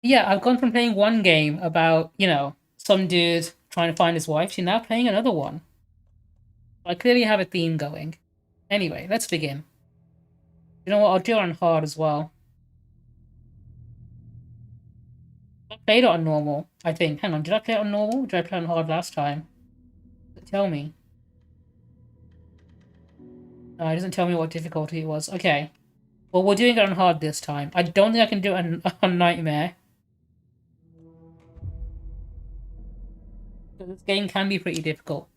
Yeah, I've gone from playing one game about, some dude trying to find his wife to now playing another one. I clearly have a theme going. Anyway, let's begin. You know what? I'll do it on hard as well. I played it on normal, I think. Hang on, did I play it on normal? Did I play it on hard last time? Tell me. No, it doesn't tell me what difficulty it was. Okay. Well, we're doing it on hard this time. I don't think I can do it on Nightmare. Because this game can be pretty difficult.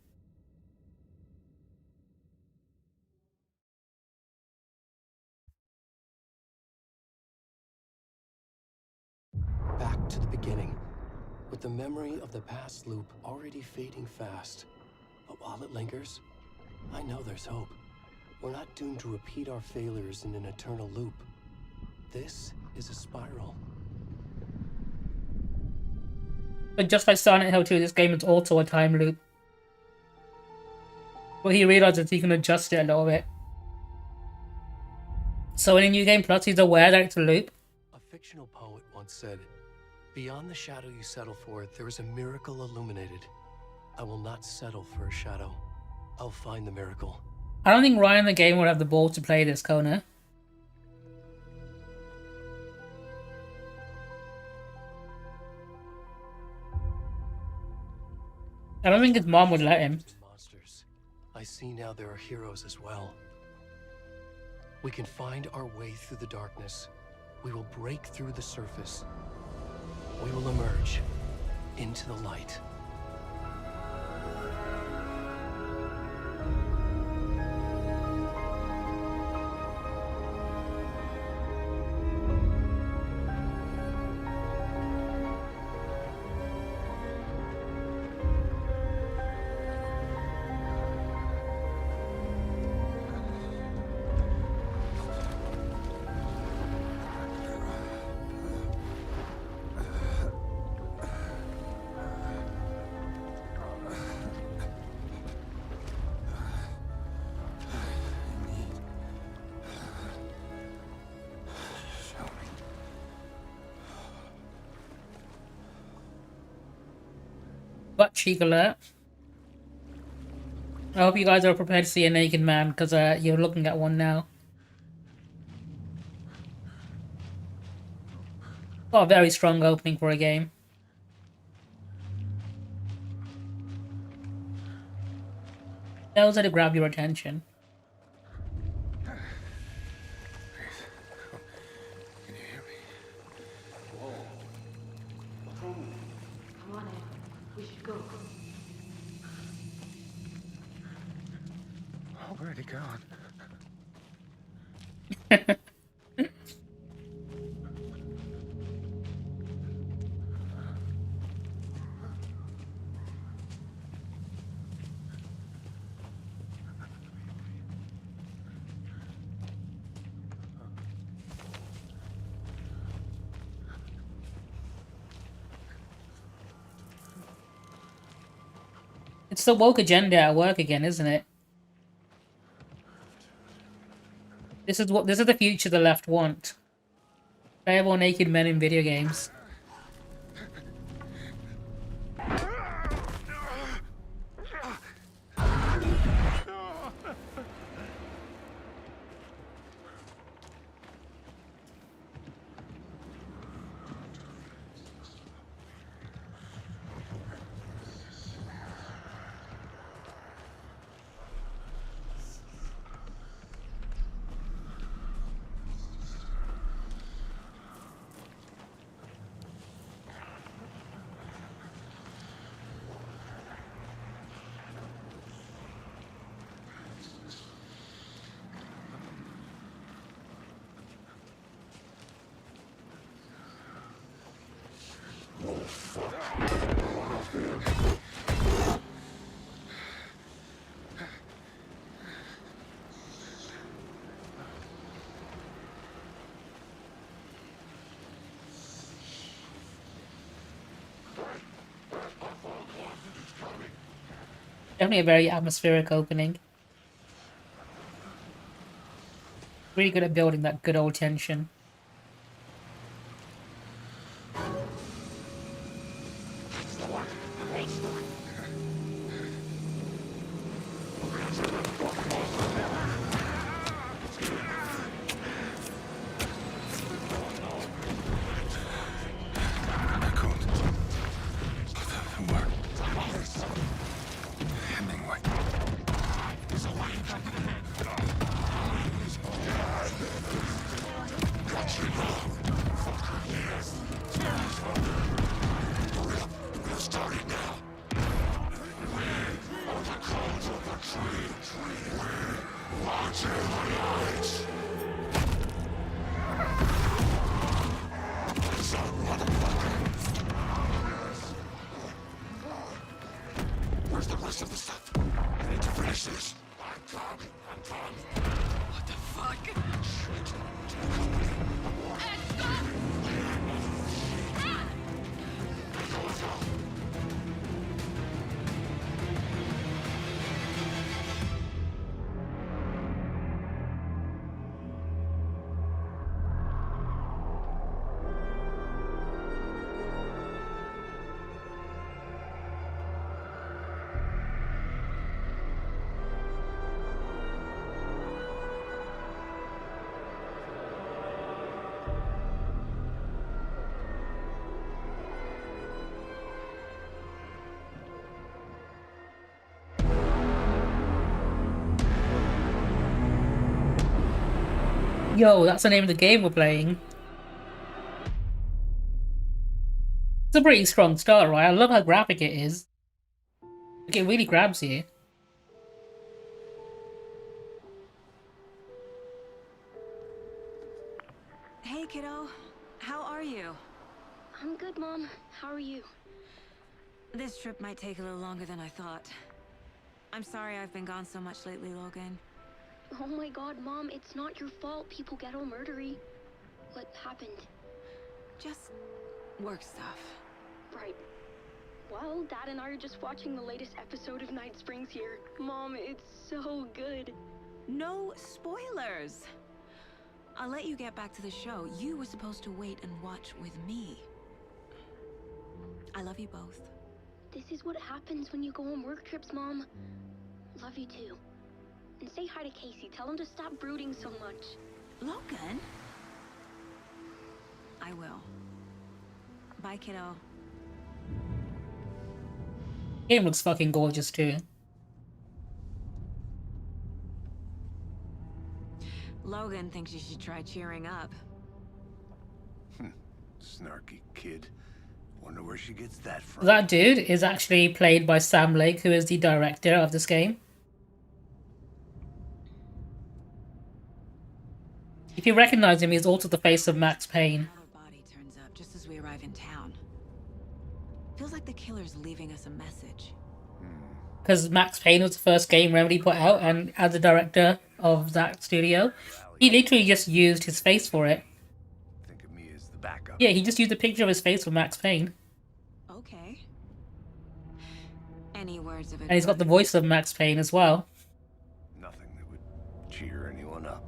Back to the beginning, with the memory of the past loop already fading fast. But while it lingers, I know there's hope. We're not doomed to repeat our failures in an eternal loop. This is a spiral. But just like Silent Hill 2, this game is also a time loop. But he realizes he can adjust it a little bit. So in a New Game Plus, he's aware that it's a loop. A fictional poet once said, "Beyond the shadow you settle for, there is a miracle illuminated. I will not settle for a shadow. I'll find the miracle." I don't think Ryan in the game would have the balls to play this, Kona. I don't think his mom would let him. Monsters. I see now there are heroes as well. We can find our way through the darkness. We will break through the surface. We will emerge into the light. Butt cheek alert. I hope you guys are prepared to see a naked man, because you're looking at one now. Got a very strong opening for a game. Those are to grab your attention. Can you hear me? Come on, Em. We should go. Oh, where'd he gone? It's the woke agenda at work again, isn't it? This is the future the left want. Playable naked men in video games. Definitely a very atmospheric opening. Really good at building that good old tension. Where's the rest of the stuff? I need to finish this. I'm done. What the fuck? Yo, that's the name of the game we're playing. It's a pretty strong start, right? I love how graphic it is. Like, it really grabs you. Hey, kiddo. How are you? I'm good, Mom. How are you? This trip might take a little longer than I thought. I'm sorry I've been gone so much lately, Logan. Oh my god, Mom, it's not your fault people get all murdery. What happened? Just work stuff. Right. Well, Dad and I are just watching the latest episode of Night Springs here. Mom, it's so good. No spoilers! I'll let you get back to the show. You were supposed to wait and watch with me. I love you both. This is what happens when you go on work trips, Mom. Love you too. And say hi to Casey. Tell him to stop brooding so much. Logan? I will. Bye, kiddo. Game looks fucking gorgeous too. Logan thinks you should try cheering up. Snarky kid. Wonder where she gets that from. That dude is actually played by Sam Lake, who is the director of this game. If you recognize him, he's also the face of Max Payne. Another body turns up just as we arrive in town. Feels like the killer's leaving us a message. Because Max Payne was the first game Remedy put out, and as the director of that studio, he literally just used his face for it. Think of me as the backup. Yeah, he just used a picture of his face for Max Payne. Okay. Any words of advice? And he's got the voice of Max Payne as well. Nothing that would cheer anyone up.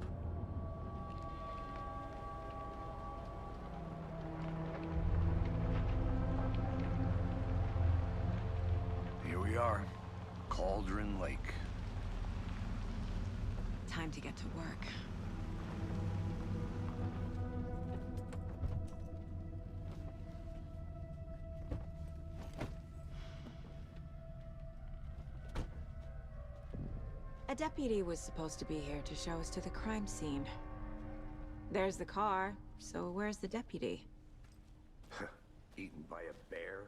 Here we are. Cauldron Lake. Time to get to work. A deputy was supposed to be here to show us to the crime scene. There's the car, so where's the deputy? Eaten by a bear?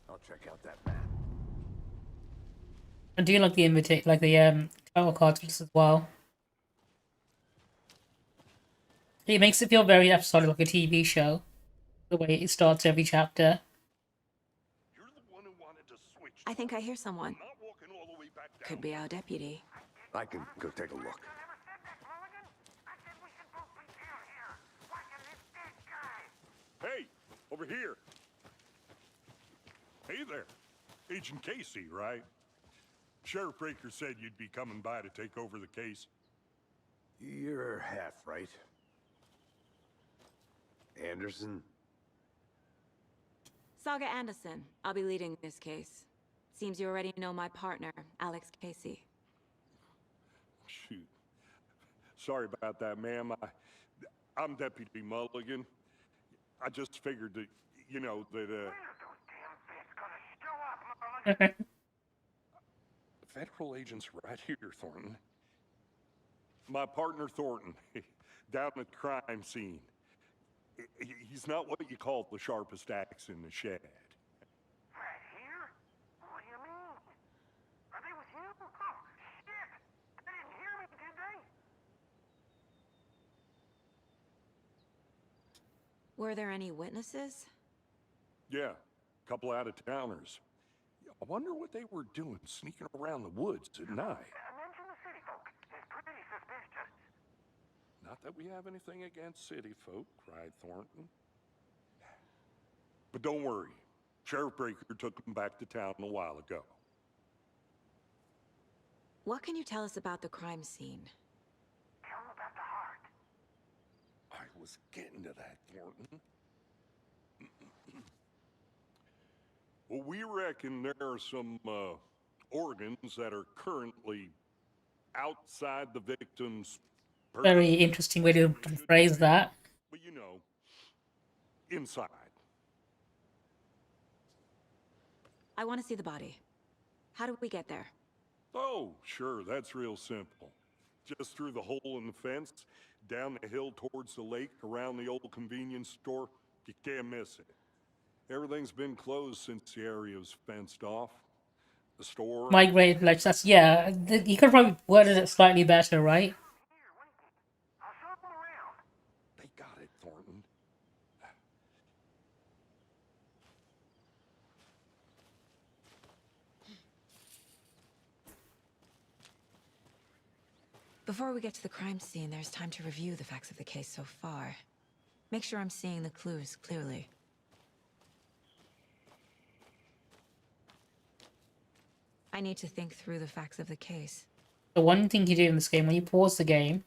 I'll check out that map. I do like the title cards for this as well. It makes it feel very episodic, like a TV show. The way it starts every chapter. You're the one who wanted to switch. I think I hear someone. Not walking all the way back down. Could be our deputy. I can go take a look. Hey, over here. Hey there. Agent Casey, right? Sheriff Breaker said you'd be coming by to take over the case. You're half right. Anderson? Saga Anderson. I'll be leading this case. Seems you already know my partner, Alex Casey. Shoot. Sorry about that, ma'am. I'm Deputy Mulligan. I just figured that, you know, that, Federal agents right here, Thornton. My partner, Thornton, down at the crime scene. He's not what you call the sharpest axe in the shed. Right here? What do you mean? Are they with you? Oh, shit! They didn't hear me, did they? Were there any witnesses? Yeah, a couple out-of-towners. I wonder what they were doing sneaking around the woods at night. Mention the city folk. It's pretty suspicious. Not that we have anything against city folk, cried Thornton. But don't worry. Sheriff Breaker took them back to town a while ago. What can you tell us about the crime scene? Tell them about the heart. I was getting to that, Thornton. Well, we reckon there are some organs that are currently outside the victim's... Very interesting way to phrase that. But you know, inside. I want to see the body. How do we get there? Oh, sure, that's real simple. Just through the hole in the fence, down the hill towards the lake, around the old convenience store. You can't miss it. Everything's been closed since the area was fenced off. The store... Migrate, like, that's, yeah. You could probably worded it slightly better, right? Here, wait. I'll show them around. They got it, Thornton. Before we get to the crime scene, there's time to review the facts of the case so far. Make sure I'm seeing the clues clearly. I need to think through the facts of the case. The one thing you do in this game, when you pause the game,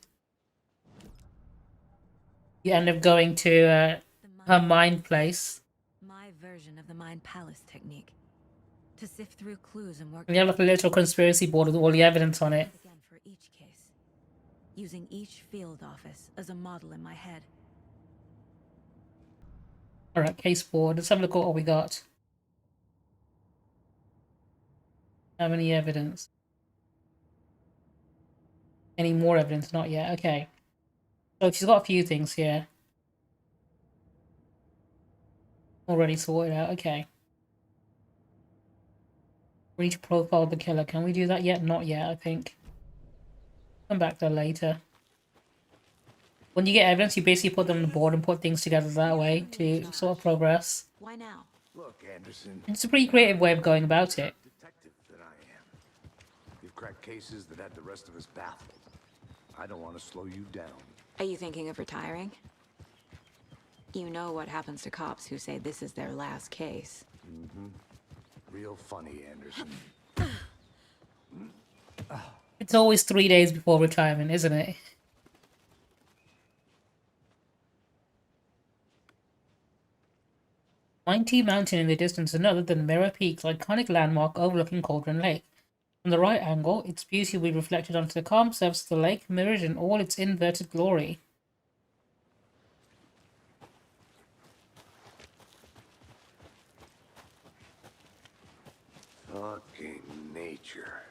you end up going to her mind place. My version of the Mind Palace technique. To sift through clues and work... And you have like a little conspiracy board with all the evidence on it. Again for each case. Using each field office as a model in my head. Alright, case board. Let's have a look at what we got. Have any evidence? Any more evidence? Not yet. Okay. So she's got a few things here. Already sorted out. Okay. We need to profile the killer. Can we do that yet? Not yet, I think. Come back to that later. When you get evidence, you basically put them on the board and put things together that way to sort of progress. Why now? Look, Anderson. It's a pretty creative way of going about it. Detective that I am. You've cracked cases that had the rest of us baffled. I don't want to slow you down. Are you thinking of retiring? You know what happens to cops who say this is their last case. Mm-hmm. Real funny, Anderson. It's always 3 days before retirement, isn't it? Mighty Mountain in the distance is none other than Mirror Peak's iconic landmark overlooking Cauldron Lake. From the right angle, its beauty will be reflected onto the calm surface of the lake, mirrored in all its inverted glory. Fucking nature.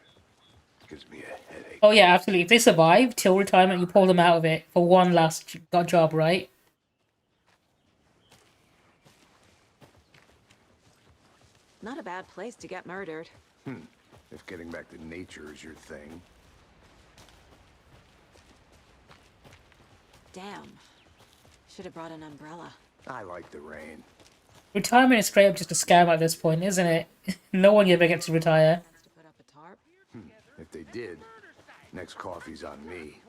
Gives me a headache. Oh yeah, absolutely. If they survive till retirement, you pull them out of it for one last job, right? Not a bad place to get murdered. If getting back to nature is your thing. Damn. Should have brought an umbrella. I like the rain. Retirement is straight up just a scam at this point, isn't it? No one ever gets to retire. Has to put up a tarp. If they did, next coffee's on me.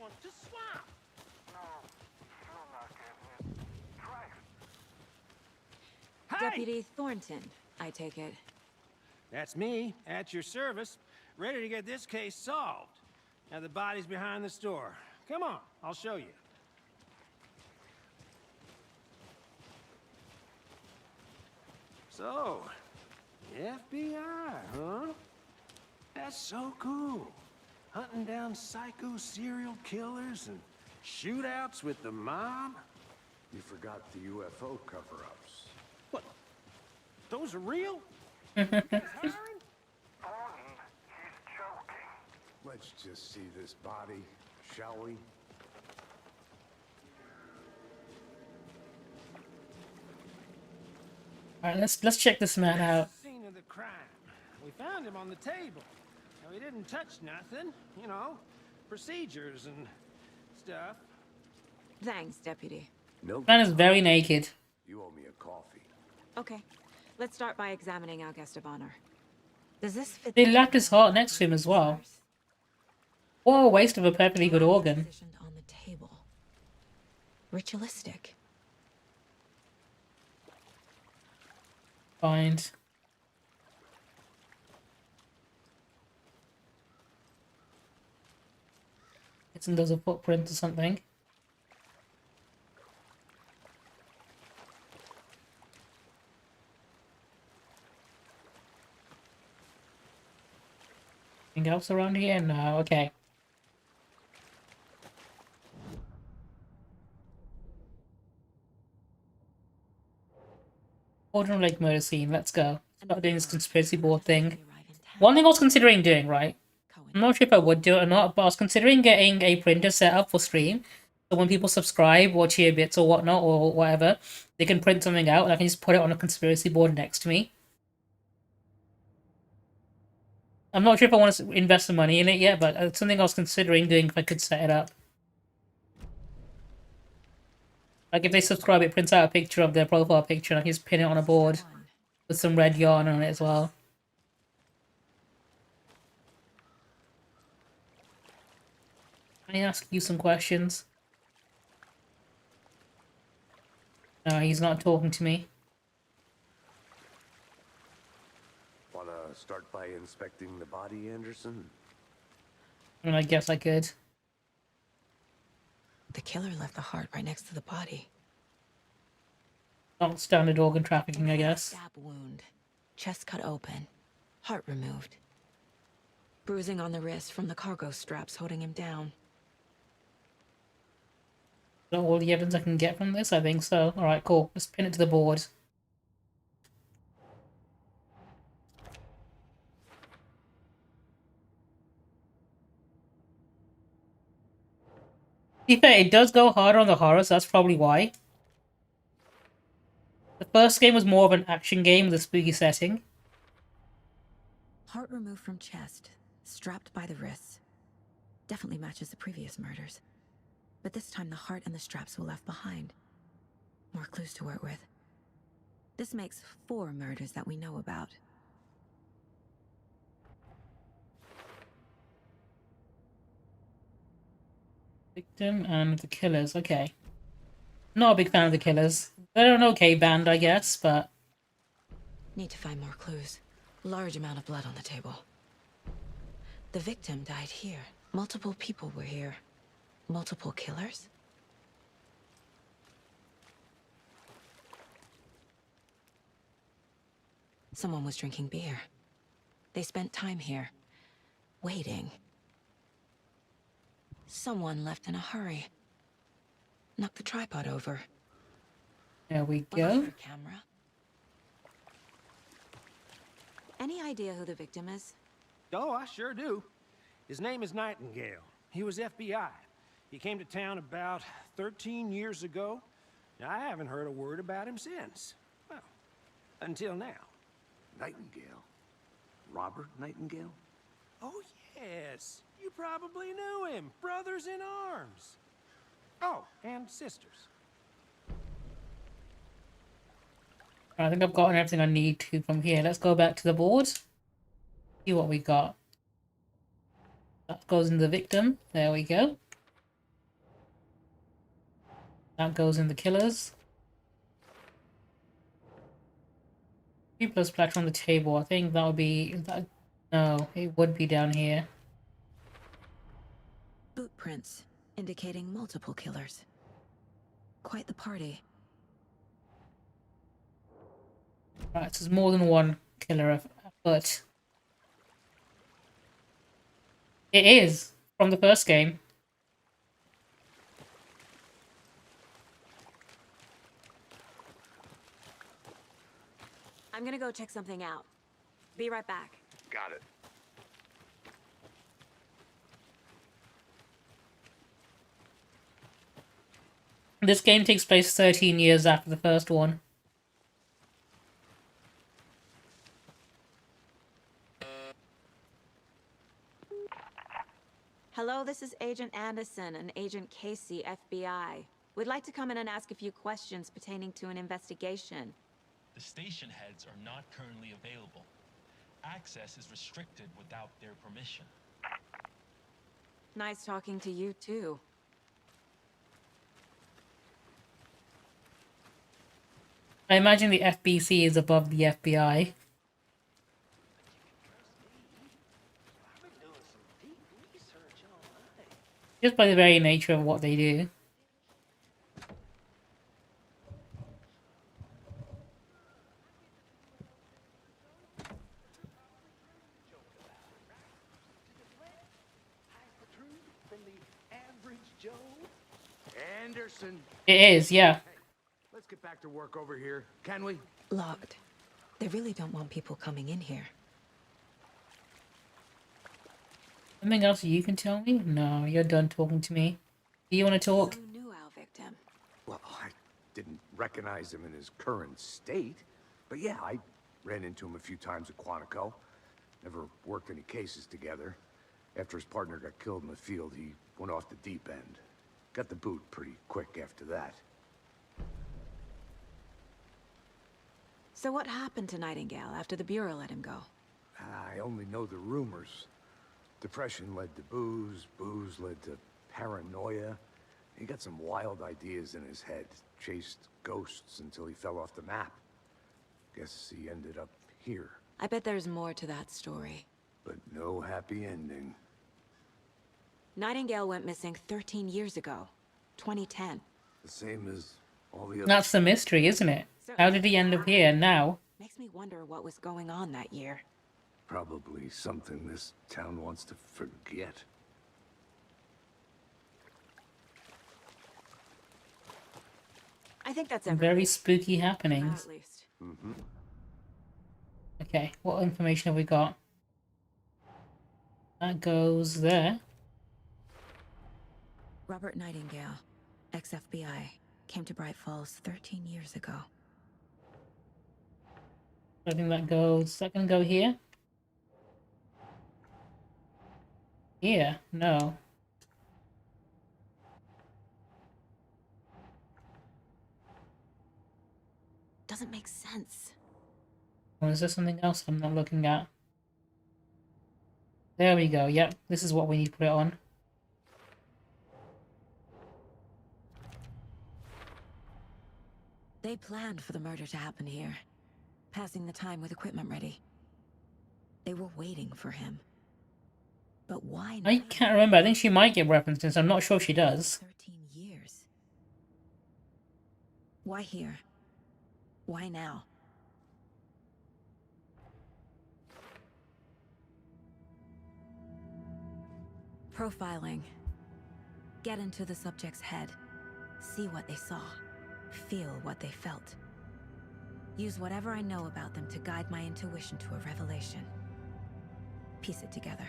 Deputy Thornton, I take it. That's me, at your service, ready to get this case solved. Now the body's behind the store. Come on, I'll show you. So, FBI, huh? That's so cool. Hunting down psycho serial killers and shootouts with the mob? You forgot the UFO cover-ups. What? Those are real? Thornton, he's joking. Let's just see this body, shall we? All right, let's check this man out. Scene of the crime. We found him on the table. Now, he didn't touch nothing, you know, procedures and stuff. Thanks, Deputy. No. Man is very naked. You owe me a coffee. Okay, let's start by examining our guest of honor. Does this fit? They left his heart next to him as well. What a waste of a perfectly good organ. Positioned on the table. Ritualistic. Find. It's in those a footprint or something. Anything else around here? No, okay. Ordinary Lake murder scene, let's go. Start doing this conspiracy board thing. One thing I was considering doing, right? I'm not sure if I would do it or not, but I was considering getting a printer set up for stream. So when people subscribe or cheer bits or whatnot or whatever, they can print something out and I can just put it on a conspiracy board next to me. I'm not sure if I want to invest the money in it yet, but it's something I was considering doing if I could set it up. Like if they subscribe, it prints out a picture of their profile picture and I can just pin it on a board with some red yarn on it as well. Can I ask you some questions? No, he's not talking to me. Wanna start by inspecting the body, Anderson? I mean, I guess I could. The killer left the heart right next to the body. Not standard organ trafficking, I guess. Stab wound. Chest cut open. Heart removed. Bruising on the wrist from the cargo straps holding him down. Is that all the evidence I can get from this? I think so. Alright, cool. Let's pin it to the board. To be fair, it does go harder on the horror, so that's probably why. The first game was more of an action game with a spooky setting. Heart removed from chest. Strapped by the wrists. Definitely matches the previous murders. But this time the heart and the straps were left behind. More clues to work with. This makes 4 murders that we know about. Victim and the killers, okay. Not a big fan of the killers. They're an okay band, I guess, but... Need to find more clues. Large amount of blood on the table. The victim died here. Multiple people were here. Multiple killers? Someone was drinking beer. They spent time here. Waiting. Someone left in a hurry. Knocked the tripod over. There we What go. about your camera? Any idea who the victim is? Oh, I sure do. His name is Nightingale. He was FBI. He came to town about 13 years ago. I haven't heard a word about him since. Well, until now. Nightingale? Robert Nightingale? Oh, yes. You probably knew him. Brothers in arms. Oh, and sisters. I think I've gotten everything I need to from here. Let's go back to the board. See what we got. That goes in the victim. There we go. That goes in the killers. People splatter on the table. I think that would be... No, it would be down here. Boot prints, indicating multiple killers. Quite the party. Right, so there's more than one killer, but it is from the first game. I'm gonna go check something out. Be right back. Got it. This game takes place 13 years after the first one. Hello, this is Agent Anderson and Agent Casey, FBI. We'd like to come in and ask a few questions pertaining to an investigation. The station heads are not currently available. Access is restricted without their permission. Nice talking to you, too. I imagine the FBC is above the FBI. Just by the very nature of what they do. Anderson. It is, yeah. Let's get back to work over here, can we? Locked. They really don't want people coming in here. Something else you can tell me? No, you're done talking to me. Do you want to talk? Who knew our victim? Well, I didn't recognize him in his current state. But yeah, I ran into him a few times at Quantico. Never worked any cases together. After his partner got killed in the field, he went off the deep end. Got the boot pretty quick after that. So what happened to Nightingale after the Bureau let him go? I only know the rumors. Depression led to booze, booze led to paranoia. He got some wild ideas in his head, chased ghosts until he fell off the map. Guess he ended up here, I bet there's more to that story. but no happy ending. Nightingale went missing 13 years ago. 2010. The same as all the other... That's the mystery, isn't it? How did he end up here now? Makes me wonder what was going on that year. Probably something this town wants to forget. I think that's everything. Very spooky happenings. At least. Mm-hmm. Okay, what information have we got? That goes there. Robert Nightingale, ex-FBI, came to Bright Falls 13 years ago. I think that goes... Is that going to go here? Here? No. Doesn't make sense. Or is there something else I'm not looking at? There we go. Yep, this is what we need to put it on. They planned for the murder to happen here, passing the time with equipment ready. They were waiting for him. But why I can't remember. I think she might get references. I'm not sure if she does. 13 years. Why here? Why now? Profiling. Get into the subject's head. See what they saw. Feel what they felt. Use whatever I know about them to guide my intuition to a revelation. Piece it together.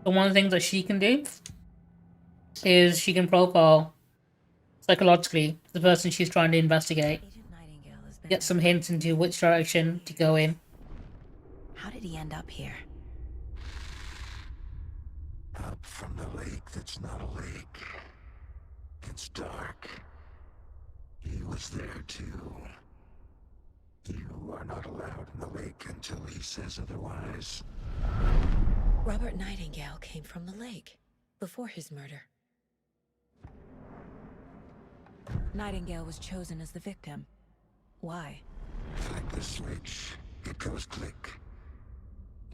So one of the things that she can do is she can profile psychologically the person she's trying to investigate. Agent Nightingale has been... Get some hints into which direction to go in. How did he end up here? Up from the lake that's not a lake. It's dark. He was there too. You are not allowed in the lake until he says otherwise. Robert Nightingale came from the lake before his murder. Nightingale was chosen as the victim. Why? Flick the switch. It goes click.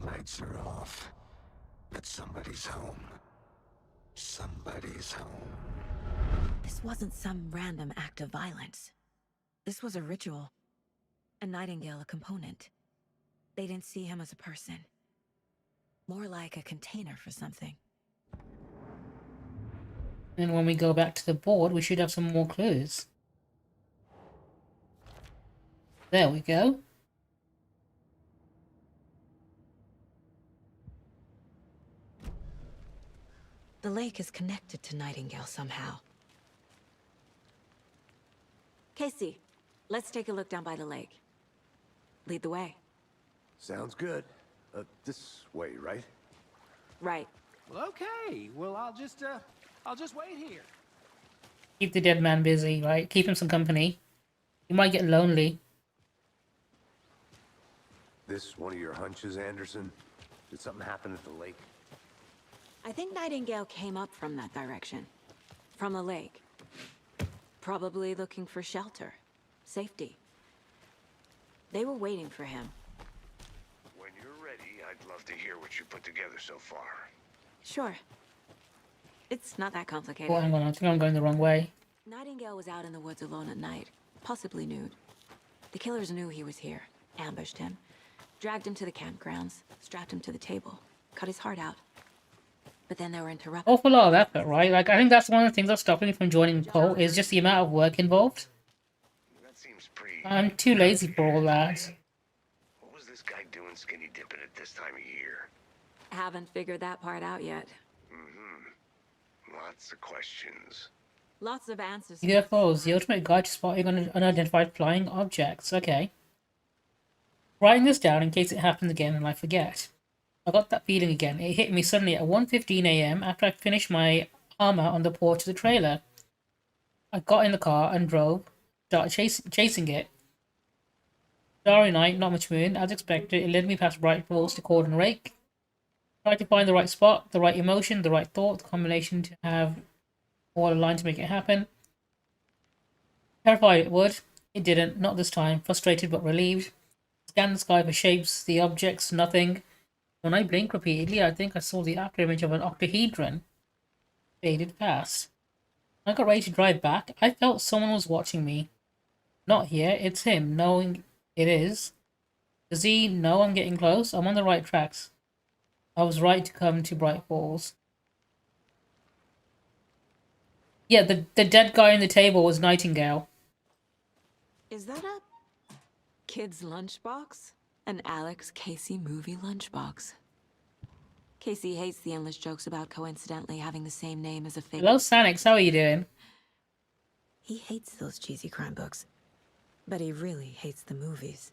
Lights are off. But somebody's home. Somebody's home. This wasn't some random act of violence. This was a ritual. A Nightingale a component. They didn't see him as a person. More like a container for something. And when we go back to the board, we should have some more clues. There we go. The lake is connected to Nightingale somehow. Casey, let's take a look down by the lake. Lead the way. Sounds good. This way, right? Right. Well, okay. Well, I'll just wait here. Keep the dead man busy, right? Keep him some company. He might get lonely. This one of your hunches, Anderson? Did something happen at the lake? I think Nightingale came up from that direction. From the lake. Probably looking for shelter. Safety. They were waiting for him. When you're ready, I'd love to hear what you put together so far. Sure. It's not that complicated. Oh, hang on, I think I'm going the wrong way. Nightingale was out in the woods alone at night, possibly nude. The killers knew he was here, ambushed him, dragged him to the campgrounds, strapped him to the table, cut his heart out. But then they were interrupted. Awful lot of effort, right? Like, I think that's one of the things that's stopping me from joining the cult, is just the amount of work involved. That seems pretty... I'm too lazy for all that. What was this guy doing skinny dipping at this time of year? Haven't figured that part out yet. Lots of questions. Lots of answers. UFOs, the ultimate guide to spotting unidentified flying objects. Okay. Writing this down in case it happens again and I forget. I got that feeling again. It hit me suddenly at 1:15 AM after I finished my armor on the porch of the trailer. I got in the car and drove, started chasing it. Starry night, not much moon. As expected, it led me past bright falls to Cordon Rake. Tried to find the right spot, the right emotion, the right thought, the combination to have all aligned to make it happen. Terrified it would. It didn't, not this time. Frustrated but relieved. Scanned the sky for shapes, the objects, nothing. When I blinked repeatedly, I think I saw the afterimage of an octahedron. Faded past. When I got ready to drive back, I felt someone was watching me. Not here, it's him, knowing it is. Does he know I'm getting close? I'm on the right tracks. I was right to come to Bright Falls. Yeah, the dead guy on the table was Nightingale. Is that a kid's lunchbox? An Alex Casey movie lunchbox. Casey hates the endless jokes about coincidentally having the same name as a fake. Hello, Sanix. How are you doing? He hates those cheesy crime books, but he really hates the movies.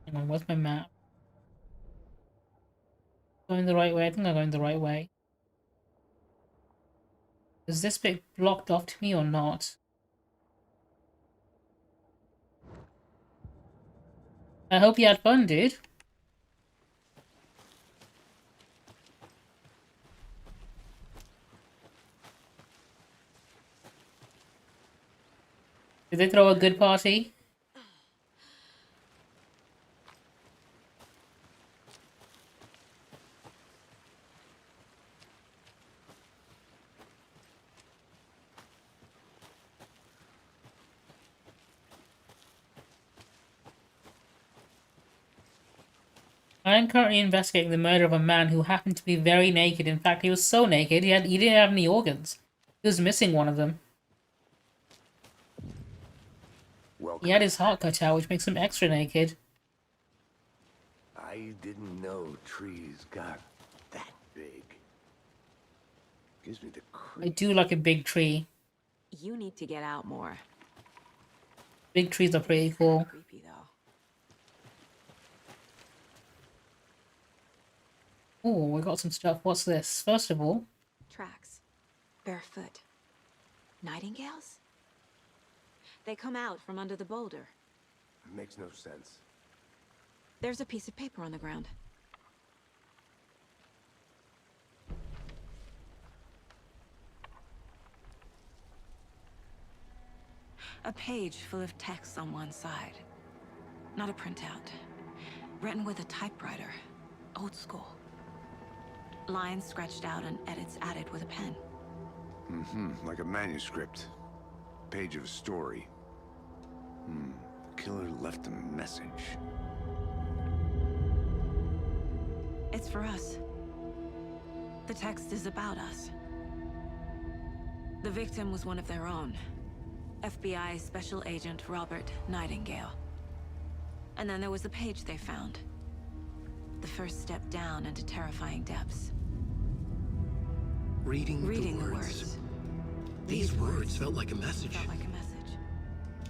Hang on, where's my map? Going the right way? I think I'm going the right way. Is this bit blocked off to me or not? I hope you had fun, dude. Did they throw a good party? I am currently investigating the murder of a man who happened to be very naked. In fact, he was so naked he didn't have any organs. He was missing one of them. Welcome. He had his heart cut out, which makes him extra naked. I didn't know trees got that big. Gives me the I do like a big tree. You need to get out more. Big trees are pretty cool. Creepy though. Oh, we got some stuff. What's this? First of all, Tracks. Barefoot. Nightingales? They come out from under the boulder. Makes no sense. There's a piece of paper on the ground. A page full of text on one side. Not a printout. Written with a typewriter. Old school. Lines scratched out and edits added with a pen. Like a manuscript. Page of a story. The killer left a message. It's for us. The text is about us. The victim was one of their own. FBI Special Agent Robert Nightingale. And then there was the page they found. The first step down into terrifying depths. Reading the words. These words felt like a message.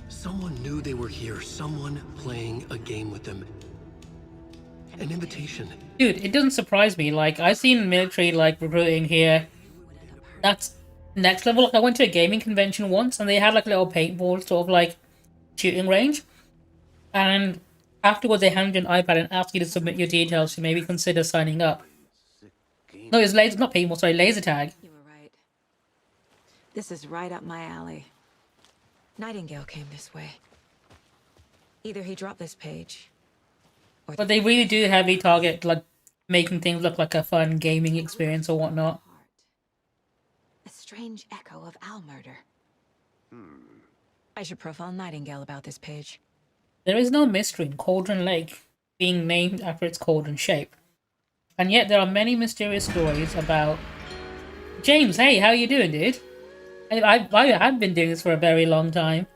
Someone knew they were here. Someone playing a game with them. An invitation. Dude, it doesn't surprise me. Like, I've seen military, like, recruiting here. That's next level. Like, I went to a gaming convention once, and they had, like, a little paintball sort of, like, shooting range. And afterwards, they hand you an iPad and ask you to submit your details to maybe consider signing up. No, it's laser, not paintball, sorry, laser tag. You were right. This is right up my alley. Nightingale came this way. Either he dropped this page, or But they really do heavily target, like, making things look like a fun gaming experience or whatnot. a strange echo of owl murder. I should profile Nightingale about this page. There is no mystery in Cauldron Lake being named after its cauldron shape. And yet there are many mysterious stories about... James, hey, how you doing, dude? I've been doing this for a very long time.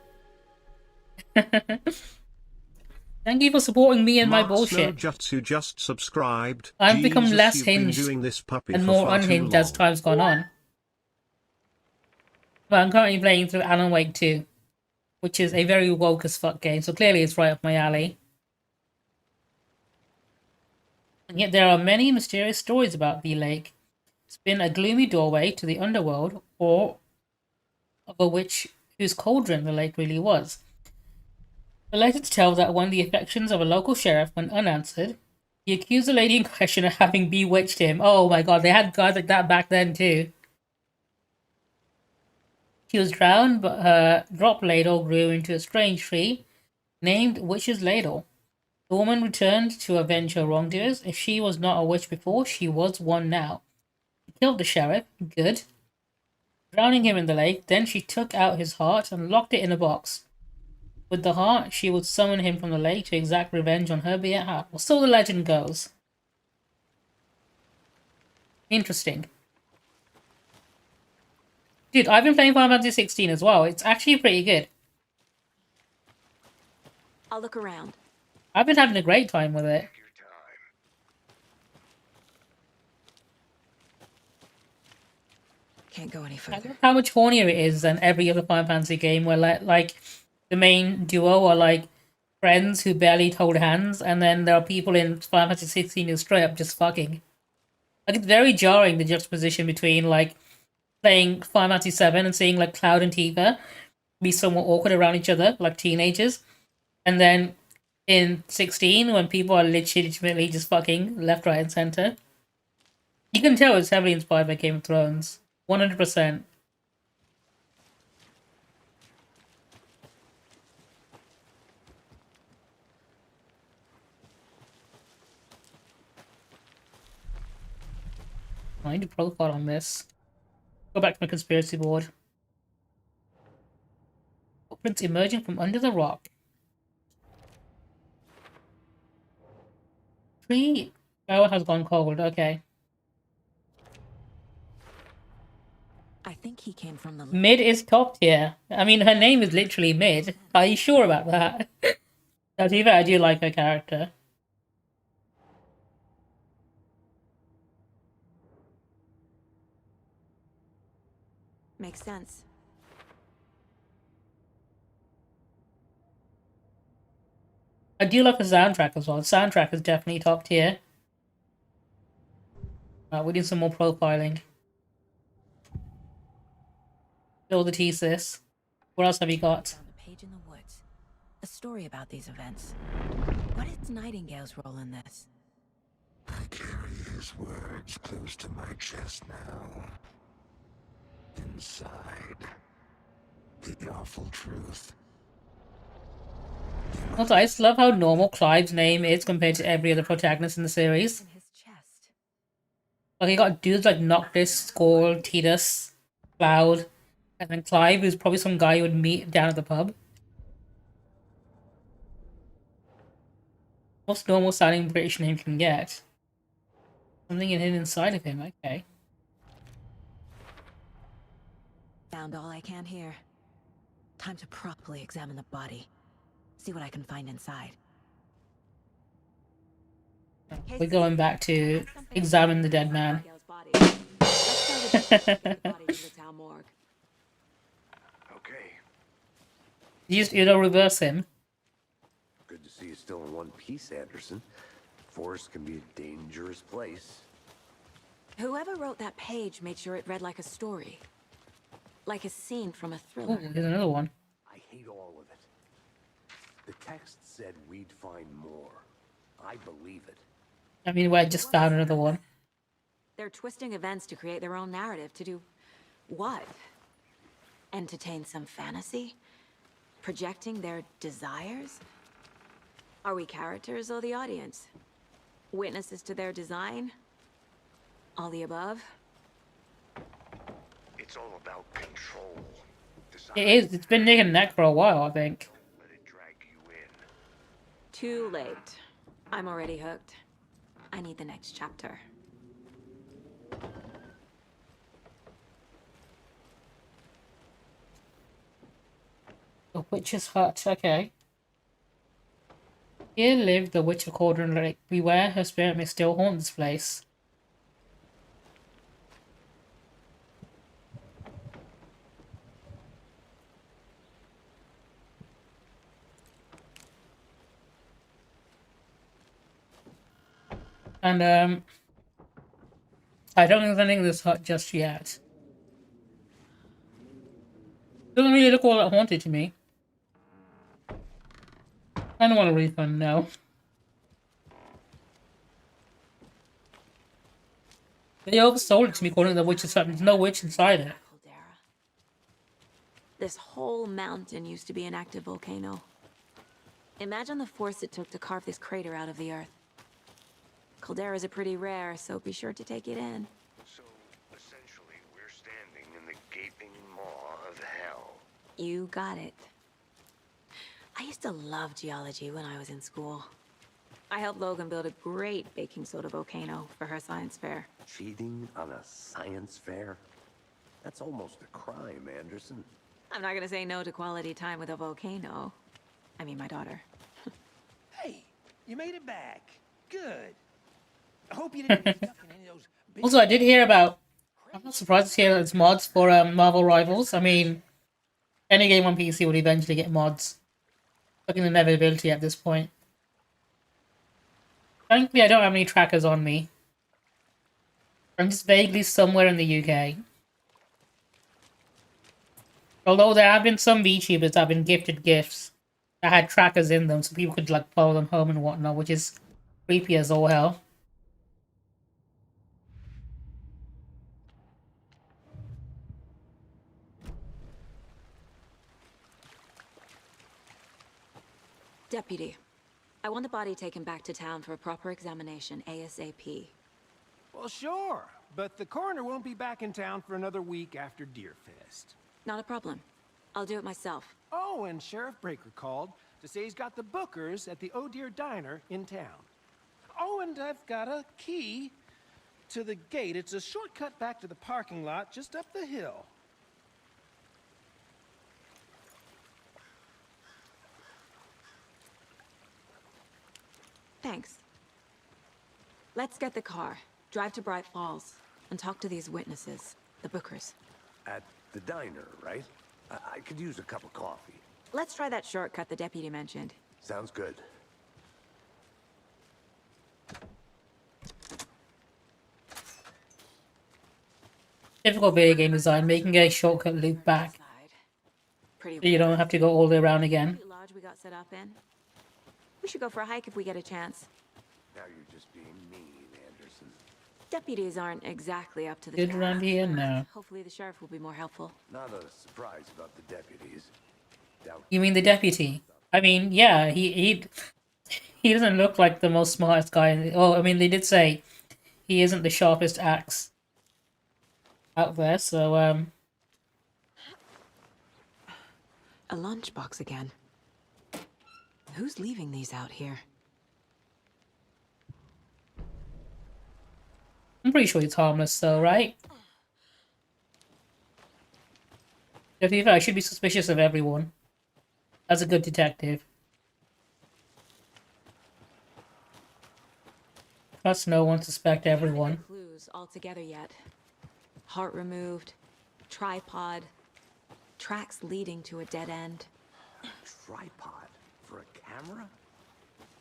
Thank you for supporting me and my bullshit. Jutsu just subscribed. I've become Jesus, less you've been hinged doing this puppy and for more far too unhinged as long. time's gone on. But I'm currently playing through Alan Wake 2, which is a very woke as fuck game, so clearly it's right up my alley. And yet there are many mysterious stories about the lake. It's been a gloomy doorway to the underworld, or of a witch whose cauldron the lake really was. The legends tell that when the affections of a local sheriff went unanswered, he accused the lady in question of having bewitched him. Oh my god, they had guys like that back then too. She was drowned, but her drop ladle grew into a strange tree named Witch's Ladle. The woman returned to avenge her wrongdoers. If she was not a witch before, she was one now. She killed the sheriff, good, drowning him in the lake. Then she took out his heart and locked it in a box. With the heart, she would summon him from the lake to exact revenge on her behalf. Well, so the legend goes. Interesting. Dude, I've been playing Final Fantasy 16 as well. It's actually pretty good. I'll look around. I've been having a great time with it. Can't go any I further. love how much hornier it is than every other Final Fantasy game where, like the main duo are, like, friends who barely hold hands, and then there are people in Final Fantasy 16 who straight up just fucking. Like, it's very jarring, the juxtaposition between, like, playing Final Fantasy 7 and seeing, like, Cloud and Tifa be somewhat awkward around each other, like teenagers. And then in 16, when people are legitimately just fucking left, right, and center. You can tell it's heavily inspired by Game of Thrones. 100%. I need a profile on this. Go back to my conspiracy board. Footprints emerging from under the rock. Tree. Oh, has gone cold. Okay. I think he came from the... Mid is top tier. I mean, her name is literally Mid. Are you sure about that? Now, to be fair, I do like her character. Makes sense. I do like the soundtrack as well. The soundtrack is definitely top tier. We need some more profiling. Build the thesis. What else have you got? Found a page in the woods. A story about these events. What is Nightingale's role in this? I carry his words close to my chest now. Inside, the awful truth Also, I just love how normal Clive's name is compared to every other protagonist in the series. In his chest. Like, you got dudes like Noctis, Squall, Tidus, Cloud, and then Clive, who's probably some guy you would meet down at the pub. Most normal sounding British name you can get. Something hidden inside of him, okay. Found all I can here. Time to properly examine the body. See what I can find inside. We're going back to examine the dead man. Okay. It'll reverse him. Good to see you still in one piece, Anderson. Forest can be a dangerous place. Whoever wrote that page made sure it read like a story. Like a scene from a thriller. Oh, here's another one. I hate all of it. The text said we'd find more. I believe it. I mean, I just found another one. They're twisting events to create their own narrative. To do what? Entertain some fantasy? Projecting their desires? Are we characters or the audience? Witnesses to their design? All the above? It's all about control. It is. It's been neck and neck for a while, I think. Let it drag you in. Too late. I'm already hooked. I need the next chapter. The witch's hut, okay. Here lived the witch of Cauldron Lake. Beware, her spirit may still haunt this place. And, I don't think there's anything in this hut just yet. Doesn't really look all that haunted to me. I don't want a refund, no. They oversold it to me calling it the witch's hut. There's no witch inside it. This whole mountain used to be an active volcano. Imagine the force it took to carve this crater out of the earth. Calderas are pretty rare, so be sure to take it in. So, essentially, we're standing in the gaping maw of hell. You got it. I used to love geology when I was in school. I helped Logan build a great baking soda volcano for her science fair. Cheating on a science fair? That's almost a crime, Anderson. I'm not gonna say no to quality time with a volcano. I mean, my daughter. Hey, you made it back. Good. I hope you didn't get stuck in any of those big... Also, I did hear about... I'm not surprised to hear there's mods for Marvel Rivals. I mean, any game on PC would eventually get mods. Fucking inevitability at this point. Thankfully, I don't have any trackers on me. I'm just vaguely somewhere in the UK. Although there have been some VTubers that have been gifted gifts that had trackers in them so people could like follow them home and whatnot, which is creepy as all hell. Deputy, I want the body taken back to town for a proper examination ASAP. Well, sure, but the coroner won't be back in town for another week after Deerfest. Not a problem. I'll do it myself. Oh, and Sheriff Breaker called to say he's got the bookers at the Oh Dear Diner in town. Oh, and I've got a key to the gate. It's a shortcut back to the parking lot just up the hill. Thanks. Let's get the car, drive to Bright Falls, and talk to these witnesses, the bookers. At the diner, right? I could use a cup of coffee. Let's try that shortcut the deputy mentioned. Sounds good. Difficult video game design, making a shortcut loop back. So you don't have to go all the way around again. Lodge we got set up in. We should go for a hike if we get a chance. Now you're just being mean, Anderson. Deputies aren't exactly up to the Good task. around here? No. Hopefully the sheriff will be more helput. Not a surprise about the deputies. Doubt You mean the deputy? I mean, yeah, he doesn't look like the most smartest guy. Oh, I mean, they did say he isn't the sharpest axe out there, so A lunchbox again. Who's leaving these out here? I'm pretty sure he's harmless, though, right? To be fair, I should be suspicious of everyone as a good detective. Trust no one, suspect everyone. Clues all together yet. Heart removed, tripod, tracks leading to a dead end. Tripod? For a camera?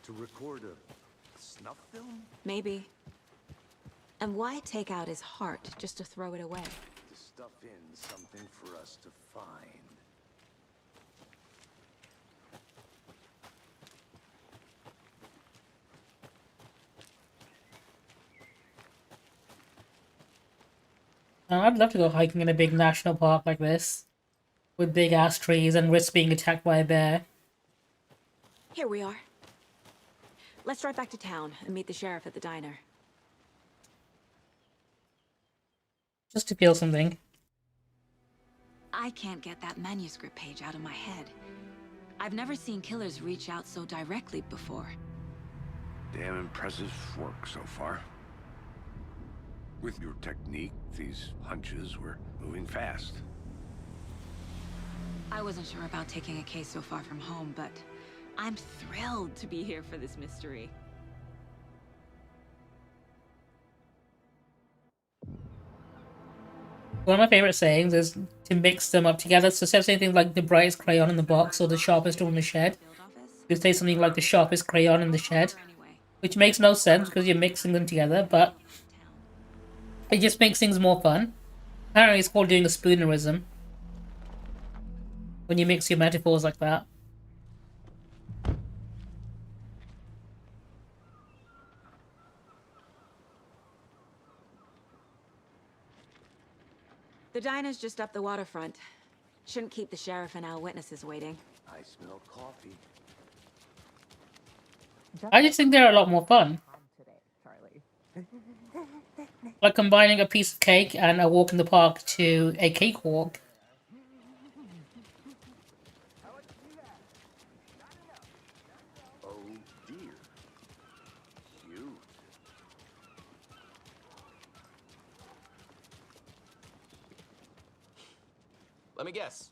To record a snuff film? Maybe. And why take out his heart just to throw it away? To stuff in something for us to find. I'd love to go hiking in a big national park like this, with big ass trees and risk being attacked by a bear. Here we are. Let's drive back to town and meet the sheriff at the diner. Just to feel something. I can't get that manuscript page out of my head. I've never seen killers reach out so directly before. Damn impressive work so far. With your technique, these hunches were moving fast. I wasn't sure about taking a case so far from home, but I'm thrilled to be here for this mystery. One of my favorite sayings is to mix them up together. So instead of saying things like the brightest crayon in the box or the sharpest tool in the shed, you say something like the sharpest crayon in the shed, which makes no sense because you're mixing them together, but it just makes things more fun. Apparently it's called doing a spoonerism, when you mix your metaphors like that. The diner's just up the waterfront. Shouldn't keep the sheriff and our witnesses waiting. I smell coffee. I just think they're a lot more fun. Like combining a piece of cake and a walk in the park to a cakewalk. Oh dear. Cute. Let me guess.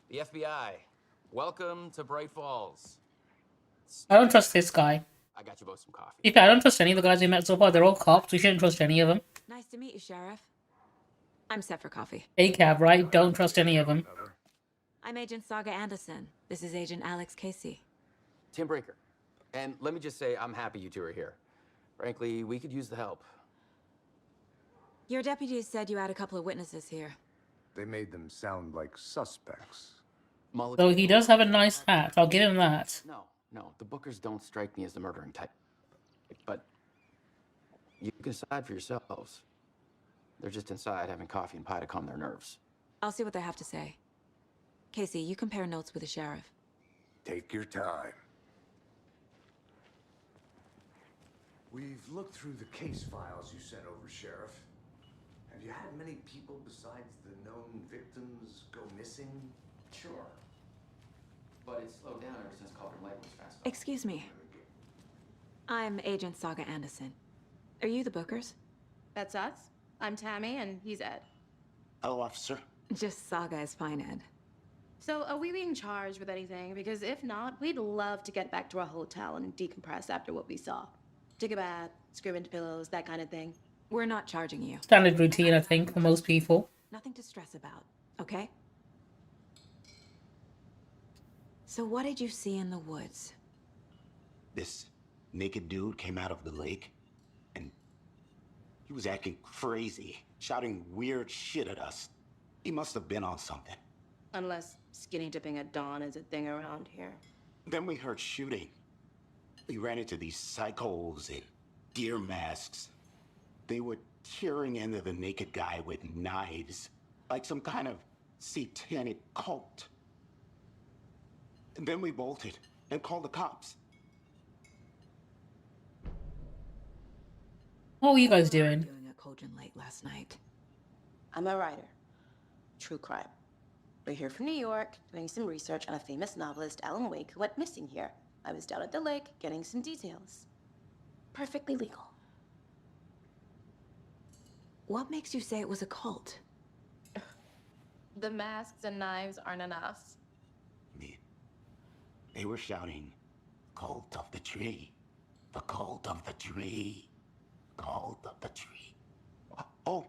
The FBI. Welcome to Bright Falls. I don't trust this guy. I got you both some coffee. I don't trust any of the guys we met so far. They're all cops. We shouldn't trust any of them. Nice to meet you, Sheriff. I'm set for coffee. ACAB, right? Don't trust any of them. I'm Agent Saga Anderson. This is Agent Alex Casey. Tim Brinker. And let me just say, I'm happy you two are here. Frankly, we could use the help. Your deputies said you had a couple of witnesses here. They made them sound like suspects. Though he does have a nice hat. I'll give him that. No, the Bookers don't strike me as the murdering type. But you can decide for yourselves. They're just inside having coffee and pie to calm their nerves. I'll see what they have to say. Casey, you compare notes with the sheriff. Take your time. We've looked through the case files you sent over, Sheriff. Have you had many people besides the known victims go missing? Sure. But it's slowed down ever since Calder Light was fast. Excuse me. I'm Agent Saga Anderson. Are you the Bookers? That's us. I'm Tammy, and he's Ed. Hello, officer. Just Saga is fine, Ed. So, are we being charged with anything? Because if not, we'd love to get back to our hotel and decompress after what we saw. Take a bath, scream into pillows, that kind of thing. We're not charging you. Standard routine, I think, for most people. Nothing to stress about, okay? So what did you see in the woods? This naked dude came out of the lake, and he was acting crazy, shouting weird shit at us. He must have been on something. Unless skinny dipping at dawn is a thing around here. Then we heard shooting. We ran into these psychos in deer masks. They were tearing into the naked guy with knives, like some kind of satanic cult. And then we bolted. and call the cops. What were you guys doing? Doing at Cauldron Lake last night. I'm a writer. True crime. We're here from New York, doing some research on a famous novelist, Alan Wake, who went missing here. I was down at the lake, getting some details. Perfectly legal. What makes you say it was a cult? The masks and knives aren't enough. They were shouting, "Cult of the tree. The cult of the tree. Cult of the tree." Oh,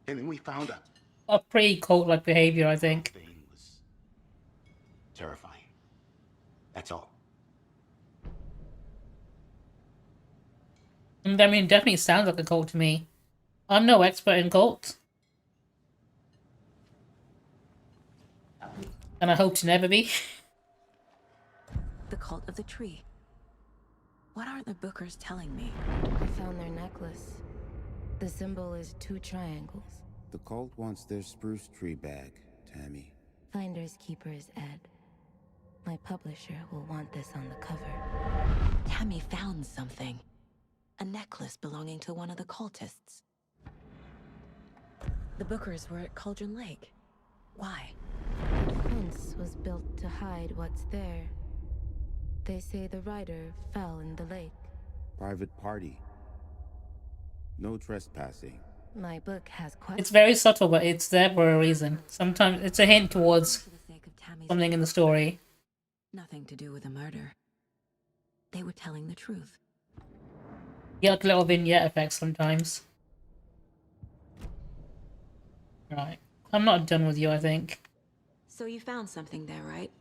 and then we found A pretty cult-like behavior, I think. Thing was terrifying. That's all. And I mean, it definitely sounds like a cult to me. I'm no expert in cults. And I hope to never be. The cult of the tree. What aren't the Bookers telling me? I found their necklace. The symbol is 2 triangles. The cult wants their spruce tree back, Tammy. Finders keepers, Ed. My publisher will want this on the cover. Tammy found something. A necklace belonging to one of the cultists. The Bookers were at Cauldron Lake. Why? The fence was built to hide what's there. They say the rider fell in the lake. Private party. No trespassing. My book has questions. It's very subtle, but it's there for a reason. Sometimes it's a hint towards something in the story. Nothing to do with a murder. They were telling the truth. You get like little vignette effects sometimes. Right. I'm not done with you, I think. So you found something there, right?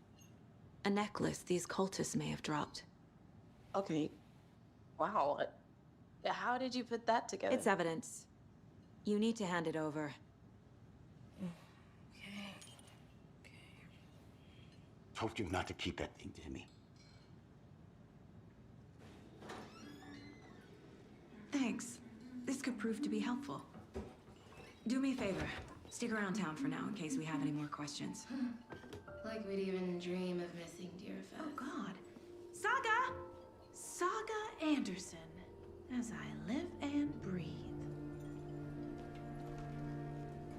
A necklace these cultists may have dropped. Okay. Wow. How did you put that together? It's evidence. You need to hand it over. Told you not to keep that thing, Tammy. Thanks. This could prove to be helpful. Do me a favor. Stick around town for now in case we have any more questions. Like we'd even dream of missing Deerfest. Oh, God. Saga! Saga Anderson. As I live and breathe.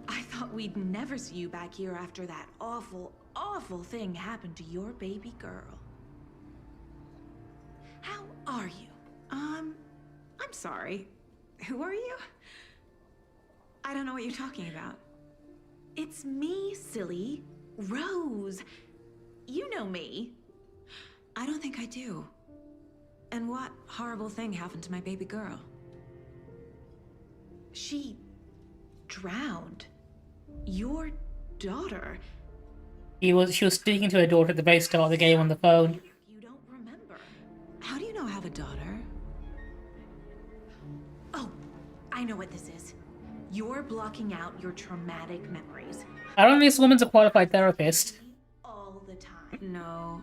I thought we'd never see you back here after that awful, awful thing happened to your baby girl. How are you? I'm sorry. Who are you? I don't know what you're talking about. It's me, silly. Rose. You know me. I don't think I do. And what horrible thing happened to my baby girl? She drowned. Your daughter. She was speaking to her daughter at the very start of the game on the phone. You don't remember. How do you know I have a daughter? Oh, I know what this is. You're blocking out your traumatic memories. I don't think this woman's a qualified therapist. All the time. No.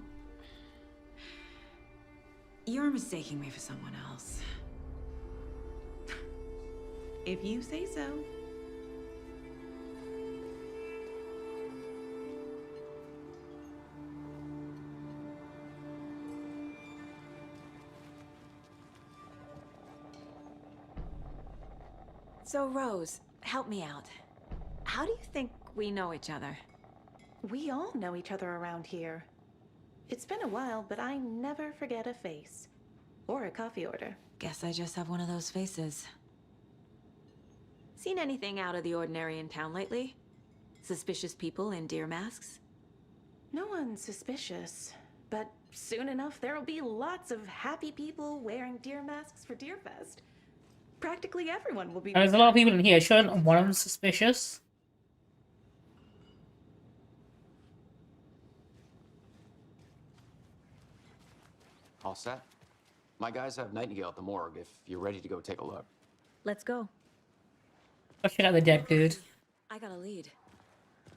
You're mistaking me for someone else. If you say so. So, Rose, help me out. How do you think we know each other? We all know each other around here. It's been a while, but I never forget a face. Or a coffee order. Guess I just have one of those faces. Seen anything out of the ordinary in town lately? Suspicious people in deer masks? No one's suspicious. But soon enough, there'll be lots of happy people wearing deer masks for Deerfest. Practically everyone will be. And there's a lot of people in here. Shouldn't one of them suspicious? All set? My guys have Nightingale at the morgue if you're ready to go take a look. Let's go. Go check out the dead dude. I got a lead.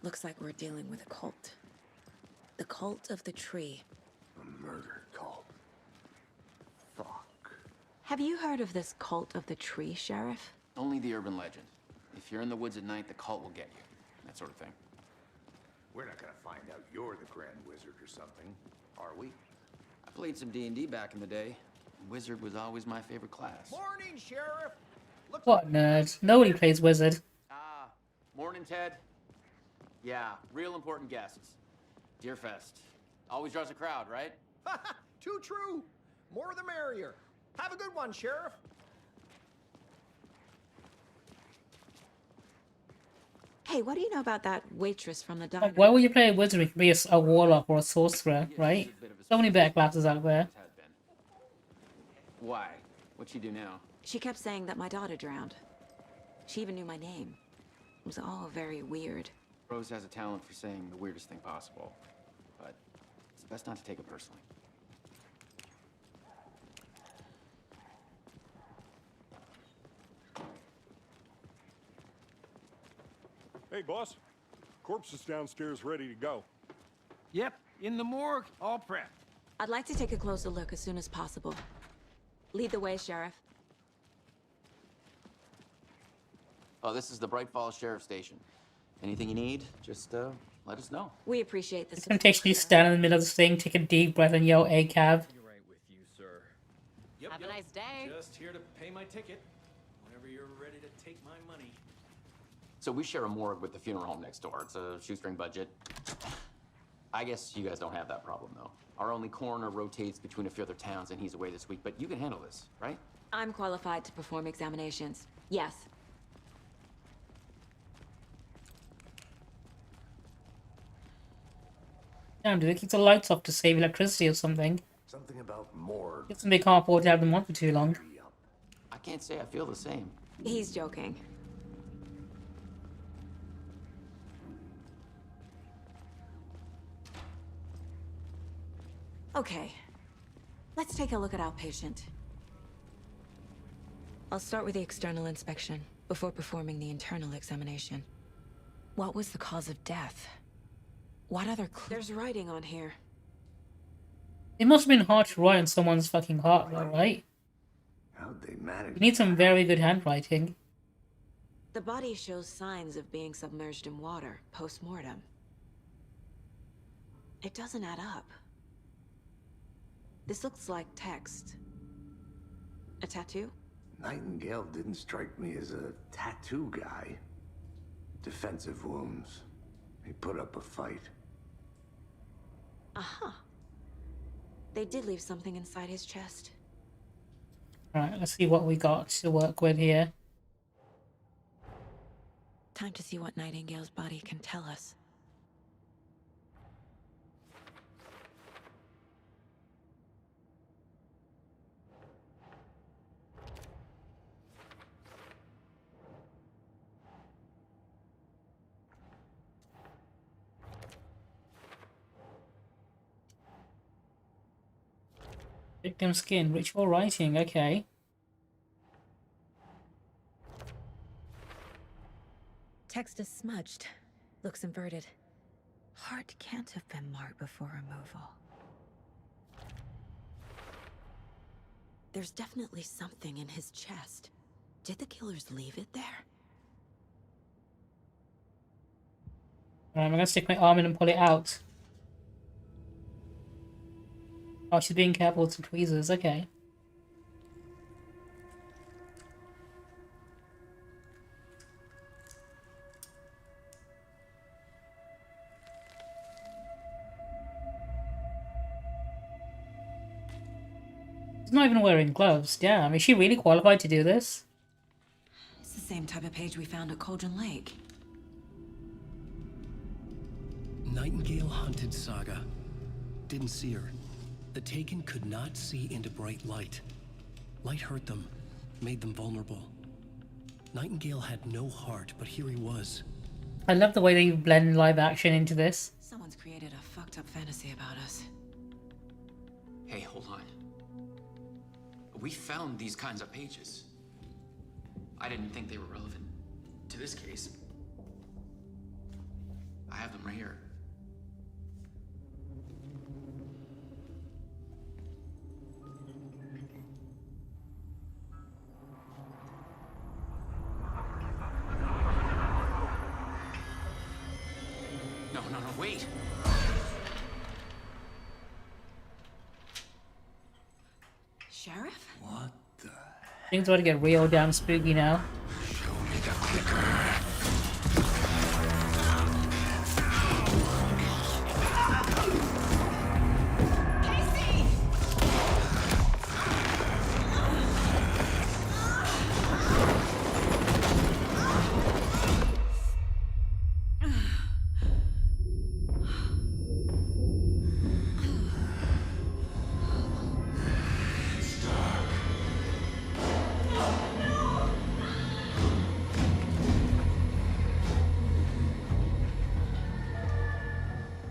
Looks like we're dealing with a cult. The cult of the tree. A murder cult. Fuck. Have you heard of this cult of the tree, Sheriff? Only the urban legend. If you're in the woods at night, the cult will get you. That sort of thing. We're not gonna find out you're the Grand Wizard or something, are we? I Played some D&D back in the day. Wizard was always my favorite class. Morning, Sheriff. What nerd? Nobody plays wizard. Ah, morning, Ted. Yeah, real important guests. Deerfest. Always draws a crowd, right? Too true. More the merrier. Have a good one, Sheriff. Hey, what do you know about that waitress from the diner? Like, why would you play a wizard? You can be a warlock or a sorcerer, right? So many better classes out there. Why? What'd she do now? She kept saying that my daughter drowned. She even knew my name. It was all very weird. Rose has a talent for saying the weirdest thing possible. But it's best not to take it personally. Hey, boss. Corpse is downstairs ready to go. Yep, in the morgue, all prepped. I'd like to take a closer look as soon as possible. Lead the way, Sheriff. Oh, this is the Bright Falls Sheriff Station. Anything you need, just let us know. We appreciate the The temptation to stand in the middle of the thing, take a deep breath, and yell "ACAB." Right with you, sir. Have a nice day. Just here to pay my ticket. Whenever you're ready to take my money. So we share a morgue with the funeral home next door. It's a shoestring budget. I guess you guys don't have that problem, though. Our only coroner rotates between a few other towns, and he's away this week. But you can handle this, right? I'm qualified to perform examinations. Yes. Damn, do they keep the lights off to save electricity or something? Something about morgue. Guess they can't afford to have them on for too long. I can't say I feel the same. He's joking. Okay, let's take a look at our patient. I'll start with the external inspection before performing the internal examination. What was the cause of death? What other clues? There's writing on here. It must have been hard to write on someone's fucking heart, though, right? How'd they manage? You need some very good handwriting. The body shows signs of being submerged in water post-mortem. It doesn't add up. This looks like text. A tattoo? Nightingale didn't strike me as a tattoo guy. Defensive wounds. He put up a fight. Aha. They did leave something inside his chest. Alright, let's see what we got to work with here. Time to see what Nightingale's body can tell us. Victim skin, ritual writing, okay. Text is smudged. Looks inverted. Heart can't have been marked before removal. There's definitely something in his chest. Did the killers leave it there? Alright, I'm gonna stick my arm in and pull it out. Oh, she's being careful with some tweezers, okay. She's not even wearing gloves. Damn, is she really qualified to do this? It's the same type of page we found at Cauldron Lake. Nightingale hunted Saga. Didn't see her. The Taken could not see into bright light. Light hurt them, made them vulnerable. Nightingale had no heart, but here he was. I love the way they blend live action into this. Someone's created a fucked up fantasy about us. Hey, hold on. We found these kinds of pages. I didn't think they were relevant to this case. I have them right here. No, wait. Sheriff? What? Things about to get real damn spooky now. Show me the clicker.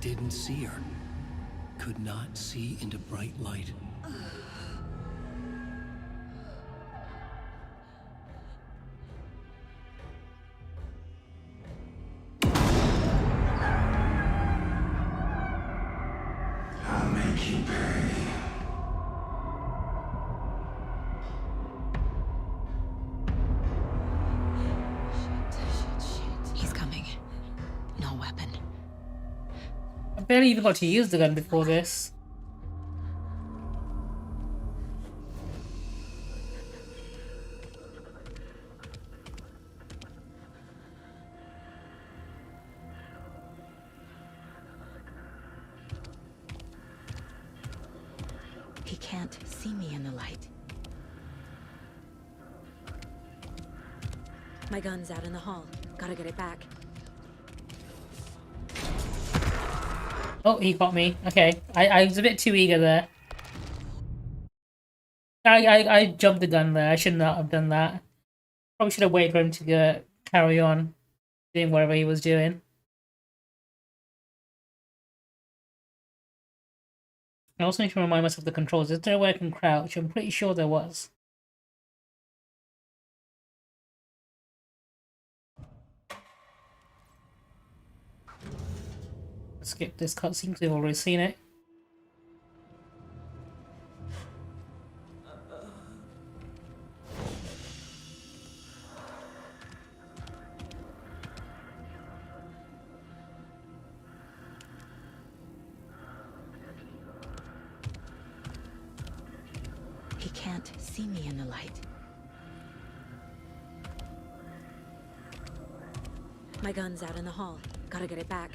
Didn't see her. Could not see into bright light. I'll make you pay. He's coming. No weapon. I barely even got to use the gun before this. He can't see me in the light. My gun's out in the hall. Gotta get it back. Oh, he got me. Okay. I was a bit too eager there. I jumped the gun there. I should not have done that. Probably should have waited for him to carry on doing whatever he was doing. I also need to remind myself of the controls. Is there a way I can crouch? I'm pretty sure there was. Skip this cutscene because we've already seen it. He can't see me in the light. My gun's out in the hall. Gotta get it back.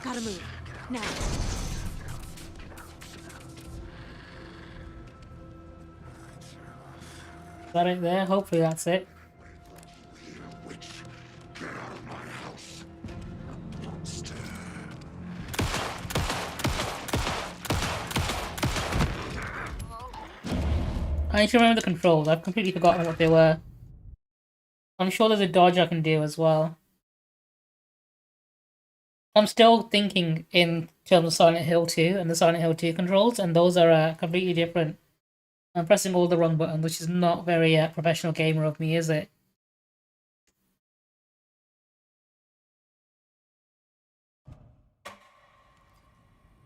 Gotta move. Now. Is that it there? Hopefully that's it. Witch, get out of my house. Monster. I need to remember the controls. I've completely forgotten what they were. I'm sure there's a dodge I can do as well. I'm still thinking in terms of Silent Hill 2 and the Silent Hill 2 controls, and those are completely different. I'm pressing all the wrong buttons, which is not very professional gamer of me, is it?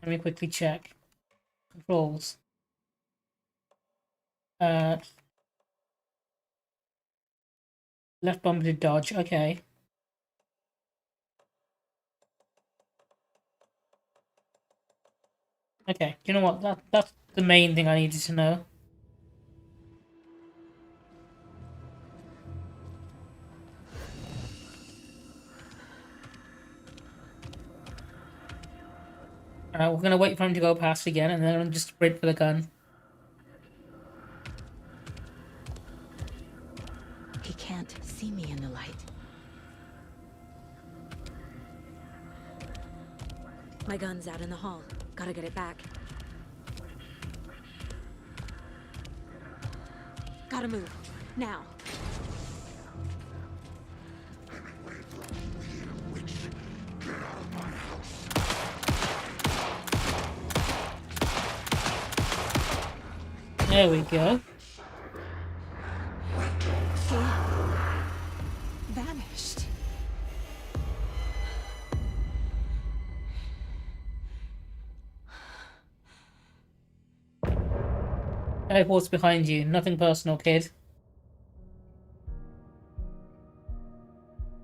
Let me quickly check. Controls. Left bumper to dodge, okay. Okay, you know what? That's the main thing I needed to know. Alright, we're gonna wait for him to go past again, and then just sprint for the gun. He can't see me in the light. My gun's out in the hall. Gotta get it back. Gotta move. Now. Witch, get out of my house. There we go. He vanished. Teleport's behind you. Nothing personal, kid.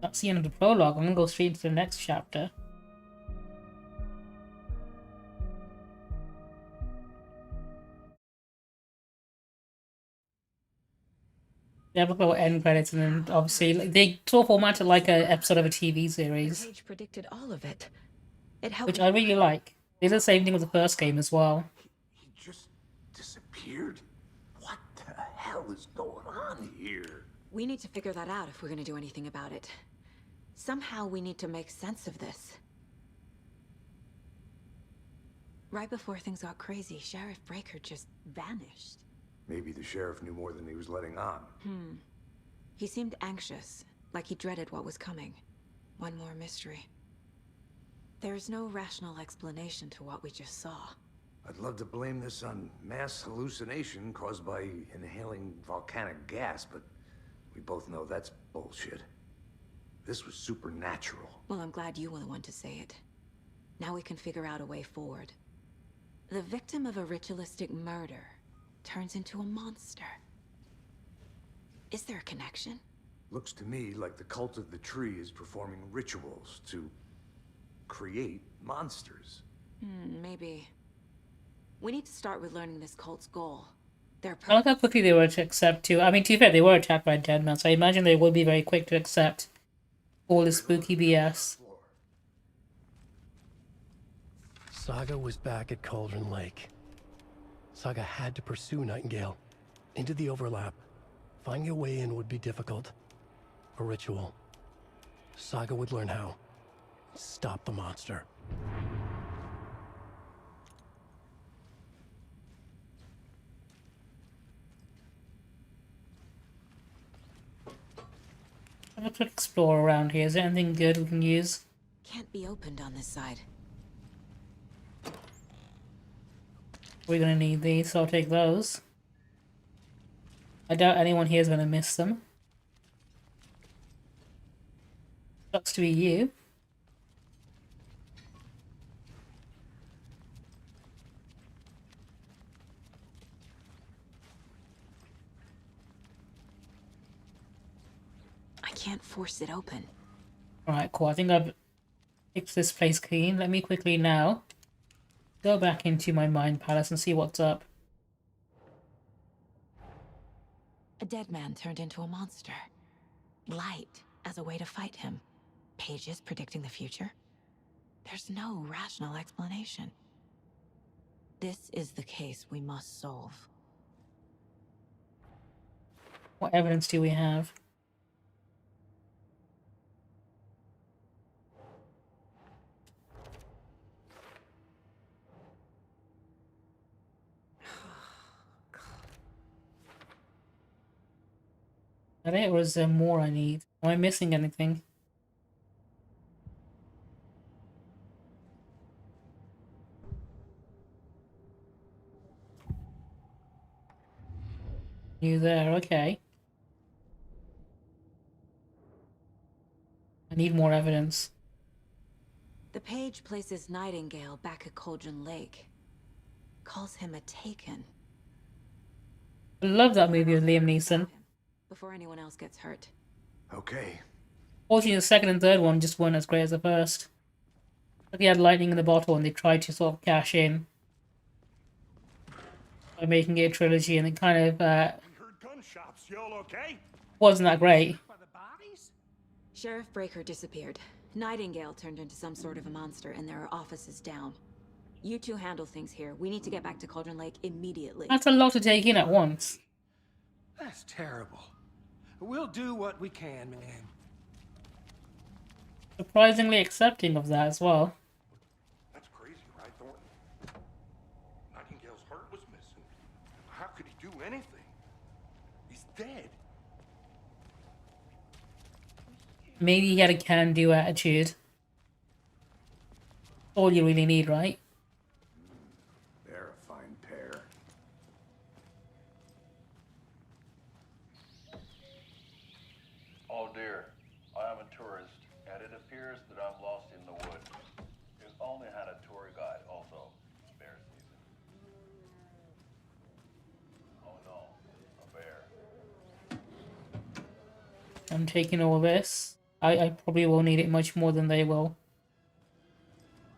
That's the end of the prologue. I'm gonna go straight into the next chapter. They have a little end credits, and then obviously like, they sort of formatted like an episode of a TV series. The page predicted all of it. It helped Which me. I really like. They did the same thing with the first game as well. He just disappeared? What the hell is going on here? We need to figure that out if we're gonna do anything about it. Somehow we need to make sense of this. Right before things got crazy, Sheriff Breaker just vanished. Maybe the sheriff knew more than he was letting on. He seemed anxious, like he dreaded what was coming. One more mystery. There's no rational explanation to what we just saw. I'd love to blame this on mass hallucination caused by inhaling volcanic gas, but we both know that's bullshit. This was supernatural. Well, I'm glad you were the one to say it. Now we can figure out a way forward. The victim of a ritualistic murder turns into a monster. Is there a connection? Looks to me like the cult of the tree is performing rituals to create monsters. Maybe. We need to start with learning this cult's goal. Their I like how quickly they were to accept too. I mean, to be fair, they were attacked by dead men, so I imagine they would be very quick to accept all this spooky BS. Saga was back at Cauldron Lake. Saga had to pursue Nightingale into the overlap. Finding a way in would be difficult. A ritual. Saga would learn how. Stop the monster. Have a quick explore around here. Is there anything good we can use? Can't be opened on this side. We're gonna need these, so I'll take those. I doubt anyone here is gonna miss them. Sucks to be you. I can't force it open. Alright, cool. I think I've fixed this place clean. Let me quickly now go back into my mind palace and see what's up. A dead man turned into a monster. Light as a way to fight him. Pages predicting the future. There's no rational explanation. This is the case we must solve. What evidence do we have? Is that it, or is there more I need? Am I missing anything? You there, okay. I need more evidence. The page places Nightingale back at Cauldron Lake. Calls him a Taken. I love that movie with Liam Neeson. Before anyone else gets hurt. Okay. Fortunately, the second and third one just weren't as great as the first. Like he had lightning in the bottle and they tried to sort of cash in by making it a trilogy, and it kind of We heard gunshots. Y'all okay? wasn't that great. Sheriff Breaker disappeared. Nightingale turned into some sort of a monster, and there are offices down. You two handle things here. We need to get back to Cauldron Lake immediately. That's a lot to take in at once. That's terrible. We'll do what we can, man. Surprisingly accepting of that as well. That's crazy, right, Thornton? Nightingale's heart was missing. How could he do anything? He's dead. Maybe he had a can-do attitude. All you really need, right? They're a fine pair. Oh dear, I am a tourist, and it appears that I'm lost in the woods. We've only had a tour guide, also. Bear season. Oh no, a bear. I'm taking all this. I probably will need it much more than they will.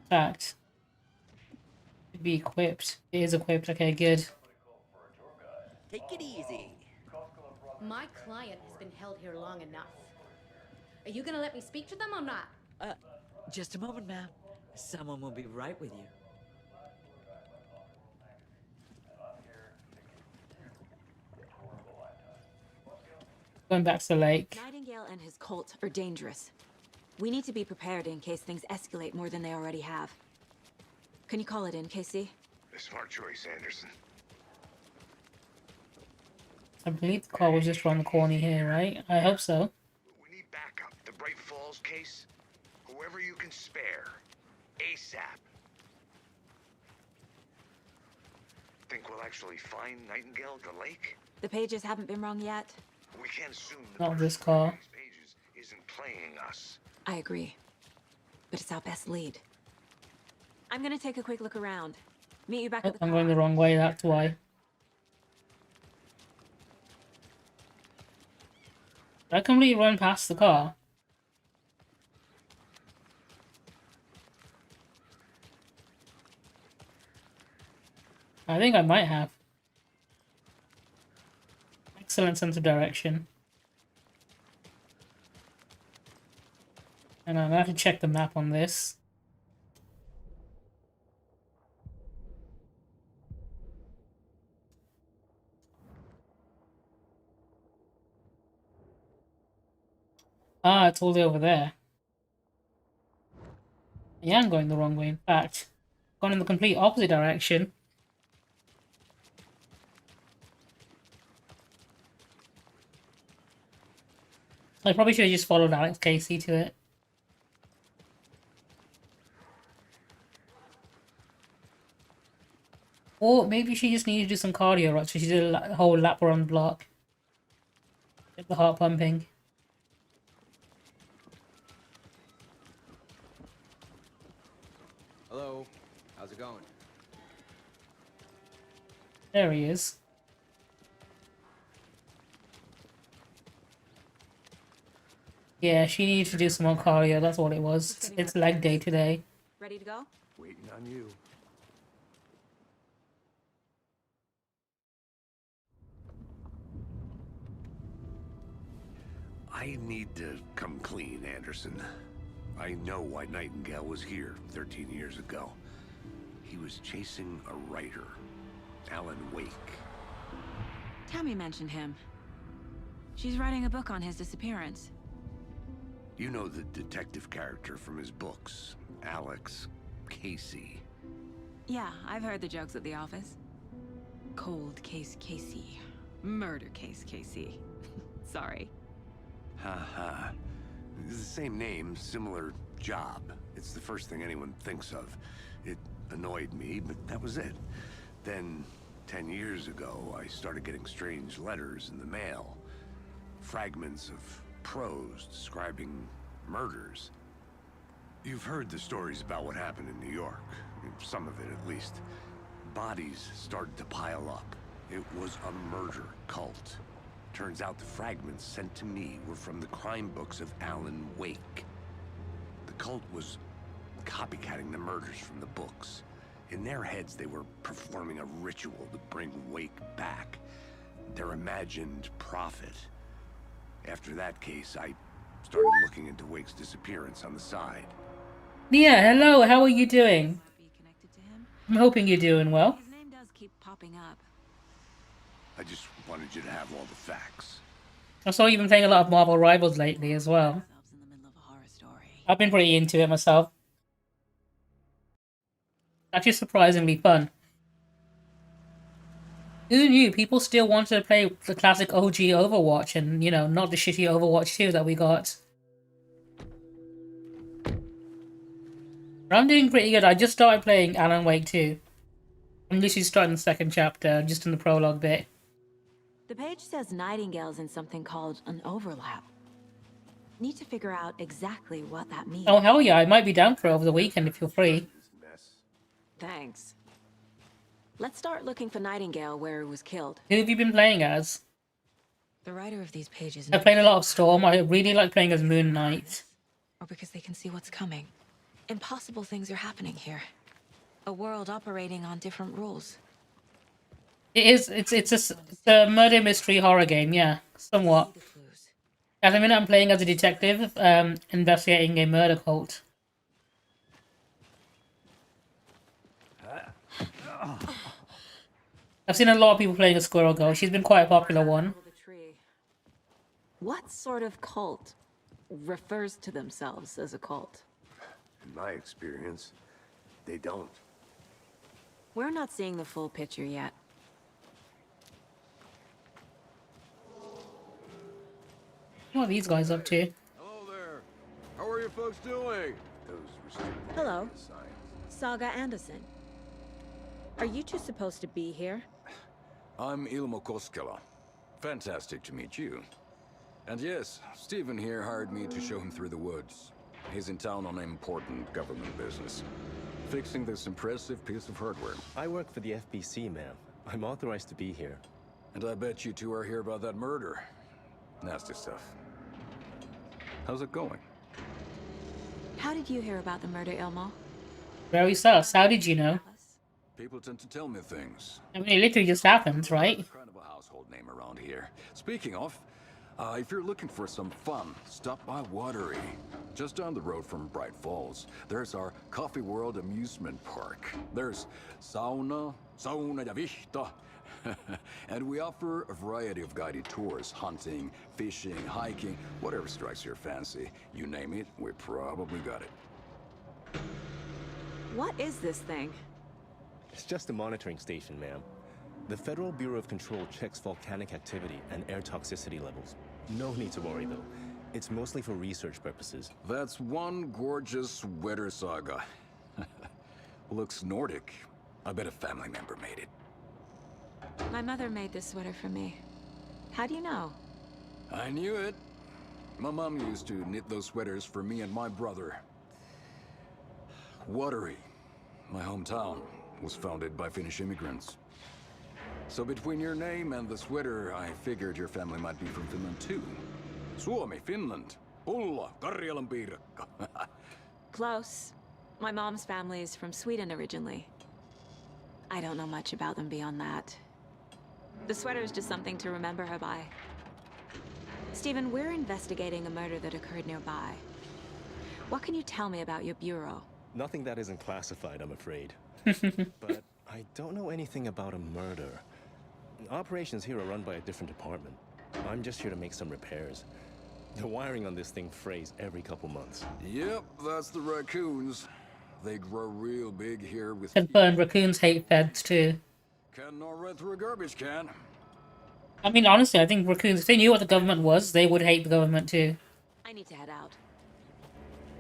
In fact, it'd be equipped. It is equipped. Okay, good. Take it easy. My client has been held here long enough. Are you gonna let me speak to them or not? Just a moment, ma'am. Someone will be right with you. Going back to the lake. Nightingale and his cult are dangerous. We need to be prepared in case things escalate more than they already have. Can you call it in, Casey? A smart choice, Anderson. I believe the car was just around the corner here, right? I hope so. We need backup. The Bright Falls case? Whoever you can spare. ASAP. Think we'll actually find Nightingale at the lake? The pages haven't been wrong yet. We can't assume Not this car. these pages isn't playing us. I agree. But it's our best lead. I'm gonna take a quick look around. Meet you back at the I'm going the wrong way, that's why. Did I completely run past the car? I think I might have. Excellent sense of direction. And I have to check the map on this. Ah, it's all the way over there. Yeah, I'm going the wrong way, in fact. Gone in the complete opposite direction. I probably should have just followed Alex Casey to it. Or maybe she just needed to do some cardio, right? So she did a whole lap around the block. Get the heart pumping. Hello, how's it going? There he is. Yeah, she needed to do some more cardio, that's what it was. It's leg day today. Ready to go? Waiting on you. I need to come clean, Anderson. I know why Nightingale was here 13 years ago. He was chasing a writer, Alan Wake. Tammy mentioned him. She's writing a book on his disappearance. You know the detective character from his books, Alex Casey. Yeah, I've heard the jokes at the office. Cold case Casey. Murder case Casey. Sorry. Ha. It's the same name, similar job. It's the first thing anyone thinks of. It annoyed me, but that was it. Then, 10 years ago, I started getting strange letters in the mail. Fragments of prose describing murders. You've heard the stories about what happened in New York. Some of it, at least. Bodies started to pile up. It was a murder cult. Turns out the fragments sent to me were from the crime books of Alan Wake. The cult was copycatting the murders from the books. In their heads, they were performing a ritual to bring Wake back. Their imagined prophet. After that case, I started looking into Wake's disappearance on the side. Yeah, hello, how are you doing? I'm hoping you're doing well. His name does keep popping up. I just wanted you to have all the facts. I saw you've been playing a lot of Marvel Rivals lately as well. I've been pretty into it myself. Actually surprisingly fun. Who knew people still wanted to play the classic OG Overwatch and, you know, not the shitty Overwatch 2 that we got. But I'm doing pretty good. I just started playing Alan Wake 2. I'm literally starting the second chapter, just in the prologue bit. The page says Nightingale's in something called an overlap. Need to figure out exactly what that means. Oh, hell yeah, I might be down for it over the weekend if you're free. Thanks. Let's start looking for Nightingale where he was killed. Who have you been playing as? The writer of these pages... I played a lot of Storm. I really like playing as Moon Knight. Or because they can see what's coming. Impossible things are happening here. A world operating on different rules. It is. It's a murder mystery horror game. Yeah, somewhat. At the minute, I'm playing as a detective, investigating a murder cult. I've seen a lot of people playing a Squirrel Girl. She's been quite a popular one. What sort of cult refers to themselves as a cult? In my experience, they don't. We're not seeing the full picture yet. What are these guys up to? Hello there. How are you folks doing? Hello, Saga Anderson. Are you two supposed to be here? I'm Ilmo Koskela. Fantastic to meet you. And yes, Stephen here hired me to show him through the woods. He's in town on important government business, fixing this impressive piece of hardware. I work for the FBC, ma'am. I'm authorized to be here. And I bet you two are here about that murder. Nasty stuff. How's it going? How did you hear about the murder, Ilmo? Very sus. How did you know? People tend to tell me things. I mean, it literally just happens, right? Kind of a household name around here. Speaking of, if you're looking for some fun, stop by Watery. Just down the road from Bright Falls, there's our Coffee World amusement park. There's sauna ja vihta. And we offer a variety of guided tours, hunting, fishing, hiking, whatever strikes your fancy. You name it, we probably got it. What is this thing? It's just a monitoring station, ma'am. The Federal Bureau of Control checks volcanic activity and air toxicity levels. No need to worry, though. It's mostly for research purposes. That's one gorgeous weather saga. Looks Nordic. I bet a family member made it. My mother made this sweater for me. How do you know? I knew it. My mom used to knit those sweaters for me and my brother. Watery, my hometown, was founded by Finnish immigrants. So between your name and the sweater, I figured your family might be from Finland too. Suomi, Finland. Pulla, Karjalan piirakka. Close. My mom's family is from Sweden originally. I don't know much about them beyond that. The sweater is just something to remember her by. Stephen, we're investigating a murder that occurred nearby. What can you tell me about your bureau? Nothing that isn't classified, I'm afraid. But I don't know anything about a murder. Operations here are run by a different department. I'm just here to make some repairs. The wiring on this thing frays every couple months. Yep, that's the raccoons. They grow real big here with... Confirmed, raccoons hate feds too. Can not run through a garbage can. I mean, honestly, I think raccoons, if they knew what the government was, they would hate the government too. I need to head out.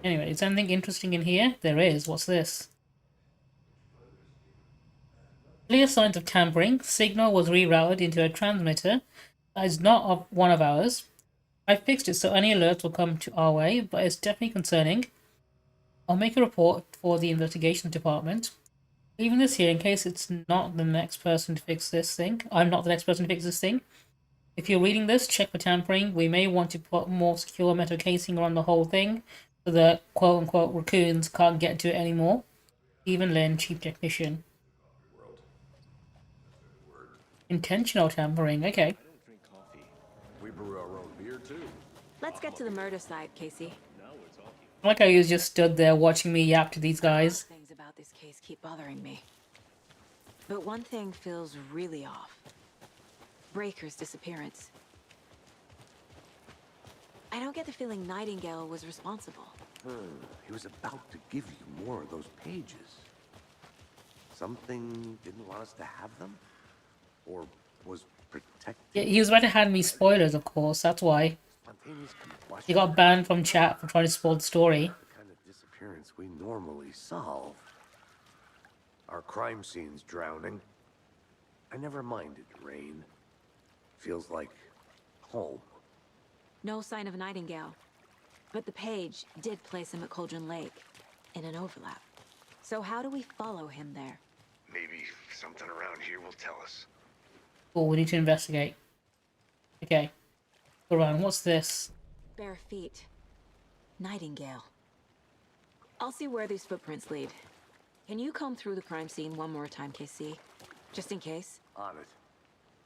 Anyway, is there anything interesting in here? There is. What's this? Clear signs of tampering. Signal was rerouted into a transmitter that is not one of ours. I fixed it so any alerts will come to our way, but it's definitely concerning. I'll make a report for the investigation department. Leaving this here in case it's not the next person to fix this thing. I'm not the next person to fix this thing. If you're reading this, check for tampering. We may want to put more secure metal casing around the whole thing so that quote-unquote raccoons can't get to it anymore. Stephen Lynn, Chief Technician. Intentional tampering, okay. We brew our own beer too. Let's get to the murder site, Casey. I like how he was just stood there watching me yap to these guys. Things about this case keep bothering me. But one thing feels really off. Breaker's disappearance. I don't get the feeling Nightingale was responsible. He was about to give you more of those pages. Something didn't want us to have them? Or was protected? Yeah, he was about to hand me spoilers, of course, that's why. He got banned from chat for trying to spoil the story. The kind of disappearance we normally solve. Our crime scene's drowning. I never minded rain. Feels like home. No sign of Nightingale. But the page did place him at Cauldron Lake, in an overlap. So how do we follow him there? Maybe something around here will tell us. Oh, we need to investigate. Okay. Go around. What's this? Bare feet. Nightingale. I'll see where these footprints lead. Can you comb through the crime scene one more time, KC? Just in case? On it.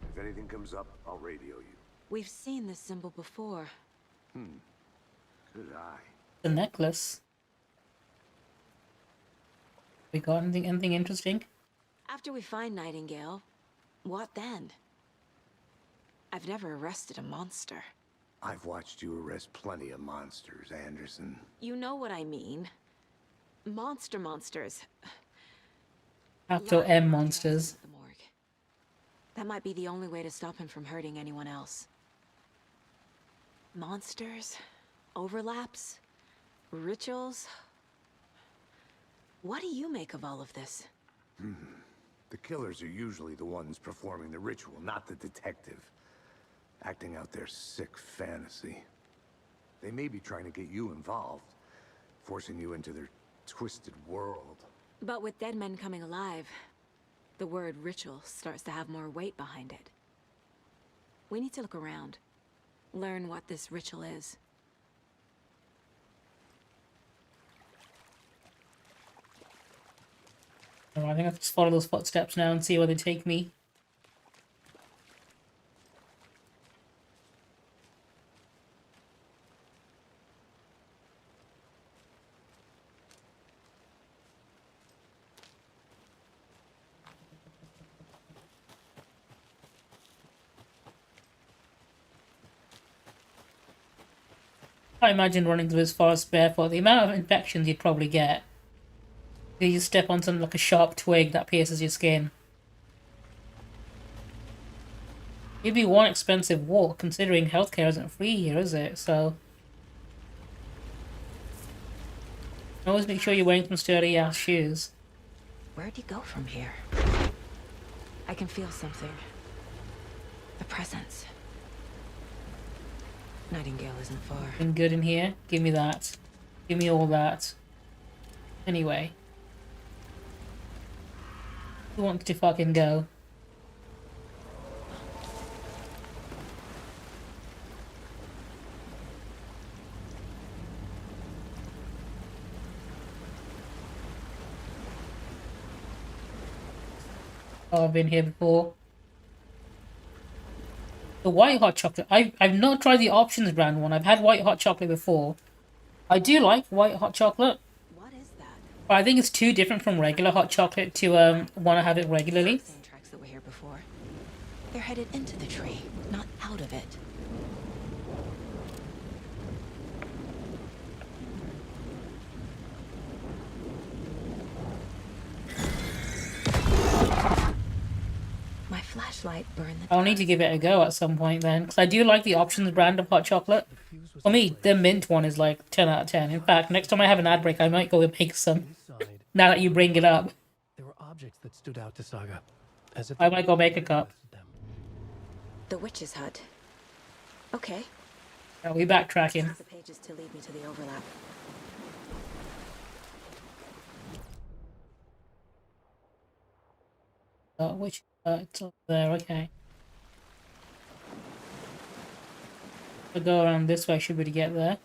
If anything comes up, I'll radio you. We've seen this symbol before. Good eye. The necklace. We got anything interesting? After we find Nightingale, what then? I've never arrested a monster. I've watched you arrest plenty of monsters, Anderson. You know what I mean. Monsters. Capital M monsters. The morgue. That might be the only way to stop him from hurting anyone else. Monsters, overlaps, rituals. What do you make of all of this? The killers are usually the ones performing the ritual, not the detective. Acting out their sick fantasy. They may be trying to get you involved, forcing you into their twisted world. But with dead men coming alive, the word ritual starts to have more weight behind it. We need to look around, learn what this ritual is. Oh, I think I have to follow those footsteps now and see where they take me. I imagine running through this forest barefoot, the amount of infections you'd probably get. You just step on something like a sharp twig that pierces your skin. It'd be one expensive walk, considering healthcare isn't free here, is it? So always make sure you're wearing some sturdy ass shoes. Where'd you go from here? I can feel something. A presence. Nightingale isn't far. Been good in here? Give me that. Give me all that. Anyway. Who wants to fucking go? Oh, I've been here before. The white hot chocolate. I've not tried the options brand one. I've had white hot chocolate before. I do like white hot chocolate. What is that? But I think it's too different from regular hot chocolate to want to have it regularly. Same tracks that were here before. They're headed into the tree, not out of it. My flashlight burned the I'll need to give it a go at some point then, because I do like the options brand of hot chocolate. For me, the mint one is like 10 out of 10. In fact, next time I have an ad break, I might go and make some. Now that you bring it up, There were objects that stood out to Saga, as if I might go make a cup. The witch's hut. Okay. Are we backtracking? The pages to lead me to the overlap. Which it's up there, okay. I'll go around this way, should we get there?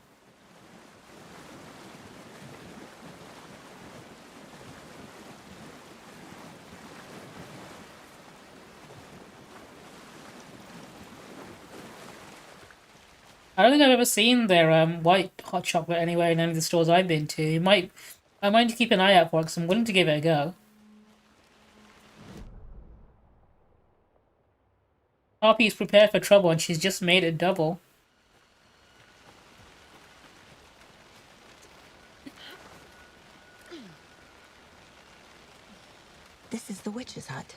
I don't think I've ever seen their white hot chocolate anywhere in any of the stores I've been to. I might keep an eye out for it because I'm willing to give it a go. Harpy's prepared for trouble and she's just made it double. This is the witch's hut.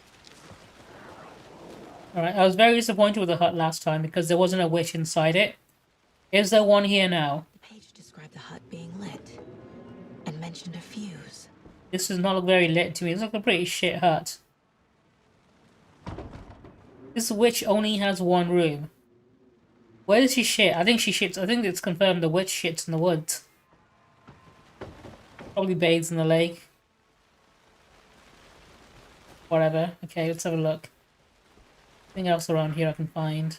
Alright, I was very disappointed with the hut last time because there wasn't a witch inside it. Is there one here now? The page described the hut being lit and mentioned a fuse. This does not look very lit to me. It's like a pretty shit hut. This witch only has one room. Where does she shit? I think she shits. I think it's confirmed the witch shits in the woods. Probably bathes in the lake. Whatever. Okay, let's have a look. Anything else around here I can find?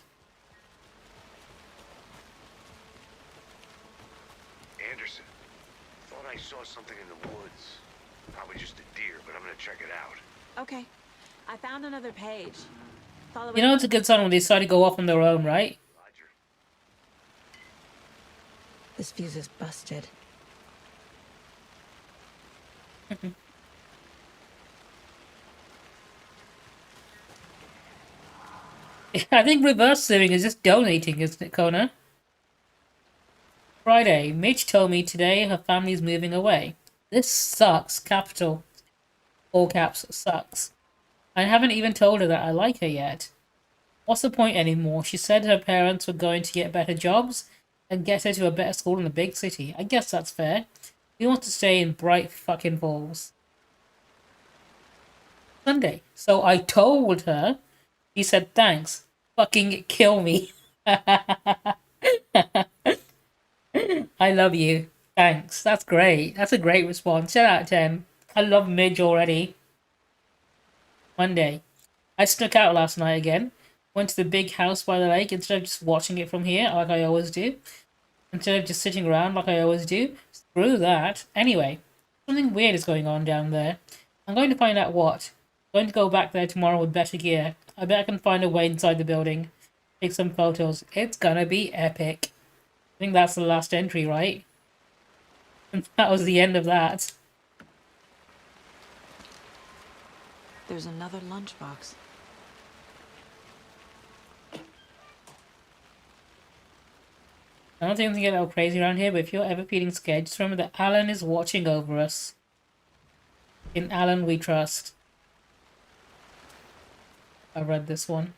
Anderson, thought I saw something in the woods. Probably just a deer, but I'm gonna check it out. Okay. I found another page. You know it's a good sign when they decide to go off on their own, right? This fuse is busted. I think reverse living is just donating, isn't it, Kona? Friday, Mitch told me today her family's moving away. This sucks, capital. All caps, sucks. I haven't even told her that I like her yet. What's the point anymore? She said her parents were going to get better jobs and get her to a better school in the big city. I guess that's fair. He wants to stay in Bright fucking Falls. Sunday. So I told her. He said thanks. Fucking kill me. I love you. Thanks. That's great. That's a great response. 10 out of 10. I love Midge already. Monday. I snuck out last night again. Went to the big house by the lake instead of just watching it from here like I always do. Instead of just sitting around like I always do. Screw that. Anyway, something weird is going on down there. I'm going to find out what. I'm going to go back there tomorrow with better gear. I bet I can find a way inside the building. Take some photos. It's gonna be epic. I think that's the last entry, right? And that was the end of that. There's another lunchbox. I don't think things get all crazy around here, but if you're ever feeling scared, just remember that Alan is watching over us. In Alan we trust. I read this one.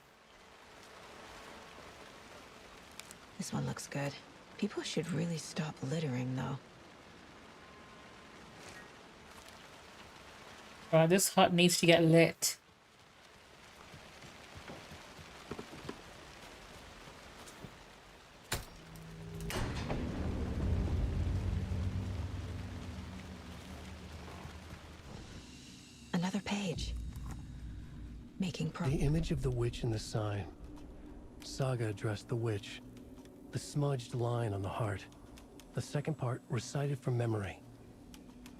This one looks good. People should really stop littering, though. Alright, this hut needs to get lit. Another page. Making The image of the witch in the sign. Saga addressed the witch. The smudged line on the heart. The second part recited from memory.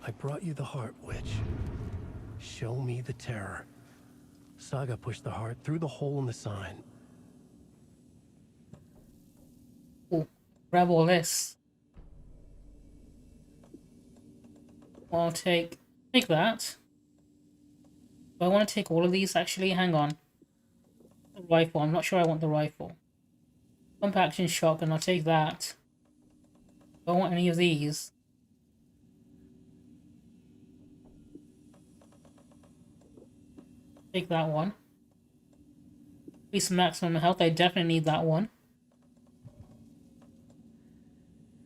I brought you the heart, witch. Show me the terror. Saga pushed the heart through the hole in the sign. Ooh, grab all this. I'll take that. Do I want to take all of these actually? Hang on. The rifle, I'm not sure I want the rifle. Pump action shotgun, I'll take that. Don't want any of these. Take that one. Increase maximum health, I definitely need that one.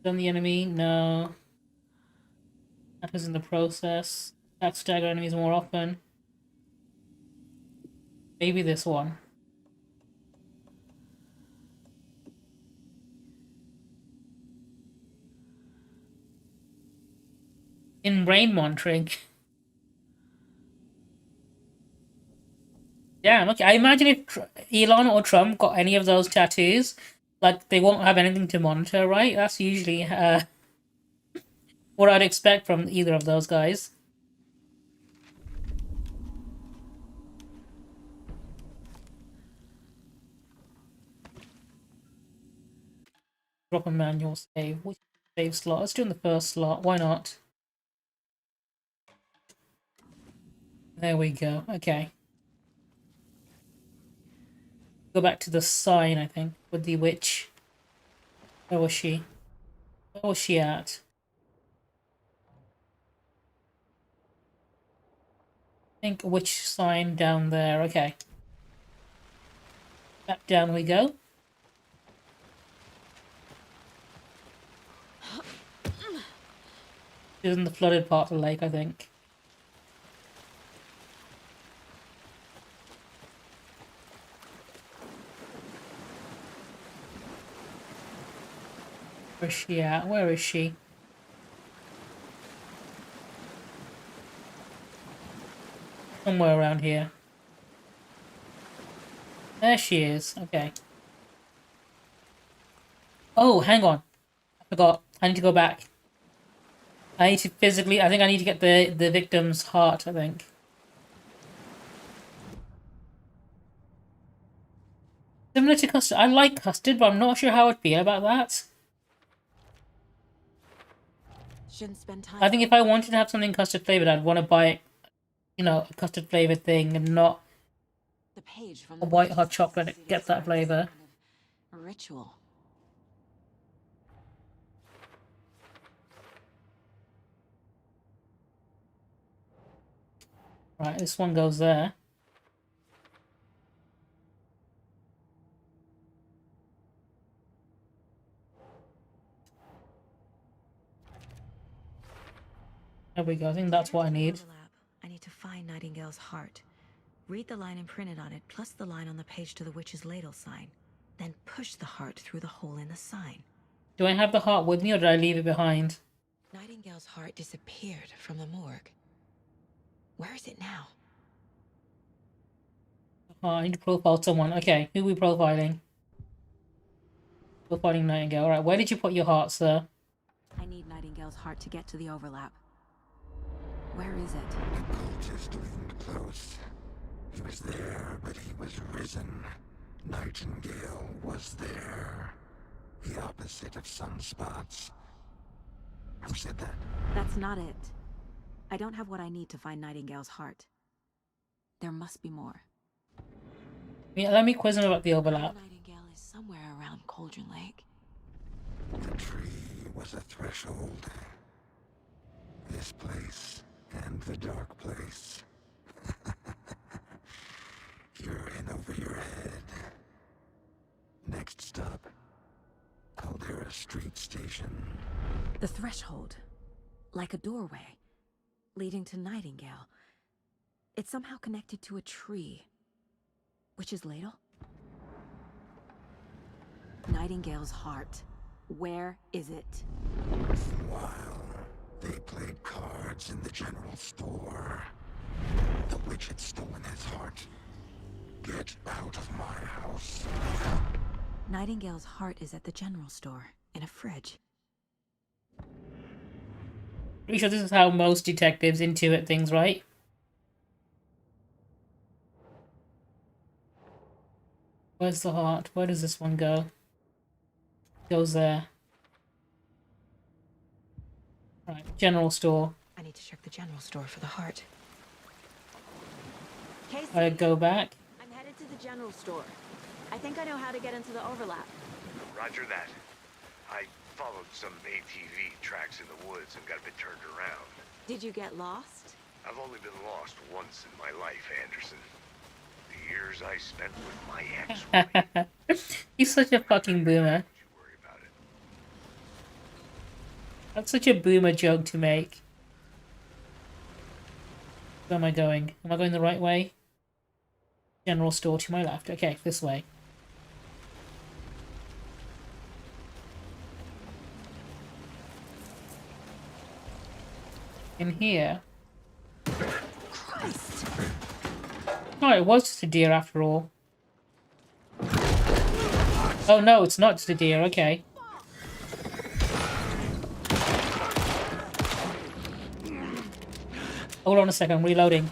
Done the enemy? No. That was in the process. Attack stagger enemies more often. Maybe this one. In brain monitoring. Yeah, okay. I imagine if Elon or Trump got any of those tattoos, like, they won't have anything to monitor, right? That's usually what I'd expect from either of those guys. Drop a manual save. Which save slot? Let's do in the first slot. Why not? There we go. Okay. Go back to the sign, I think, with the witch. Where was she? Where was she at? I think witch sign down there. Okay. Back down we go. She's in the flooded part of the lake, I think. Where's she at? Where is she? Somewhere around here. There she is. Okay. Oh, hang on. I forgot. I need to go back. I need to physically... I think I need to get the victim's heart, I think. Similar to custard. I like custard, but I'm not sure how I'd feel about that. Shouldn't spend time. I think if I wanted to have something custard flavored, I'd want to buy, you know, a custard flavored thing and not The page from a the white book hot just chocolate that gets that describes flavor. a ritual. Right, this one goes there. There we go. I think that's what I need. I need to find Nightingale's heart. Read the line imprinted on it, plus the line on the page to the witch's ladle sign. Then push the heart through the hole in the sign. Do I have the heart with me or did I leave it behind? Nightingale's heart disappeared from the morgue. Where is it now? Oh, I need to profile someone. Okay, who are we profiling? Profiling Nightingale. Alright, where did you put your heart, sir? I need Nightingale's heart to get to the overlap. Where is it? The cultist leaned close. He was there, but he was risen. Nightingale was there. The opposite of sunspots. Who said that? That's not it. I don't have what I need to find Nightingale's heart. There must be more. Yeah, let me quiz him about the overlap. Nightingale is somewhere around Cauldron Lake. The tree was a threshold. This place and the dark place. You're in over your head. Next stop, Caldera Street Station. The threshold. Like a doorway. Leading to Nightingale. It's somehow connected to a tree. Witch's ladle? Nightingale's heart. Where is it? While they played cards in the general store, the witch had stolen his heart. Get out of my house. Nightingale's heart is at the general store, in a fridge. Pretty sure this is how most detectives intuit things, right? Where's the heart? Where does this one go? Goes there. Right, general store. I need to check the general store for the heart. Casey, I go back. I'm headed to the general store. I think I know how to get into the overlap. Roger that. I followed some ATV tracks in the woods and got a bit turned around. Did you get lost? I've only been lost once in my life, Anderson. The years I spent with my ex. He's such a fucking boomer. That's such a boomer joke to make. Where am I going? Am I going the right way? General store to my left. Okay, this way. In here. Christ. Oh, it was just a deer after all. Oh no, it's not just a deer, okay. Hold on a second, I'm reloading.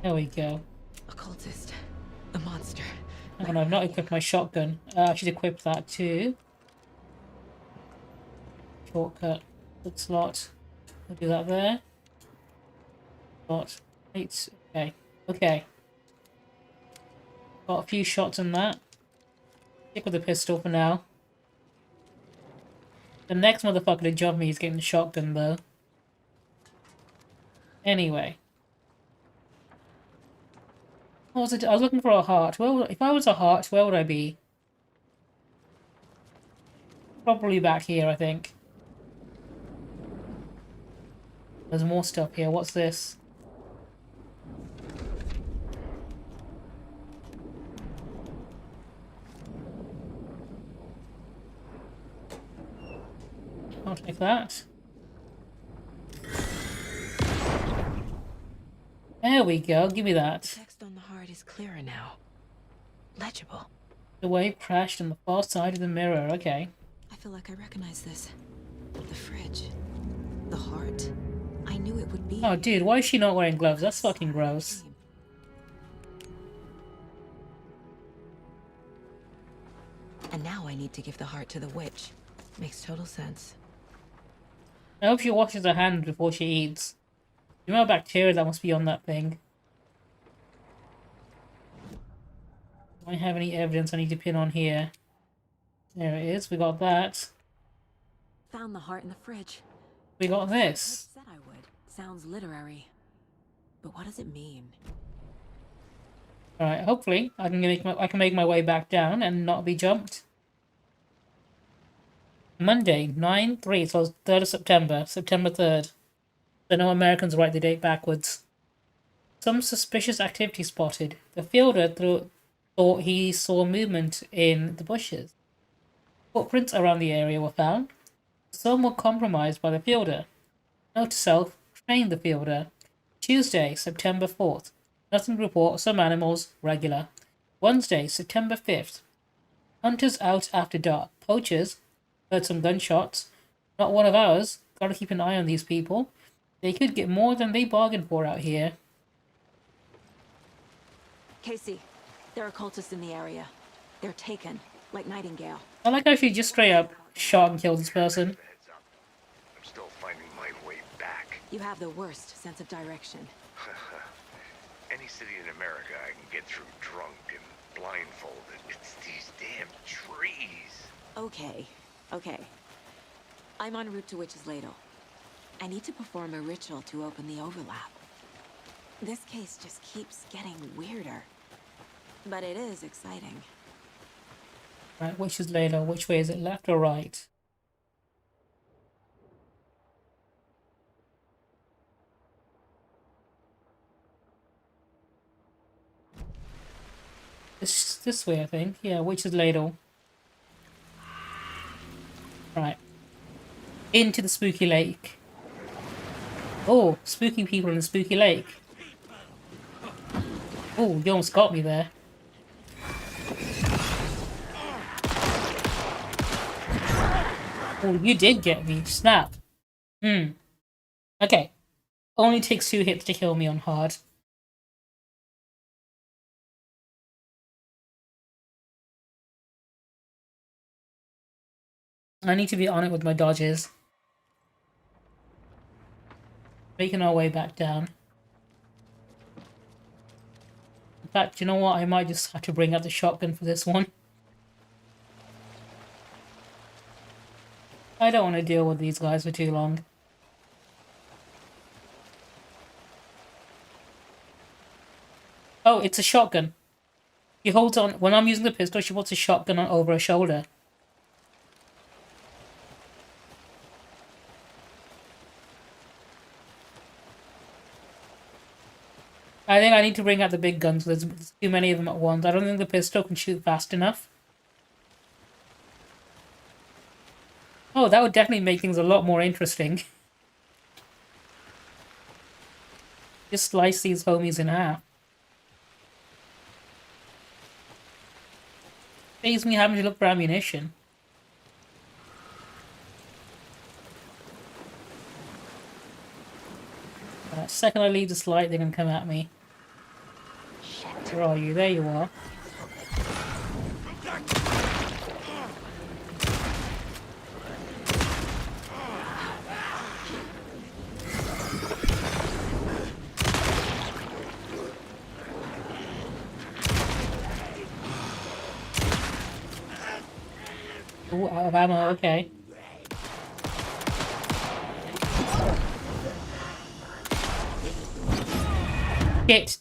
There we go. Occultist. A monster. Hang on, I've not equipped my shotgun. I should equip that too. Shortcut. Good slot. We'll do that there. Slot. 8. Okay. Okay. Got a few shots in that. Stick with the pistol for now. The next motherfucker to job me is getting the shotgun though. Anyway. What was it? I was looking for a heart. If I was a heart, where would I be? Probably back here, I think. There's more stuff here. What's this? I'll take that. There we go. Give me that. The text on the heart is clearer now. Legible. The wave crashed on the far side of the mirror. Okay. I feel like I recognize this. The fridge. The heart. I knew it would be. Oh, dude, why is she not wearing gloves? That's fucking gross. And now I need to give the heart to the witch. Makes total sense. I hope she washes her hands before she eats. You know bacteria that must be on that thing. Do I have any evidence I need to pin on here? There it is, we got that. Found the heart in the fridge. We got this. Said I would. Sounds literary. But what does it mean? Alright, hopefully I can make my way back down and not be jumped. Monday, 9/3, so it's 3rd of September, September 3rd. I know Americans write the date backwards. Some suspicious activity spotted. The fielder thought he saw movement in the bushes. Footprints around the area were found. Some were compromised by the fielder. Note to self, train the fielder. Tuesday, September 4th. Nothing to report, some animals, regular. Wednesday, September 5th. Hunters out after dark. Poachers, heard some gunshots. Not one of ours. Gotta keep an eye on these people. They could get more than they bargained for out here. Casey, there are cultists in the area. They're taken, like Nightingale. I like how she just straight up shot and killed this person. I'm still finding my way back. You have the worst sense of direction. Any city in America I can get through drunk and blindfolded. It's these damn trees. Okay. I'm en route to Witch's Ladle. I need to perform a ritual to open the overlap. This case just keeps getting weirder. But it is exciting. Right, Witch's Ladle. Which way is it, left or right? This way, I think. Yeah, Witch's Ladle. Right. Into the spooky lake. Oh, spooky people in the spooky lake. Oh, you almost got me there. Oh, you did get me. Snap. Okay. Only takes 2 hits to kill me on hard. I need to be on it with my dodges. Making our way back down. In fact, you know what? I might just have to bring out the shotgun for this one. I don't want to deal with these guys for too long. Oh, it's a shotgun. She holds on. When I'm using the pistol, she puts a shotgun on over her shoulder. I think I need to bring out the big guns. There's too many of them at once. I don't think the pistol can shoot fast enough. Oh, that would definitely make things a lot more interesting. Just slice these homies in half. Saves me having to look for ammunition. Second I leave this light, they're gonna come at me. Where are you? There you are. Ooh, out of ammo, okay. Shit.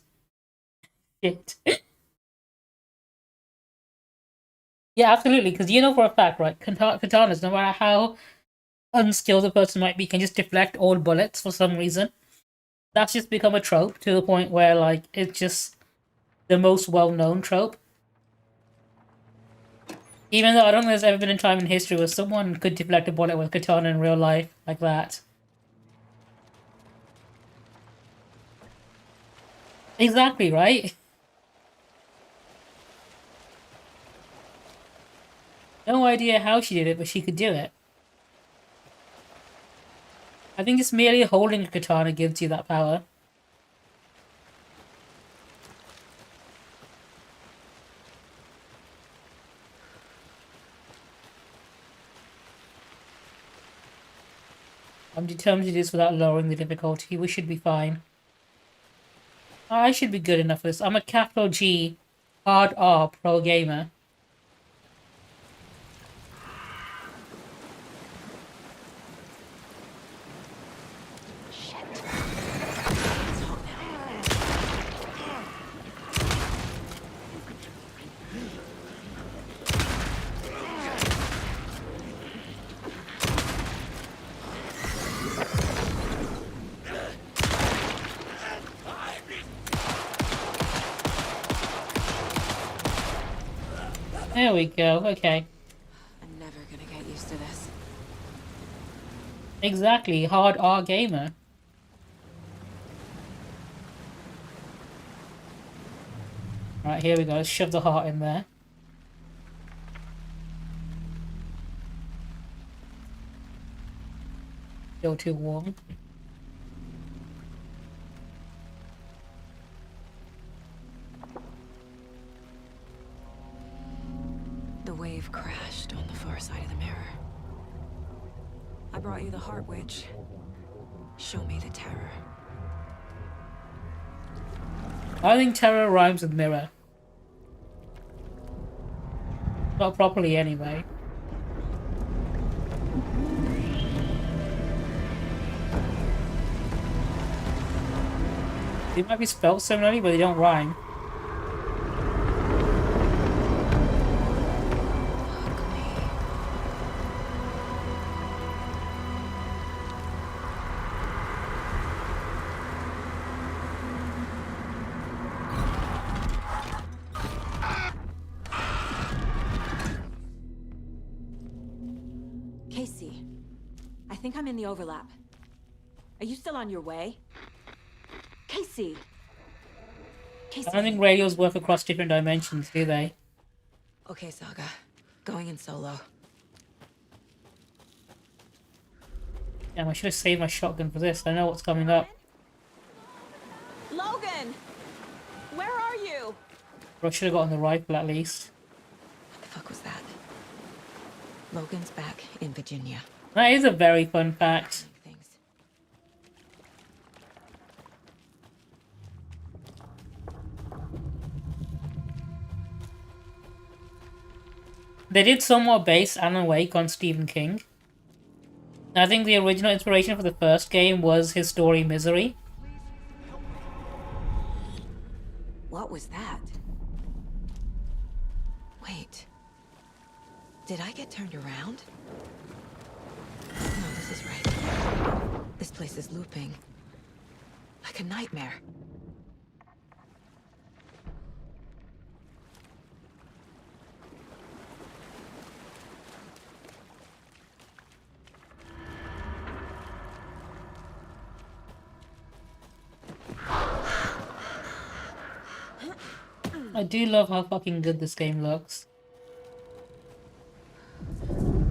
Shit. Yeah, absolutely, because you know for a fact, right, katanas, no matter how unskilled a person might be, can just deflect all bullets for some reason. That's just become a trope to the point where, like, it's just the most well-known trope. Even though I don't think there's ever been a time in history where someone could deflect a bullet with a katana in real life like that. Exactly, right? No idea how she did it, but she could do it. I think it's merely holding a katana gives you that power. I'm determined to do this without lowering the difficulty. We should be fine. I should be good enough for this. I'm a capital G, hard R pro gamer. There we go, okay. I'm never gonna get used to this. Exactly, hard R gamer. Right, here we go. Let's shove the heart in there. Still too warm. The wave crashed on the far side of the mirror. I brought you the Heart Witch. Show me the terror. I think terror rhymes with mirror. Not properly anyway. They might be spelled similarly, but they don't rhyme. Casey, I think I'm in the overlap. Are you still on your way? Casey! I don't think radios work across different dimensions, do they? Okay, Saga. Going in solo. Damn, I should have saved my shotgun for this. I know what's coming up. Logan! Where are you? Or I should have gotten the rifle at least. What the fuck was that? Logan's back in Virginia. That is a very fun fact. They did somewhat base Alan Wake on Stephen King. I think the original inspiration for the first game was his story Misery. What was that? Wait. Did I get turned around? No, this is right. This place is looping. Like a nightmare. I do love how fucking good this game looks.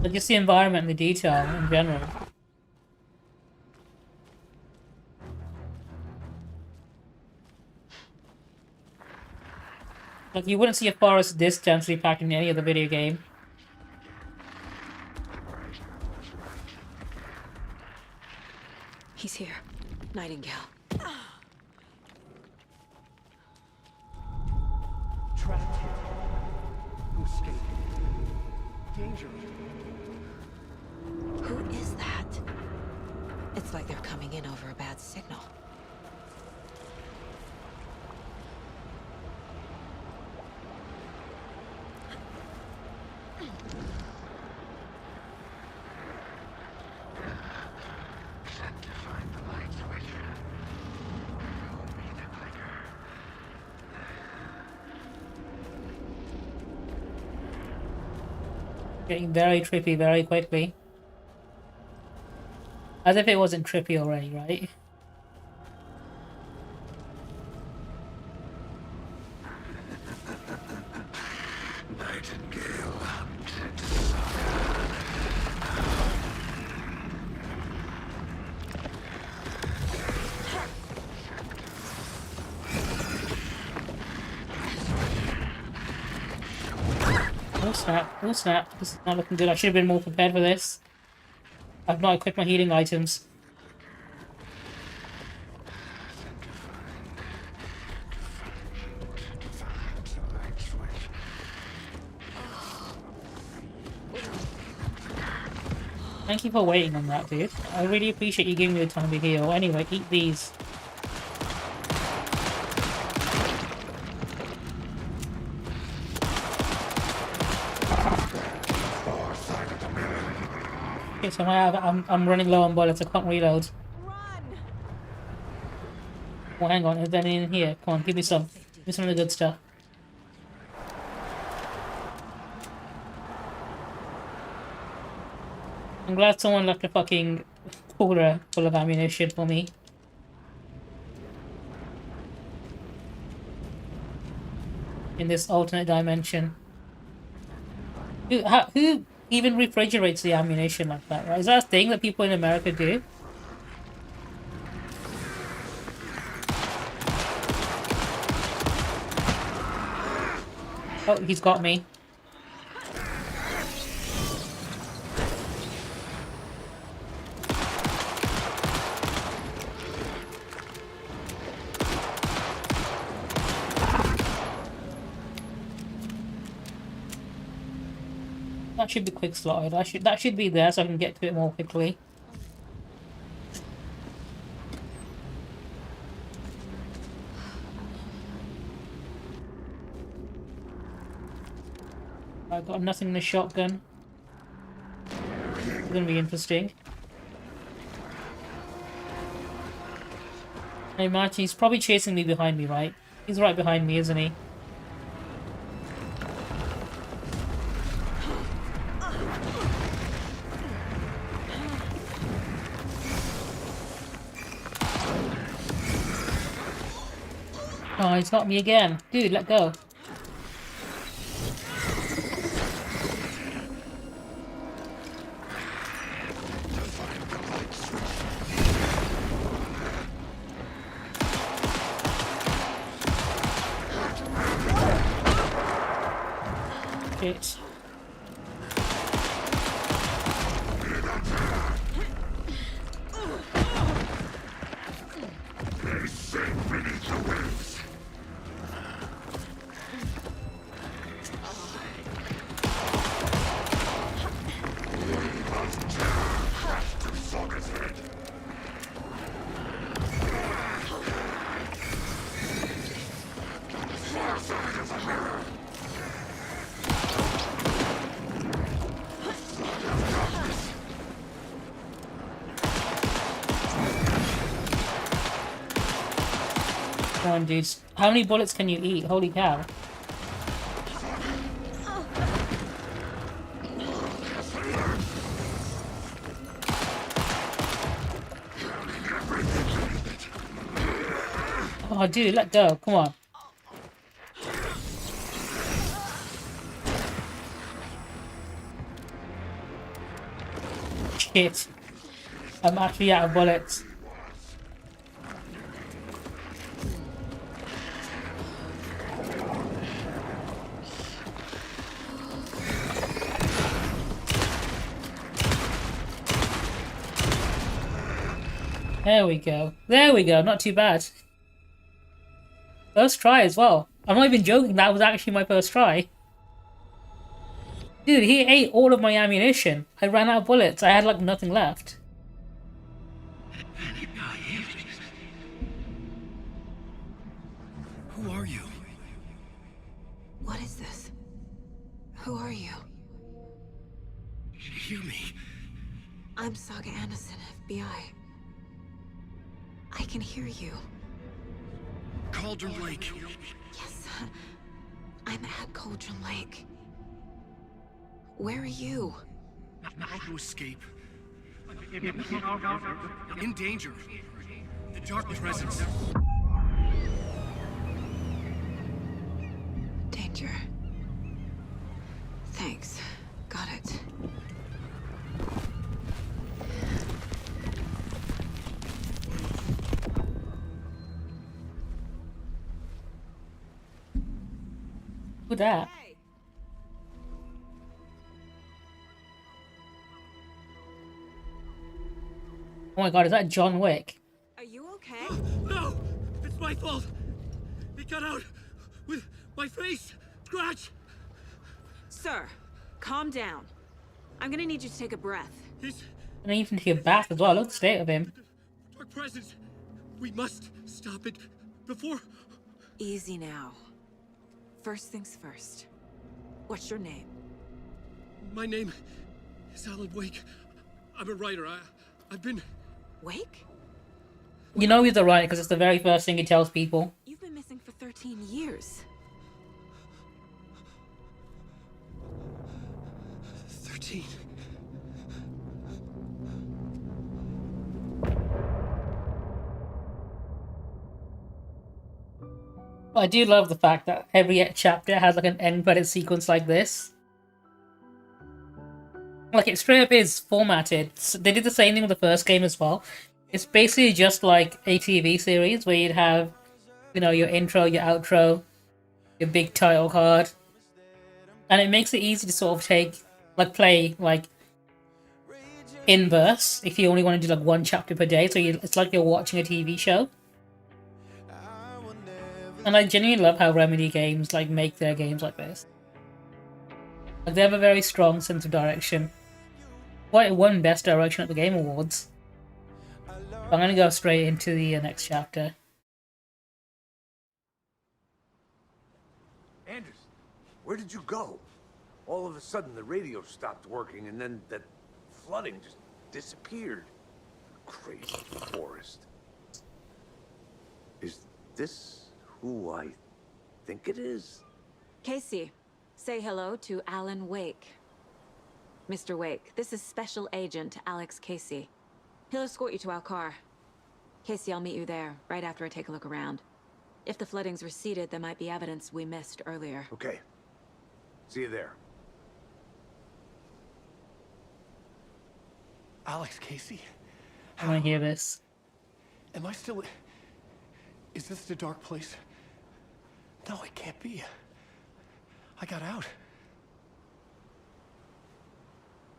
But just the environment and the detail in general. Like, you wouldn't see a forest this densely packed in any other video game. He's here. Nightingale. Trapped here. Who escaped? Danger. Who is that? It's like they're coming in over a bad signal. Set to find the light switch. Roll me the clicker. Getting very trippy very quickly. As if it wasn't trippy already, right? Nightingale hunted Oh snap, oh snap. This is not looking good. I should have been more prepared for this. I've not equipped my healing items. Thank you for waiting on that, dude. I really appreciate you giving me the time to heal. Anyway, eat these. Okay, so I'm running low on bullets. I can't reload. Well, hang on. Is there any in here? Come on, give me some. Give me some of the good stuff. I'm glad someone left a fucking cooler full of ammunition for me. In this alternate dimension. Who even refrigerates the ammunition like that, right? Is that a thing that people in America do? Oh, he's got me. That should be quick slotted. That should be there so I can get to it more quickly. I've got nothing in the shotgun. It's gonna be interesting. Hey Martin, he's probably chasing me behind me, right? He's right behind me, isn't he? Oh, he's got me again. Dude, let go. Shit. Come on, dudes. How many bullets can you eat? Holy cow. Oh, dude, let go. Come on. Shit. I'm actually out of bullets. There we go. There we go. Not too bad. First try as well. I'm not even joking. That was actually my first try. Dude, he ate all of my ammunition. I ran out of bullets. I had like nothing left. Who are you? What is this? Who are you? Hear me. I'm Saga Anderson, FBI. I can hear you. Cauldron Lake. Yes, I'm at Cauldron Lake. Where are you? How to escape. In danger. The dark presence. Danger. Thanks. Got it. Who that? Oh my god, is that John Wick? Are you okay? No! It's my fault! He got out with my face scratch! Sir, calm down. I'm gonna need you to take a breath. And even take a bath as well. Look at the state of him. Dark presence! We must stop it before... Easy now. First things first. What's your name? My name is Alan Wake. I'm a writer. I've been... Wake? You know he's a writer because it's the very first thing he tells people. You've been missing for 13 years. 13. I do love the fact that every chapter has like an end credit sequence like this. Like it straight up is formatted. They did the same thing with the first game as well. It's basically just like a TV series where you'd have, you know, your intro, your outro, your big title card. And it makes it easy to sort of play like in bursts if you only want to do like one chapter per day. So it's like you're watching a TV show. And I genuinely love how Remedy games like make their games like this. Like they have a very strong sense of direction. Quite won Best Direction at the Game Awards. I'm gonna go straight into the next chapter. Anderson, where did you go? All of a sudden the radio stopped working and then that flooding just disappeared. Crazy forest. Is this who I think it is? Casey, say hello to Alan Wake. Mr. Wake, this is Special Agent Alex Casey. He'll escort you to our car. Casey, I'll meet you there, right after I take a look around. If the flooding's receded, there might be evidence we missed earlier. Okay. See you there. Alex Casey? I want to hear this. Am I still... Is this the dark place? No, it can't be. I got out.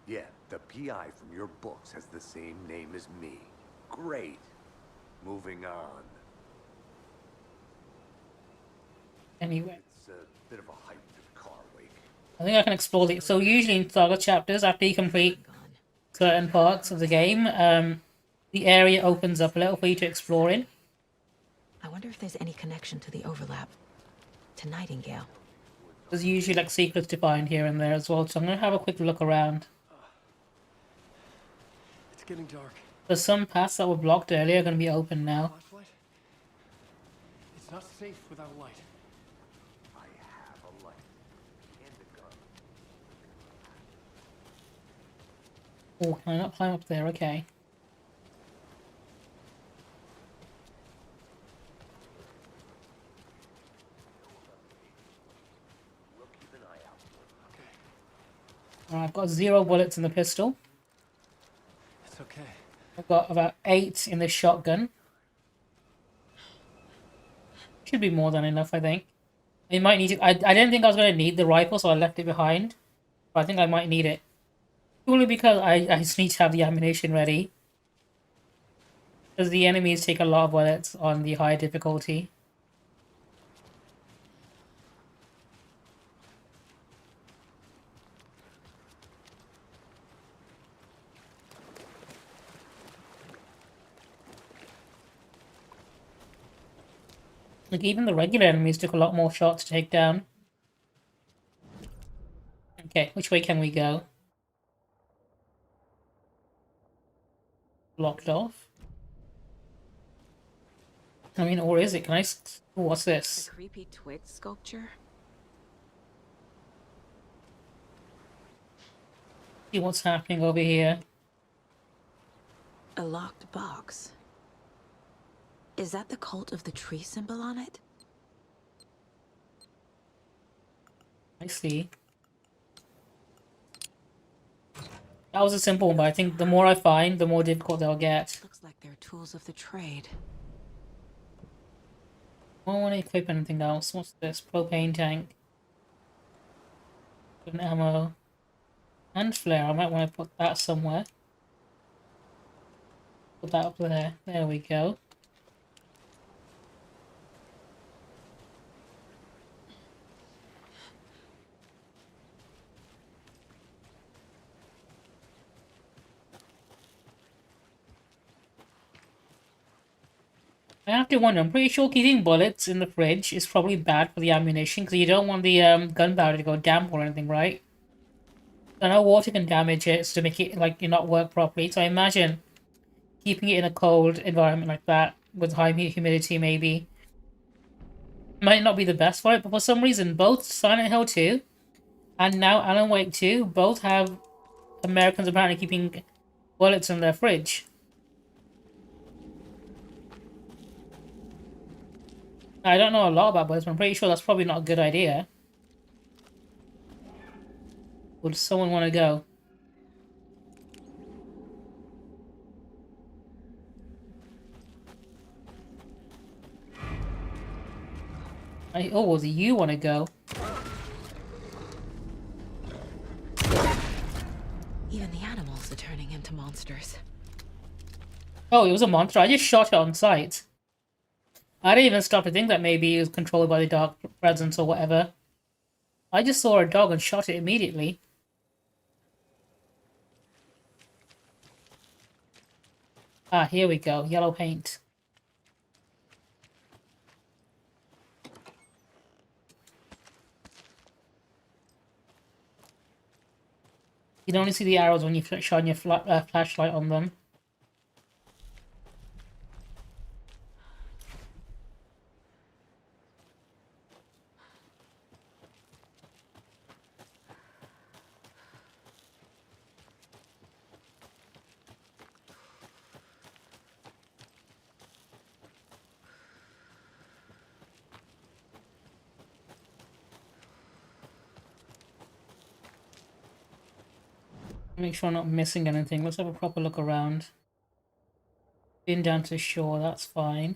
Yeah, the PI from your books has the same name as me. Great. Moving on. Anyway. It's a bit of a hike to the car, Wake. I think I can explore the... So usually in Saga chapters, after you complete certain parts of the game, the area opens up a little for you to explore in. I wonder if there's any connection to the overlap. To Nightingale. There's usually like secrets to find here and there as well, so I'm going to have a quick look around. It's getting dark. There's some paths that were blocked earlier going to be open now. It's not safe without light. I have a light and a gun. Oh, can I not climb up there? Okay. I've got 0 bullets in the pistol. It's okay. I've got about 8 in the shotgun. Should be more than enough, I think. I might need to... I didn't think I was going to need the rifle, so I left it behind. But I think I might need it. Purely because I just need to have the ammunition ready. Because the enemies take a lot of bullets on the high difficulty. Like, even the regular enemies took a lot more shots to take down. Okay, which way can we go? Blocked off. I mean, or is it? Can I... Ooh, what's this? A creepy twig sculpture? See what's happening over here. A locked box. Is that the cult of the tree symbol on it? I see. That was a simple one, but I think the more I find, the more difficult they'll get. Looks like they're tools of the trade. I don't want to equip anything else. What's this? Propane tank. An ammo. And flare. I might want to put that somewhere. Put that up there. There we go. I have to wonder, I'm pretty sure keeping bullets in the fridge is probably bad for the ammunition, because you don't want the gunpowder to go damp or anything, right? I know water can damage it to make it, like, not work properly, so I imagine keeping it in a cold environment like that, with high humidity maybe, might not be the best for it, but for some reason, both Silent Hill 2 and now Alan Wake 2 both have Americans apparently keeping bullets in their fridge. I don't know a lot about bullets, but I'm pretty sure that's probably not a good idea. Would someone want to go? Oh, do you want to go? Even the animals are turning into monsters. Oh, it was a monster. I just shot it on sight. I didn't even stop to think that maybe it was controlled by the dark presence or whatever. I just saw a dog and shot it immediately. Ah, here we go. Yellow paint. You can only see the arrows when you shine your flashlight on them. Make sure I'm not missing anything. Let's have a proper look around. Been down to the shore, that's fine.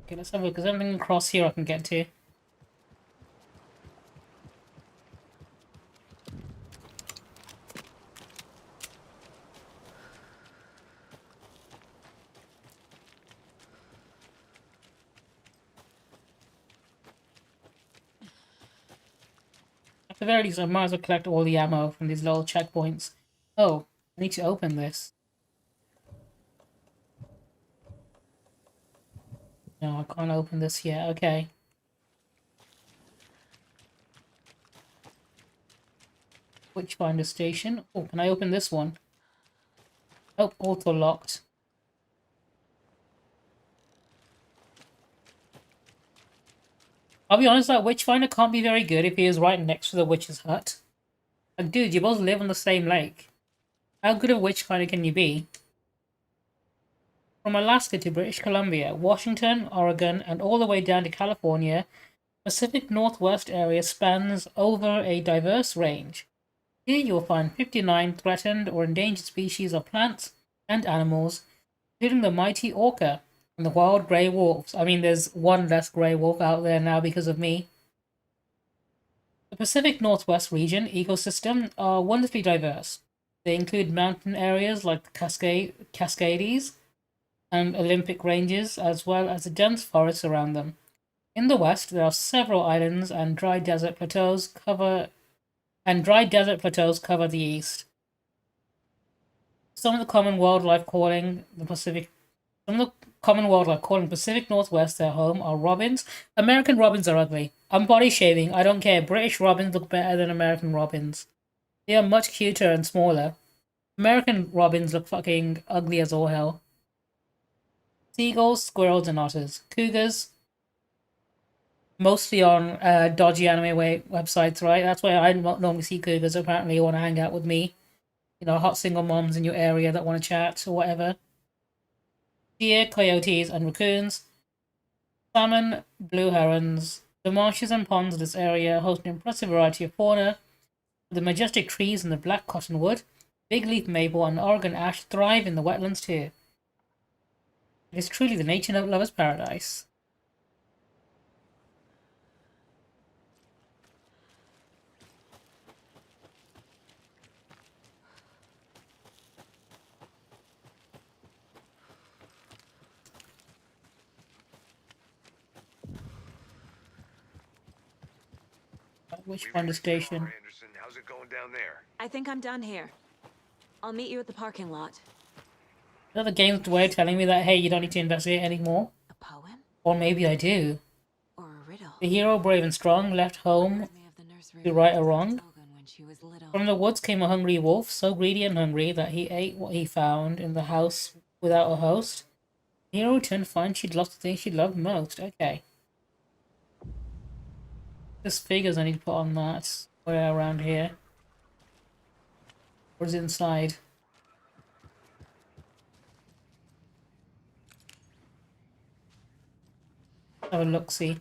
Okay, let's have a look. Is there anything across here I can get to? At the very least, I might as well collect all the ammo from these little checkpoints. Oh, I need to open this. No, I can't open this yet. Okay. Witchfinder Station. Oh, can I open this one? Oh, auto locked. I'll be honest, that Witchfinder can't be very good if he is right next to the witch's hut. Like, dude, you both live on the same lake. How good of a Witchfinder can you be? From Alaska to British Columbia, Washington, Oregon, and all the way down to California, Pacific Northwest area spans over a diverse range. Here you will find 59 threatened or endangered species of plants and animals, including the mighty orca and the wild grey wolves. I mean, there's one less grey wolf out there now because of me. The Pacific Northwest region ecosystem are wonderfully diverse. They include mountain areas like the Cascades and Olympic ranges, as well as the dense forests around them. In the west, there are several islands and dry desert plateaus cover the east. Some of the common wildlife calling Pacific Northwest their home are robins. American robins are ugly. I'm body shaming. I don't care. British robins look better than American robins. They are much cuter and smaller. American robins look fucking ugly as all hell. Seagulls, squirrels, and otters. Cougars, mostly on dodgy anime websites, right? That's why I don't normally see cougars. Apparently, you want to hang out with me. You know, hot single moms in your area that want to chat or whatever. Deer, coyotes, and raccoons. Salmon, blue herons. The marshes and ponds of this area host an impressive variety of fauna. The majestic trees and the black cottonwood, big leaf maple, and Oregon ash thrive in the wetlands too. It is truly the nature lover's paradise. Witchfinder Station. Anderson, how's it going down there? I think I'm done here. I'll meet you at the parking lot. Is that the game's way of telling me that, hey, you don't need to investigate anymore? A poem? Or maybe I do. Or a riddle? The hero, brave and strong, left home to right a wrong. From the woods came a hungry wolf, so greedy and hungry that he ate what he found in the house without a host. The hero returned to find she'd lost the thing she loved most. Okay. There's figures I need to put on that somewhere around here. What is inside? Have a look-see.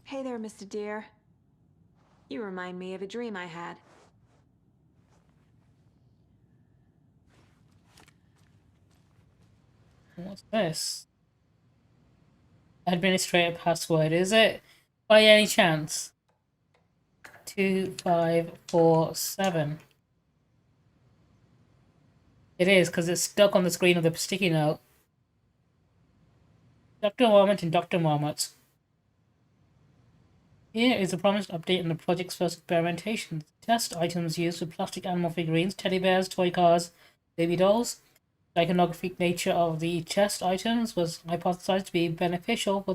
Hey there, Mr. Deer. You remind me of a dream I had. What's this? Administrator password, is it? By any chance? 2547. It is, because it's stuck on the screen of the sticky note. Dr. Marmot and Dr. Marmot. Here is a promised update on the project's first experimentations. Test items used with plastic animal figurines, teddy bears, toy cars, baby dolls. The iconographic nature of the test items was hypothesized to be beneficial for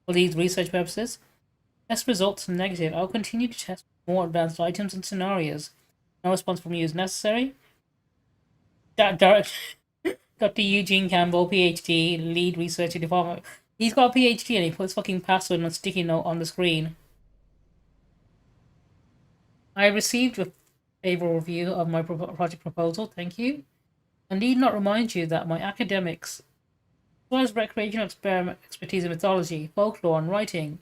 these research purposes. Test results are negative. I'll continue to test more advanced items and scenarios. No response from you is necessary. Dr. Eugene Campbell, PhD, lead researcher department. He's got a PhD and he puts fucking password on a sticky note on the screen. I received a favorable review of my project proposal. Thank you. I need not remind you that my academics, as well as recreational expertise in mythology, folklore, and writing,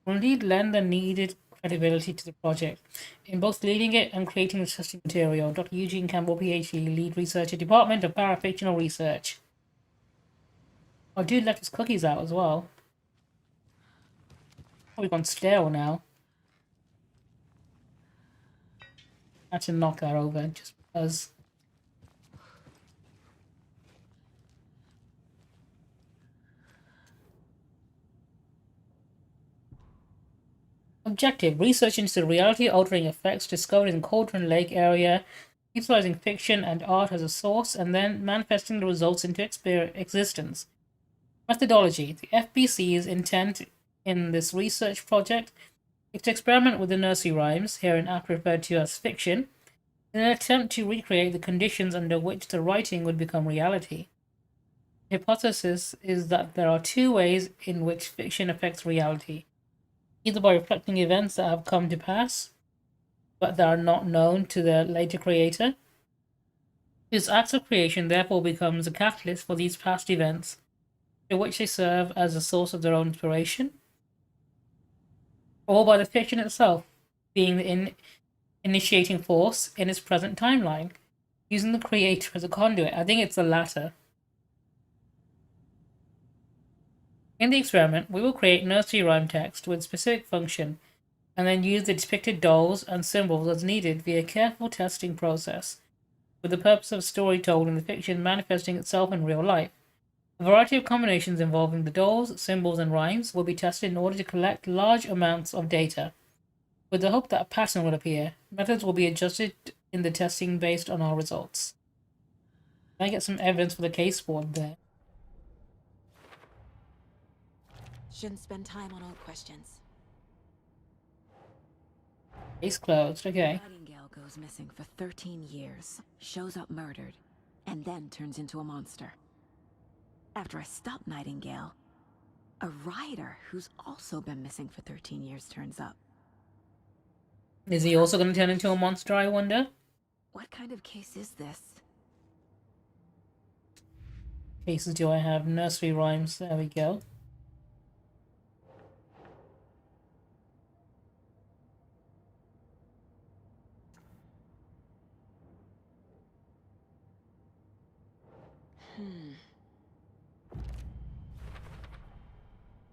will indeed lend the needed credibility to the project. In both leading it and creating the testing material, Dr. Eugene Campbell, PhD, lead researcher, Department of Parafictional Research. Oh, dude left his cookies out as well. Probably gone stale now. I had to knock that over just because. Objective: research into the reality-altering effects discovered in Cauldron Lake area, utilizing fiction and art as a source, and then manifesting the results into existence. Methodology: the FBC's intent in this research project is to experiment with the nursery rhymes, hereinafter referred to as fiction, in an attempt to recreate the conditions under which the writing would become reality. The hypothesis is that there are two ways in which fiction affects reality. Either by reflecting events that have come to pass, but that are not known to the later creator. His acts of creation therefore becomes a catalyst for these past events, to which they serve as a source of their own inspiration, or by the fiction itself being the initiating force in its present timeline, using the creator as a conduit. I think it's the latter. In the experiment, we will create nursery rhyme text with specific function, and then use the depicted dolls and symbols as needed via a careful testing process, with the purpose of story told in the fiction manifesting itself in real life. A variety of combinations involving the dolls, symbols, and rhymes will be tested in order to collect large amounts of data, with the hope that a pattern will appear. Methods will be adjusted in the testing based on our results. Can I get some evidence for the case board there? Shouldn't spend time on old questions. Case closed, okay. Nightingale goes missing for 13 years, shows up murdered, and then turns into a monster. After I stop Nightingale, a rider who's also been missing for 13 years turns up. Is he also going to turn into a monster, I wonder? What kind of case is this? Cases do I have? Nursery rhymes, there we go.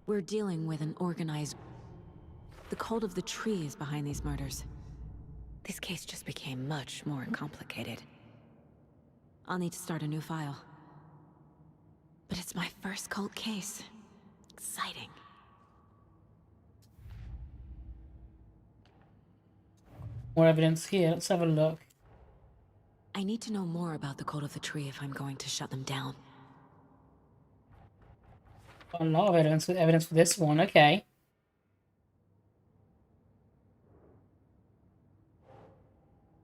We're dealing with an organized... The cult of the tree is behind these murders. This case just became much more complicated. I'll need to start a new file. But it's my first cold case. Exciting. More evidence here. Let's have a look. I need to know more about the Cult of the Tree if I'm going to shut them down. Got a lot of evidence for this one. Okay.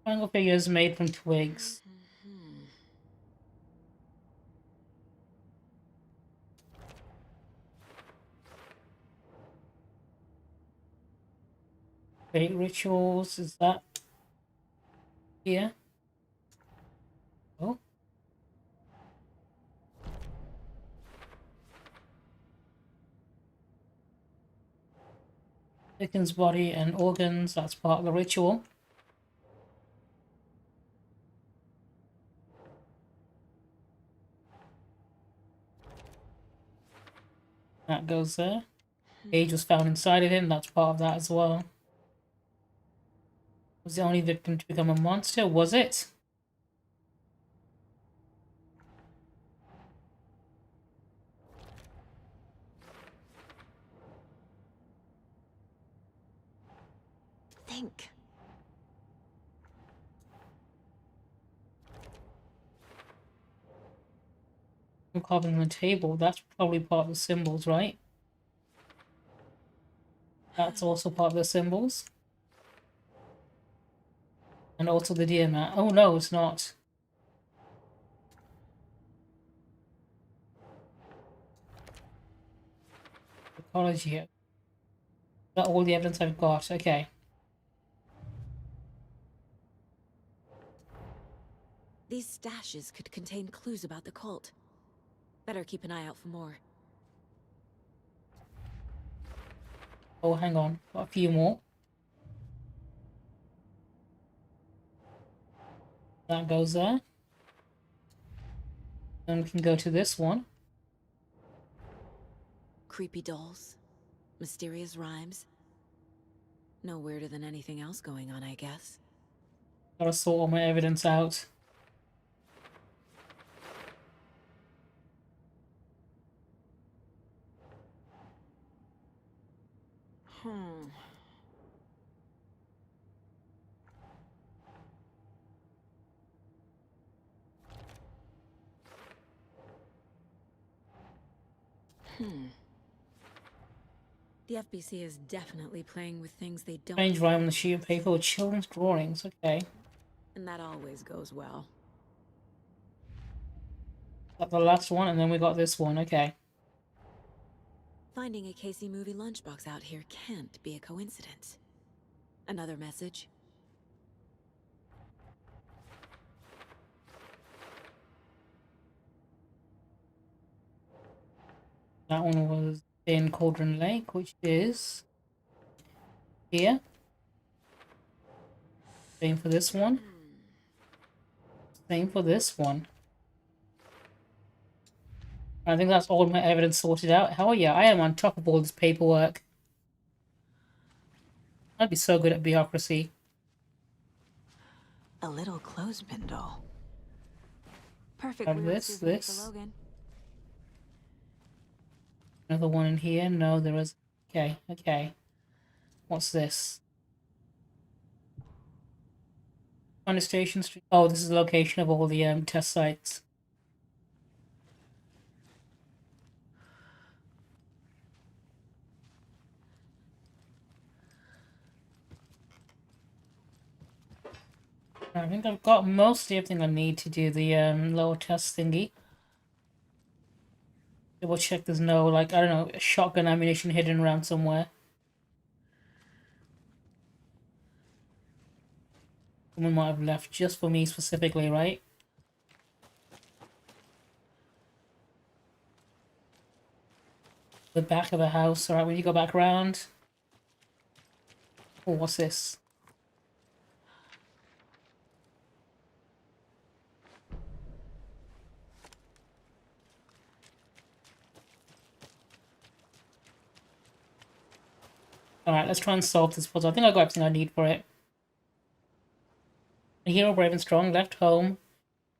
Triangle figures made from twigs. Fate rituals, is that here? Oh. Victim's body and organs, that's part of the ritual. That goes there. Age was found inside of him, that's part of that as well. Was the only victim to become a monster? Was it? Think. Carving on the table, that's probably part of the symbols, right? That's also part of the symbols. And also the deer mat. Oh no, it's not. Ecology here. Is that all the evidence I've got? Okay. These stashes could contain clues about the cult. Better keep an eye out for more. Oh, hang on. Got a few more. That goes there. Then we can go to this one. Creepy dolls. Mysterious rhymes. No weirder than anything else going on, I guess. Gotta sort all my evidence out. The FBC is definitely playing with things they don't. Strange rhyme on the sheet of paper with children's drawings. Okay. And that always goes well. Got the last one, and then we got this one. Okay. Finding a Casey movie lunchbox out here can't be a coincidence. Another message? That one was in Cauldron Lake, which is here. Same for this one. Same for this one. I think that's all my evidence sorted out. Hell yeah, I am on top of all this paperwork. I'd be so good at bureaucracy. A little clothespin doll. Perfect. Have this. Another one in here. No, there is. Okay, okay. What's this? On the station street. Oh, this is the location of all the test sites. I think I've got mostly everything I need to do the lower test thingy. Double check there's no, like, I don't know, shotgun ammunition hidden around somewhere. Someone might have left just for me specifically, right? The back of a house. Alright, when you go back around. Oh, what's this? Alright, let's try and solve this puzzle. I think I got everything I need for it. A hero brave and strong left home,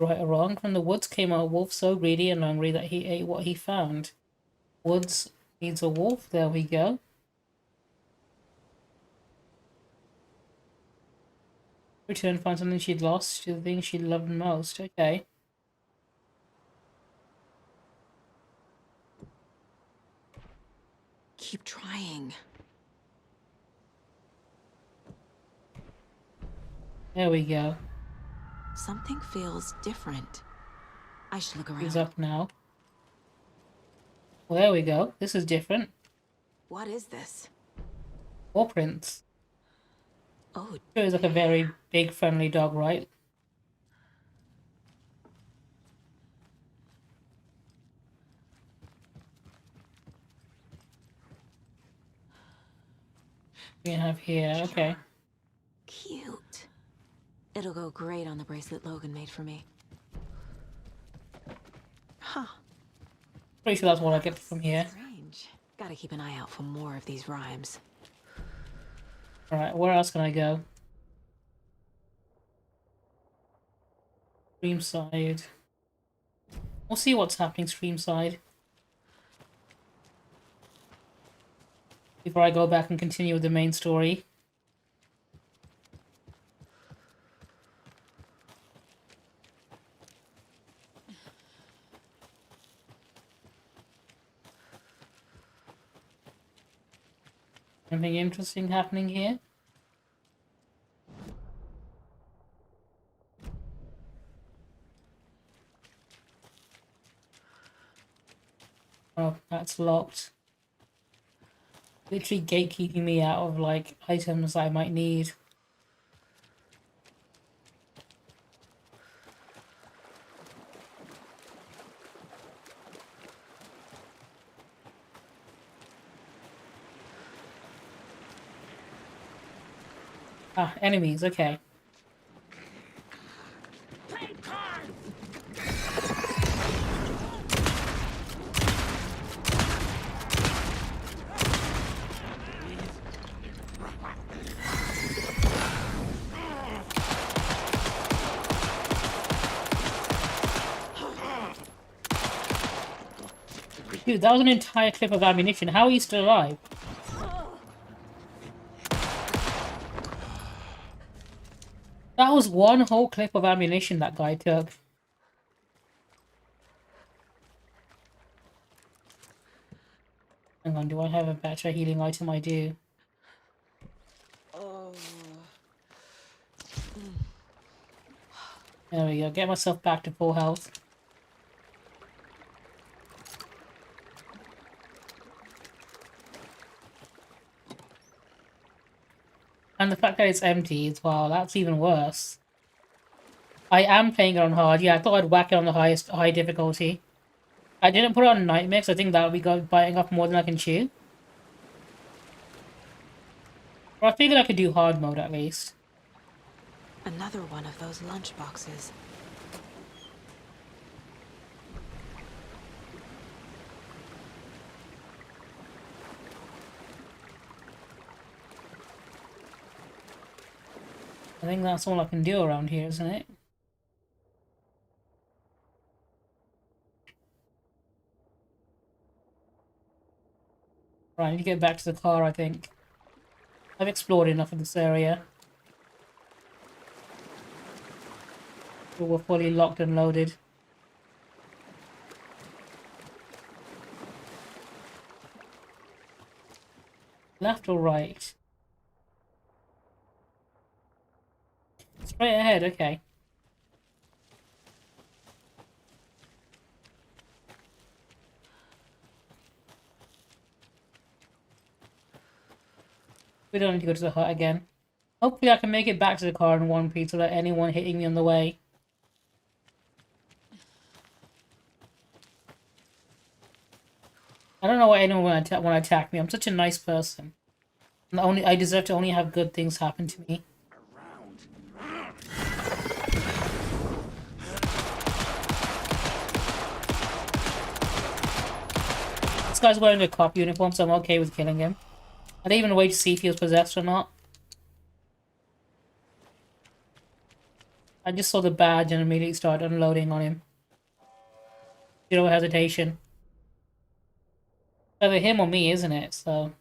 Right or wrong? From the woods came a wolf so greedy and hungry that he ate what he found. Woods needs a wolf. There we go. Return, find something she'd lost, the thing she loved most. Okay. Keep trying. There we go. Something feels different. I should look around. He's up now. Well, there we go. This is different. What is this? Paw prints. Oh, Sure, is like a very big, friendly dog, right? We have here, okay. cute. It'll go great on the bracelet Logan made for me. Huh. Pretty sure that's what I get from here. Strange. Gotta keep an eye out for more of these rhymes. Alright, where else can I go? Streamside. We'll see what's happening streamside. Before I go back and continue with the main story. Anything interesting happening here? Oh, that's locked. Literally gatekeeping me out of, like, items I might need. Ah, enemies, okay. Dude, that was an entire clip of ammunition. How are you still alive? That was one whole clip of ammunition that guy took. Hang on, do I have a better healing item? I do. There we go. Get myself back to full health. And the fact that it's empty as well, that's even worse. I am playing it on hard. Yeah, I thought I'd whack it on the high difficulty. I didn't put it on nightmare because I think that would be biting off more than I can chew. Or I figured I could do hard mode at least. Another one of those lunch boxes. I think that's all I can do around here, isn't it? Right, I need to get back to the car, I think. I've explored enough of this area. We're fully locked and loaded. Left or right? Straight ahead, okay. We don't need to go to the hut again. Hopefully I can make it back to the car in one piece without anyone hitting me on the way. I don't know why anyone want to attack me. I'm such a nice person. I deserve to only have good things happen to me. This guy's wearing a cop uniform, so I'm okay with killing him. I didn't even wait to see if he was possessed or not. I just saw the badge and immediately started unloading on him. Zero hesitation. Either him or me, isn't it? So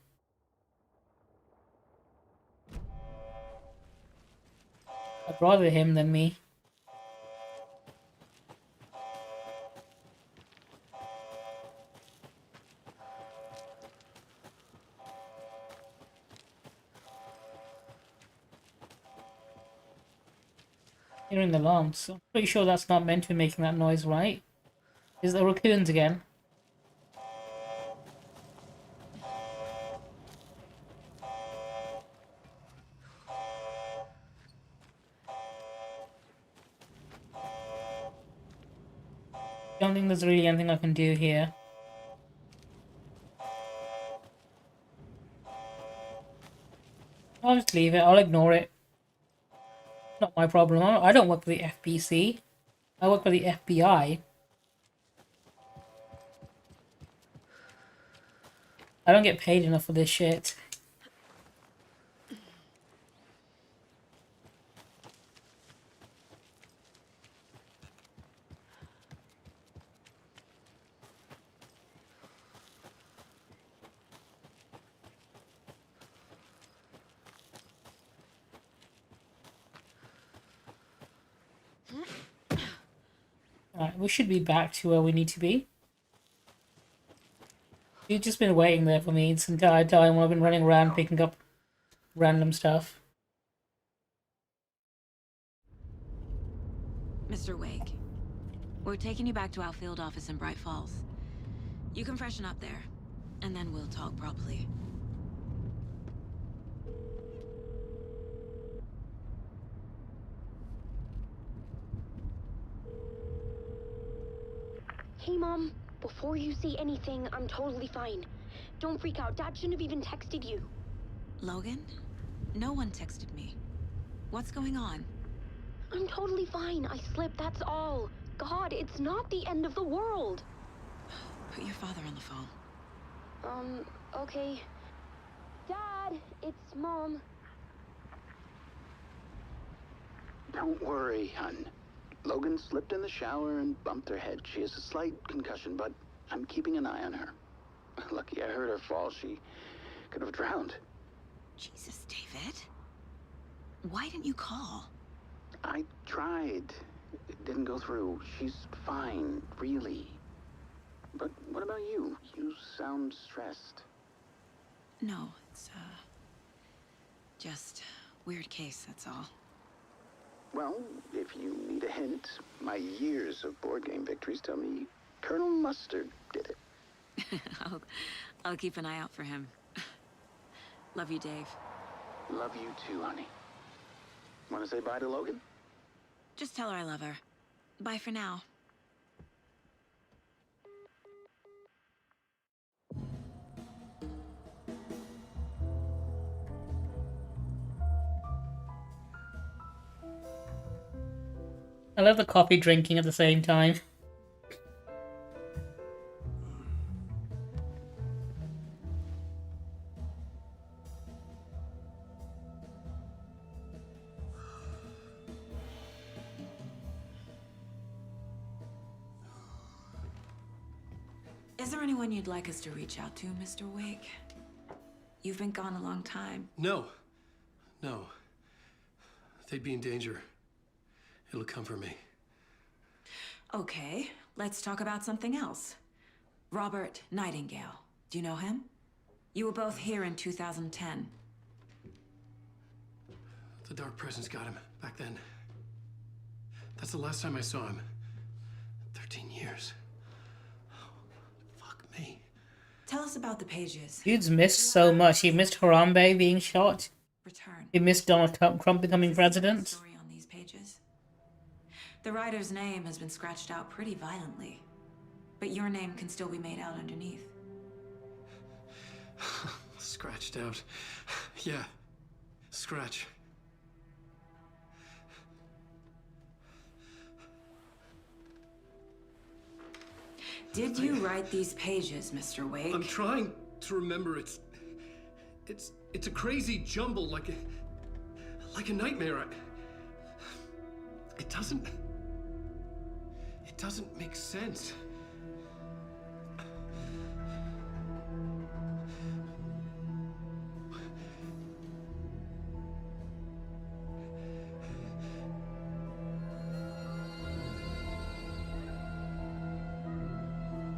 I'd rather him than me. Hearing alarms. I'm pretty sure that's not meant to be making that noise, right? Is the raccoons again? Don't think there's really anything I can do here. I'll just leave it. I'll ignore it. Not my problem. I don't work for the FBC. I work for the FBI. I don't get paid enough for this shit. Alright, we should be back to where we need to be. You've just been waiting there for me this entire time while I've been running around picking up random stuff. Mr. Wake, we're taking you back to our field office in Bright Falls. You can freshen up there, and then we'll talk properly. Hey, Mom. Before you say anything, I'm totally fine. Don't freak out. Dad shouldn't have even texted you. Logan? No one texted me. What's going on? I'm totally fine. I slipped, that's all. God, it's not the end of the world. Put your father on the phone. Okay. Dad, it's Mom. Don't worry, hun. Logan slipped in the shower and bumped her head. She has a slight concussion, but I'm keeping an eye on her. Lucky I heard her fall. She could have drowned. Jesus, David. Why didn't you call? I tried. It didn't go through. She's fine, really. But what about you? You sound stressed. No, it's, just weird case, that's all. Well, if you need a hint, my years of board game victories tell me Colonel Mustard did it. I'll keep an eye out for him. Love you, Dave. Love you too, honey. Want to say bye to Logan? Just tell her I love her. Bye for now. I love the coffee drinking at the same time. Is there anyone you'd like us to reach out to, Mr. Wake? You've been gone a long time. No. They'd be in danger. It'll come for me. Okay, let's talk about something else. Robert Nightingale. Do you know him? You were both here in 2010. The Dark Presence got him back then. That's the last time I saw him. 13 years. Fuck me. Tell us about the pages. Dude's missed so much. He missed Harambe being shot. Return. He missed Donald Trump becoming president. Story on these pages. The writer's name has been scratched out pretty violently, but your name can still be made out underneath. Scratched out. Yeah. Scratch. Did you write these pages, Mr. Wake? I'm trying to remember. It's a crazy jumble, like a nightmare. It doesn't make sense.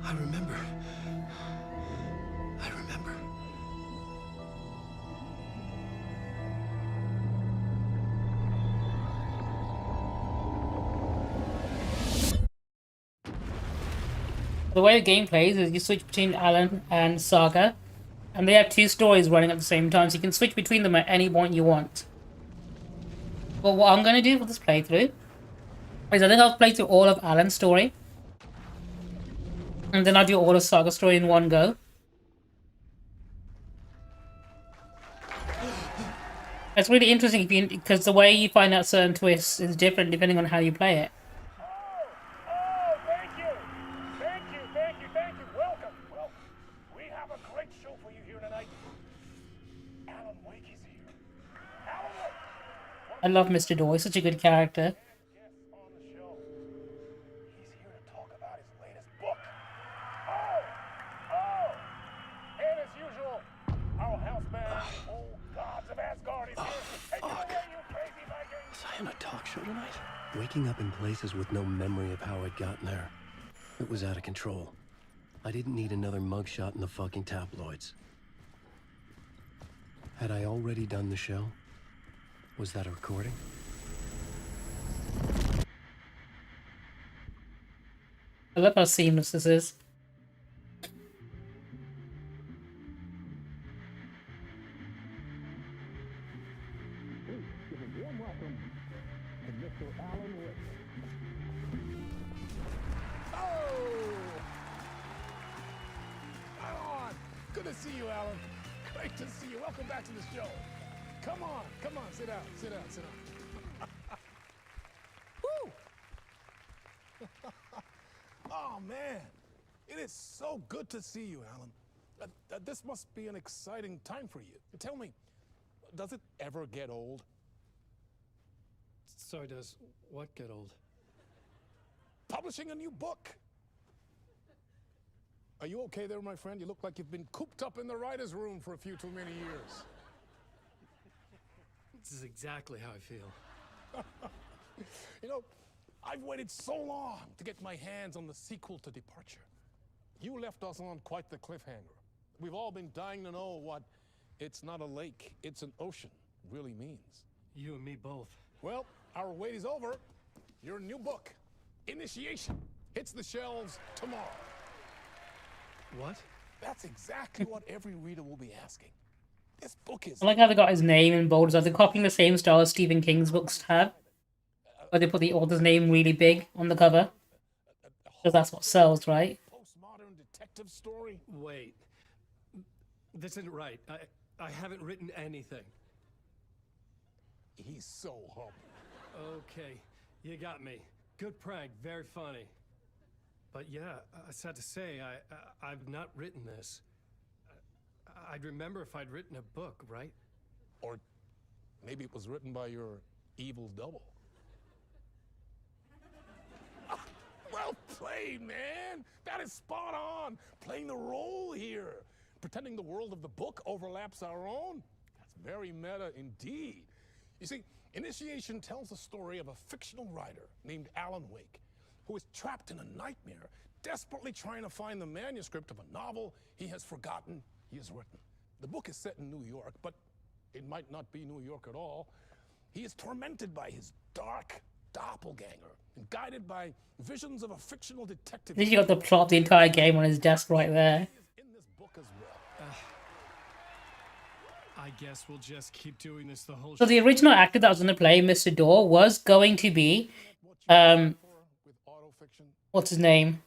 I remember. The way the game plays is you switch between Alan and Saga, and they have two stories running at the same time, so you can switch between them at any point you want. But what I'm going to do for this playthrough is I think I'll play through all of Alan's story, and then I'll do all of Saga's story in one go. It's really interesting because the way you find out certain twists is different depending on how you play it. Oh, thank you. Welcome. Well, we have a great show for you here tonight. Alan Wake is here. Alan Wake. I love Mr. Dorr, he's such a good character. And as usual, our house band, old gods of Asgard, is here. Take it away, you crazy Vikings! Was I on a talk show tonight? Waking up in places with no memory of how I'd gotten there. It was out of control. I didn't need another mugshot in the fucking tabloids. Had I already done the show? Was that a recording? I love how seamless this is. Good to see you, Alan. Great to see you. Welcome back to the show. Come on, sit down. Woo! Oh, man. It is so good to see you, Alan. This must be an exciting time for you. Tell me, does it ever get old? So does what get old? Publishing a new book. Are you okay there, my friend? You look like you've been cooped up in the writer's room for a few too many years. This is exactly how I feel. You know, I've waited so long to get my hands on the sequel to Departure. You left us on quite the cliffhanger. We've all been dying to know what "it's not a lake, it's an ocean" really means. You and me both. Well, our wait is over. Your new book, Initiation, hits the shelves tomorrow. What? That's exactly what every reader will be asking. This book is... I like how they got his name in bold. They're copying the same style as Stephen King's books have, where they put the author's name really big on the cover, because that's what sells, right? Postmodern detective story? Wait. This isn't right. I haven't written anything. He's so humble. Okay, you got me. Good prank, very funny. But yeah, I sad to say, I've not written this. I'd remember if I'd written a book, right? Or maybe it was written by your evil double. Well played, man! That is spot on! Playing the role here. Pretending the world of the book overlaps our own. That's very meta indeed. You see, Initiation tells the story of a fictional writer named Alan Wake, who is trapped in a nightmare, desperately trying to find the manuscript of a novel he has forgotten he has written. The book is set in New York, but it might not be New York at all. He is tormented by his dark doppelganger and guided by visions of a fictional detective. Then you got the plot of the entire game on his desk right there. In this book as well. I guess we'll just keep doing this the whole So the original actor that was going to play Mr. Dorr was going to be, what's his name?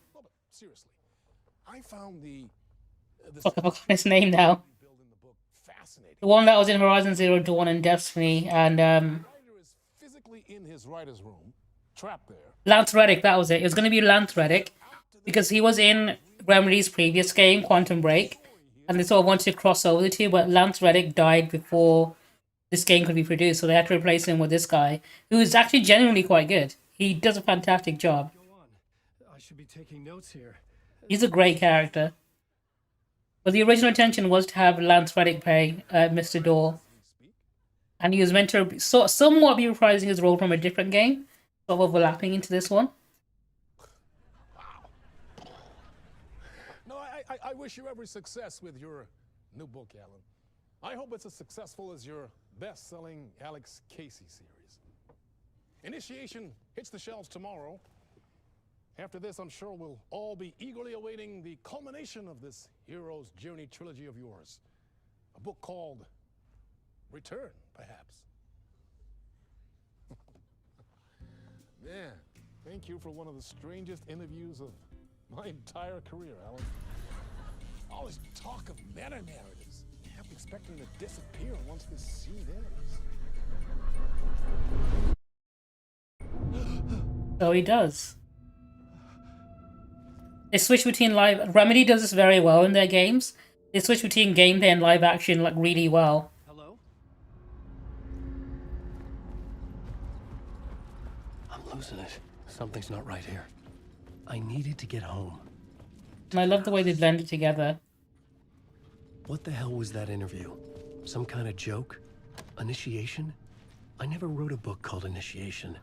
Seriously, I found the Fuck, I forgot his name now. The one that was in Horizon Zero Dawn and Destiny, and physically in his writer's room, trapped there. Lance Reddick, that was it. It was going to be Lance Reddick, because he was in Remedy's previous game, Quantum Break, and they sort of wanted to cross over the two, but Lance Reddick died before this game could be produced, so they had to replace him with this guy, who is actually genuinely quite good. He does a fantastic job. I should be taking notes here. He's a great character. But the original intention was to have Lance Reddick play Mr. Door. And he was meant to somewhat be reprising his role from a different game, sort of overlapping into this one. No, I wish you every success with your new book, Alan. I hope it's as successful as your best-selling Alex Casey series. Initiation hits the shelves tomorrow. After this, I'm sure we'll all be eagerly awaiting the culmination of this hero's journey trilogy of yours. A book called Return, perhaps. Man, thank you for one of the strangest interviews of my entire career, Alan. All this talk of meta-narratives. I kept expecting to disappear once this scene ends. So he does. They switch between live... Remedy does this very well in their games. They switch between gameplay and live action like really well. Hello? I'm losing it. Something's not right here. I needed to get home. And I love the way they blend it together. What the hell was that interview? Some kind of joke? Initiation? I never wrote a book called Initiation.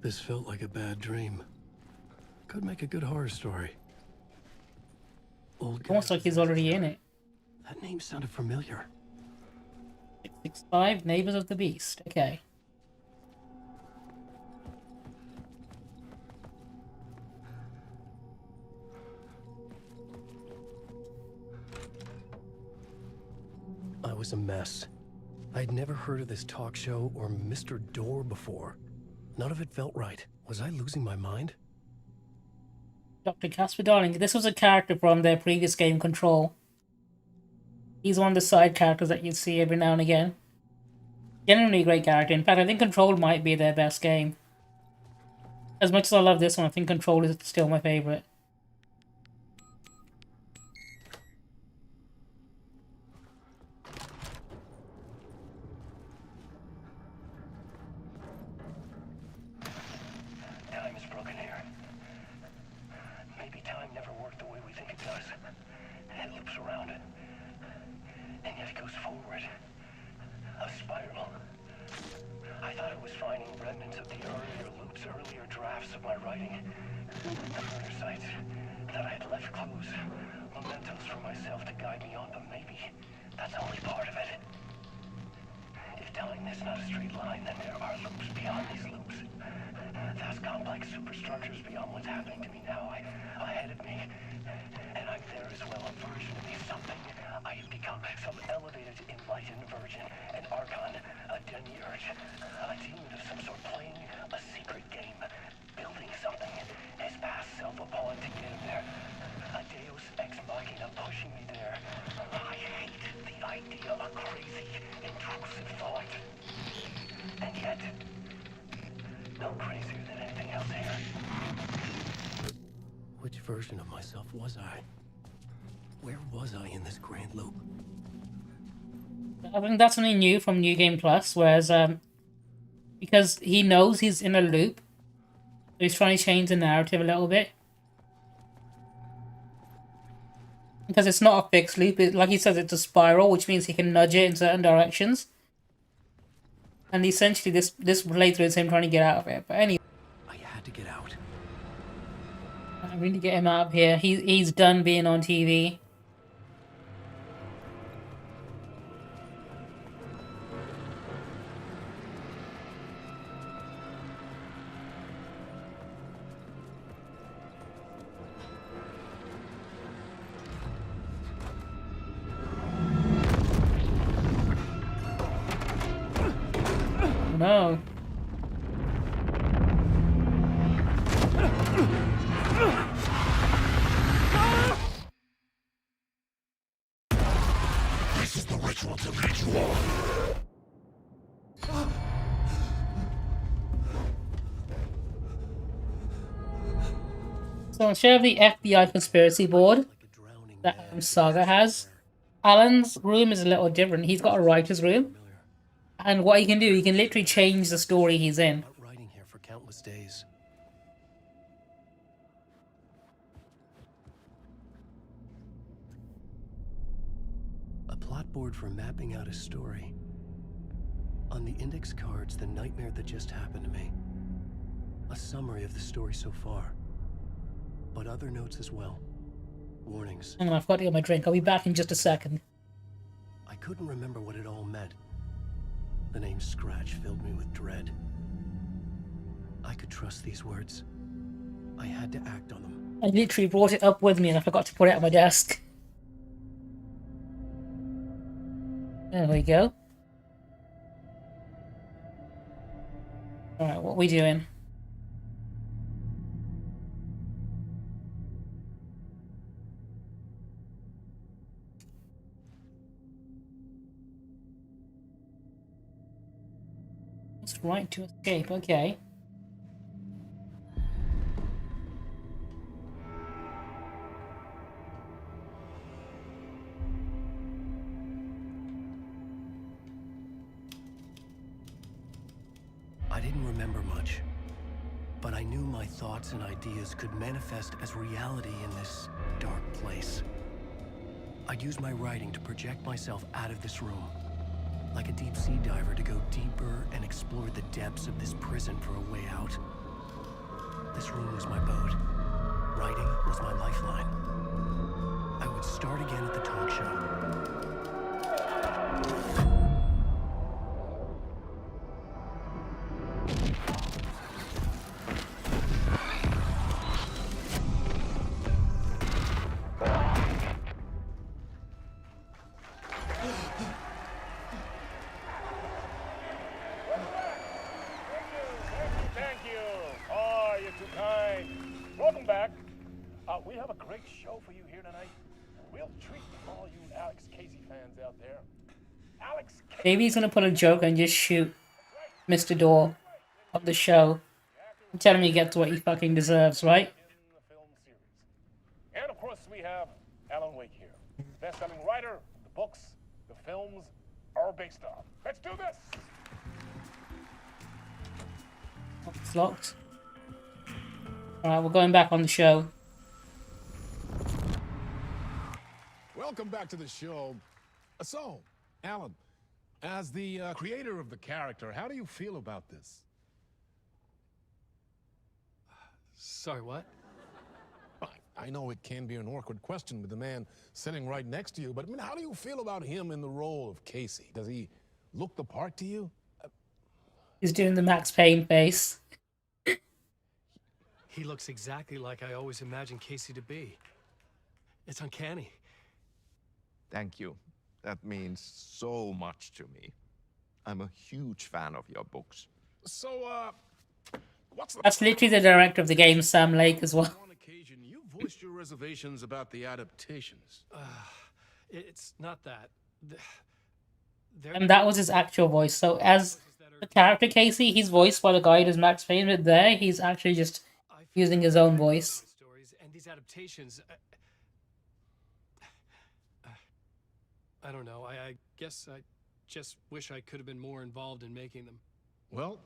This felt like a bad dream. Could make a good horror story. Almost like he's already in it. That name sounded familiar. 665, Neighbors of the Beast. Okay. I was a mess. I'd never heard of this talk show or Mr. Door before. None of it felt right. Was I losing my mind? Dr. Casper Darling. This was a character from their previous game, Control. He's one of the side characters that you see every now and again. Genuinely a great character. In fact, I think Control might be their best game. As much as I love this one, I think Control is still my favorite. Time is broken here. Maybe time never worked the way we think it does. It loops around it. And yet it goes forward. A spiral. I thought I was finding remnants of the earlier loops, earlier drafts of my writing. The murder sites. That I had left clues, mementos for myself to guide me on, but maybe that's only part of it. If time is not a straight line, then there are loops beyond these loops. Vast complex superstructures beyond what's happening to me now, ahead of me. And I'm there as well, a version of me, something I have become, some elevated, enlightened virgin, an archon, a demiurge, a demon of some sort playing a secret game, building something, his past self a pawn to get him there. A deus ex machina pushing me there. I hate the idea of crazy, intrusive thought. And yet, no crazier than anything else here. Which version of myself was I? Where was I in this grand loop? I think that's something new from New Game Plus, whereas because he knows he's in a loop, so he's trying to change the narrative a little bit. Because it's not a fixed loop, like he says, it's a spiral, which means he can nudge it in certain directions. And essentially, this playthrough is him trying to get out of it. But anyway, I had to get out. I really get him out of here. He's done being on TV. No. This is the ritual to lead you on. So instead of the FBI conspiracy board that Saga has, Alan's room is a little different. He's got a writer's room. And what he can do, he can literally change the story he's in. Writing here for countless days. plot board for mapping out a story. On the index cards, the nightmare that just happened to me. A summary of the story so far. But other notes as well. Warnings. Hang on, I've got to get my drink. I'll be back in just a second. I couldn't remember what it all meant. The name Scratch filled me with dread. I could trust these words. I had to act on them. I literally brought it up with me and I forgot to put it at my desk. There we go. Alright, what are we doing? It's right to escape, okay. I didn't remember much, but I knew my thoughts and ideas could manifest as reality in this dark place. I'd use my writing to project myself out of this room, like a deep sea diver to go deeper and explore the depths of this prison for a way out. This room was my boat. Writing was my lifeline. I would start again at the talk show. Thank you. Oh, you're too kind. Welcome back. We have a great show for you here tonight. A real treat for all you Alex Casey fans out there. Alex Casey. Maybe he's gonna put a joke and just shoot Mr. Door of the show. And tell him he gets what he fucking deserves, right? And of course, we have Alan Wake here, best-selling writer. The books, the films are based on. Let's do this. It's locked. Alright, we're going back on the show. Welcome back to the show. So, Alan, as the creator of the character, how do you feel about this? Sorry, what? I know it can be an awkward question with the man sitting right next to you, but I mean, how do you feel about him in the role of Casey? Does he look the part to you? He's doing the Max Payne face. He looks exactly like I always imagined Casey to be. It's uncanny. Thank you. That means so much to me. I'm a huge fan of your books. So, what's the... That's literally the director of the game, Sam Lake, as well. On occasion, you voiced your reservations about the adaptations. It's not that. And that was his actual voice. So as the character Casey, he's voiced by the guy who does Max Payne, but there he's actually just using his own voice. Stories and these adaptations. I don't know. I guess I just wish I could have been more involved in making them. Well,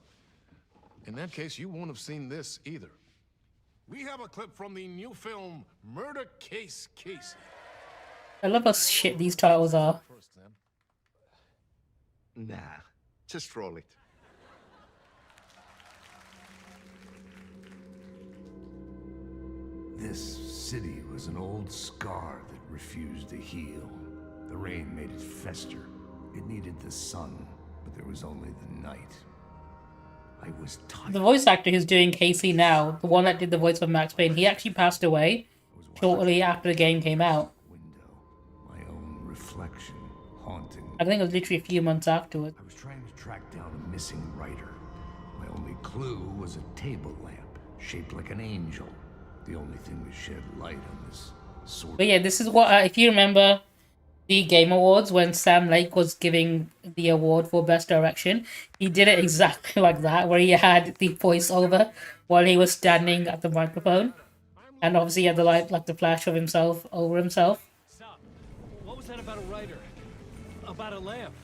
in that case, you won't have seen this either. We have a clip from the new film, Murder Case Casey. I love how shit these titles are. Nah, just roll it. This city was an old scar that refused to heal. The rain made it fester. It needed the sun, but there was only the night. I was tired. The voice actor who's doing Casey now, the one that did the voice for Max Payne, he actually passed away shortly after the game came out. My own reflection haunting. I think it was literally a few months afterwards. I was trying to track down a missing writer. My only clue was a table lamp shaped like an angel. The only thing that shed light on this sort. But yeah, this is what, if you remember the Game Awards when Sam Lake was giving the award for Best Direction, he did it exactly like that, where he had the voiceover while he was standing at the microphone. And obviously he had the light, like the flash of himself over himself. Stop. What was that about a writer? About a lamp?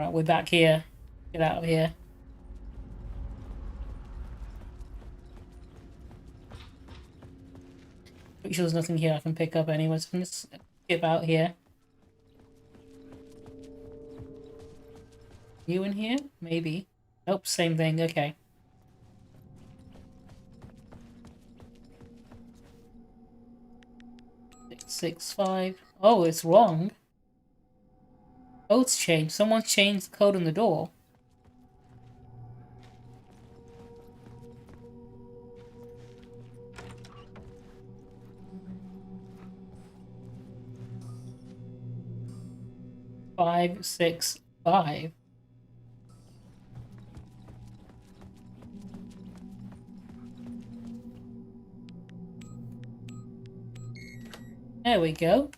Right, we're back here. Get out of here. Pretty sure there's nothing here I can pick up anyway, so I'm just skip out here. You in here? Maybe. Nope, same thing, okay. Six, 5. Oh, it's wrong. Code's changed. Someone's changed the code on the door. Five, 6, 5. There we go.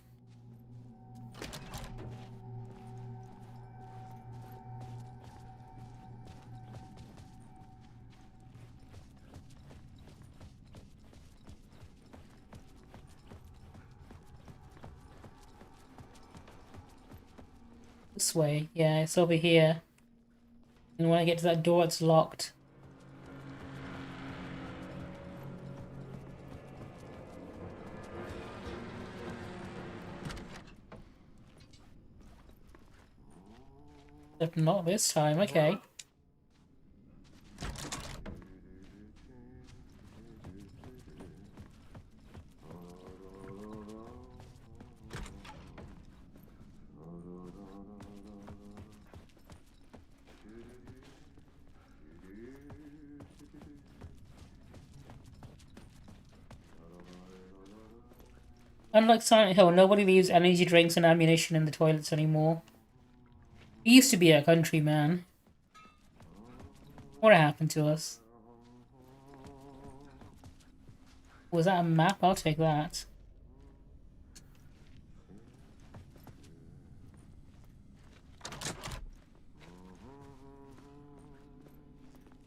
This way. Yeah, it's over here. And when I get to that door, it's locked. Except not this time, okay. Unlike Silent Hill, nobody leaves energy drinks and ammunition in the toilets anymore. He used to be a countryman. What happened to us? Was that a map? I'll take that.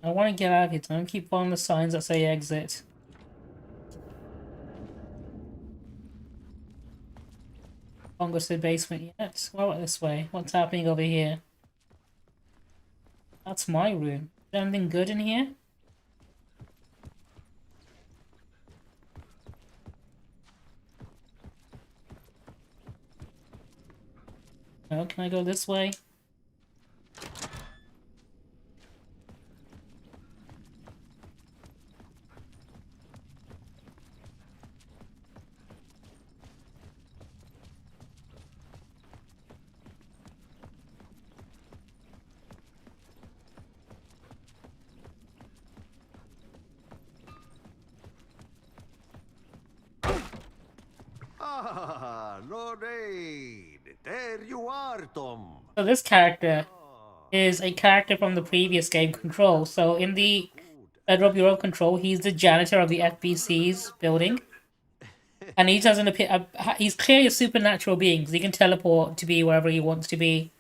I want to get out of here. Don't keep following the signs that say exit. Can't go to the basement yet. What about this way? What's happening over here? That's my room. Is there anything good in here? No, can I go this way? Ah, Lorraine! There you are, Tom. So this character is a character from the previous game, Control. So in the Federal Bureau of Control, he's the janitor of the FBC's building. And he doesn't appear... he's clearly a supernatural being, because he can teleport to be wherever he wants to be.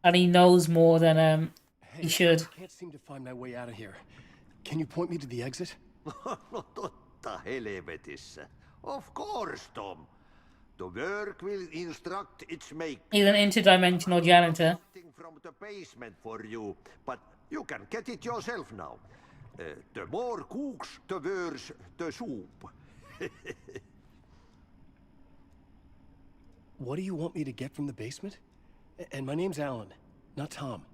And he knows more than he should. I can't seem to find my way out of here. Can you point me to the exit? No totta helvetissä. Of course, Tom. The work will instruct its make. He's an interdimensional janitor. From the basement for you, but you can get it yourself now. The more cooks, the worse the soup. What do you want me to get from the basement? And my name's Alan, not Tom.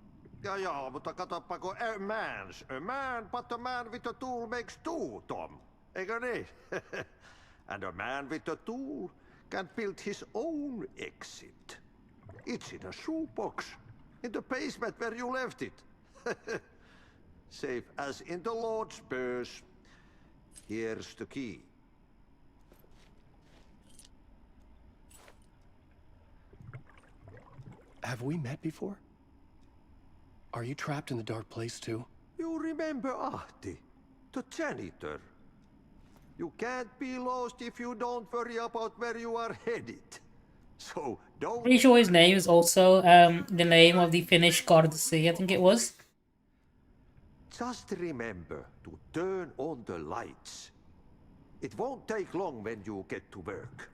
Ja, mutta katsoppa, a man, but a man with a tool makes two, Tom. Eikö niin? And a man with a tool can build his own exit. It's in a shoebox, in the basement where you left it. Safe as in the Lord's purse. Here's the key. Have we met before? Are you trapped in the dark place too? You remember Ahti, the janitor. You can't be lost if you don't worry about where you are headed. So don't... Pretty sure his name is also the name of the Finnish god of the sea, I think it was. Just remember to turn on the lights. It won't take long when you get to work.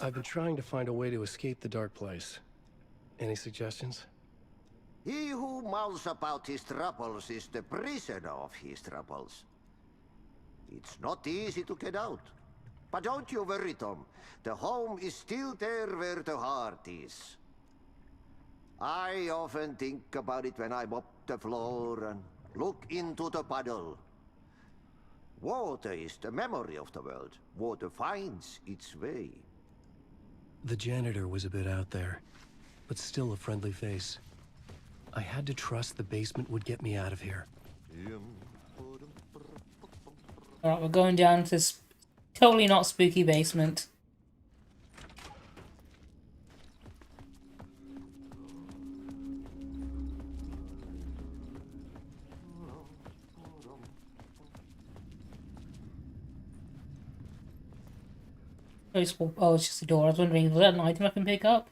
I've been trying to find a way to escape the dark place. Any suggestions? He who mouths about his troubles is the prisoner of his troubles. It's not easy to get out. But don't you worry, Tom. The home is still there where the heart is. I often think about it when I mop the floor and look into the puddle. Water is the memory of the world. Water finds its way. The janitor was a bit out there, but still a friendly face. I had to trust the basement would get me out of here. Alright, we're going down to this totally not spooky basement. Oh, it's just a door. I was wondering, was that an item I can pick up?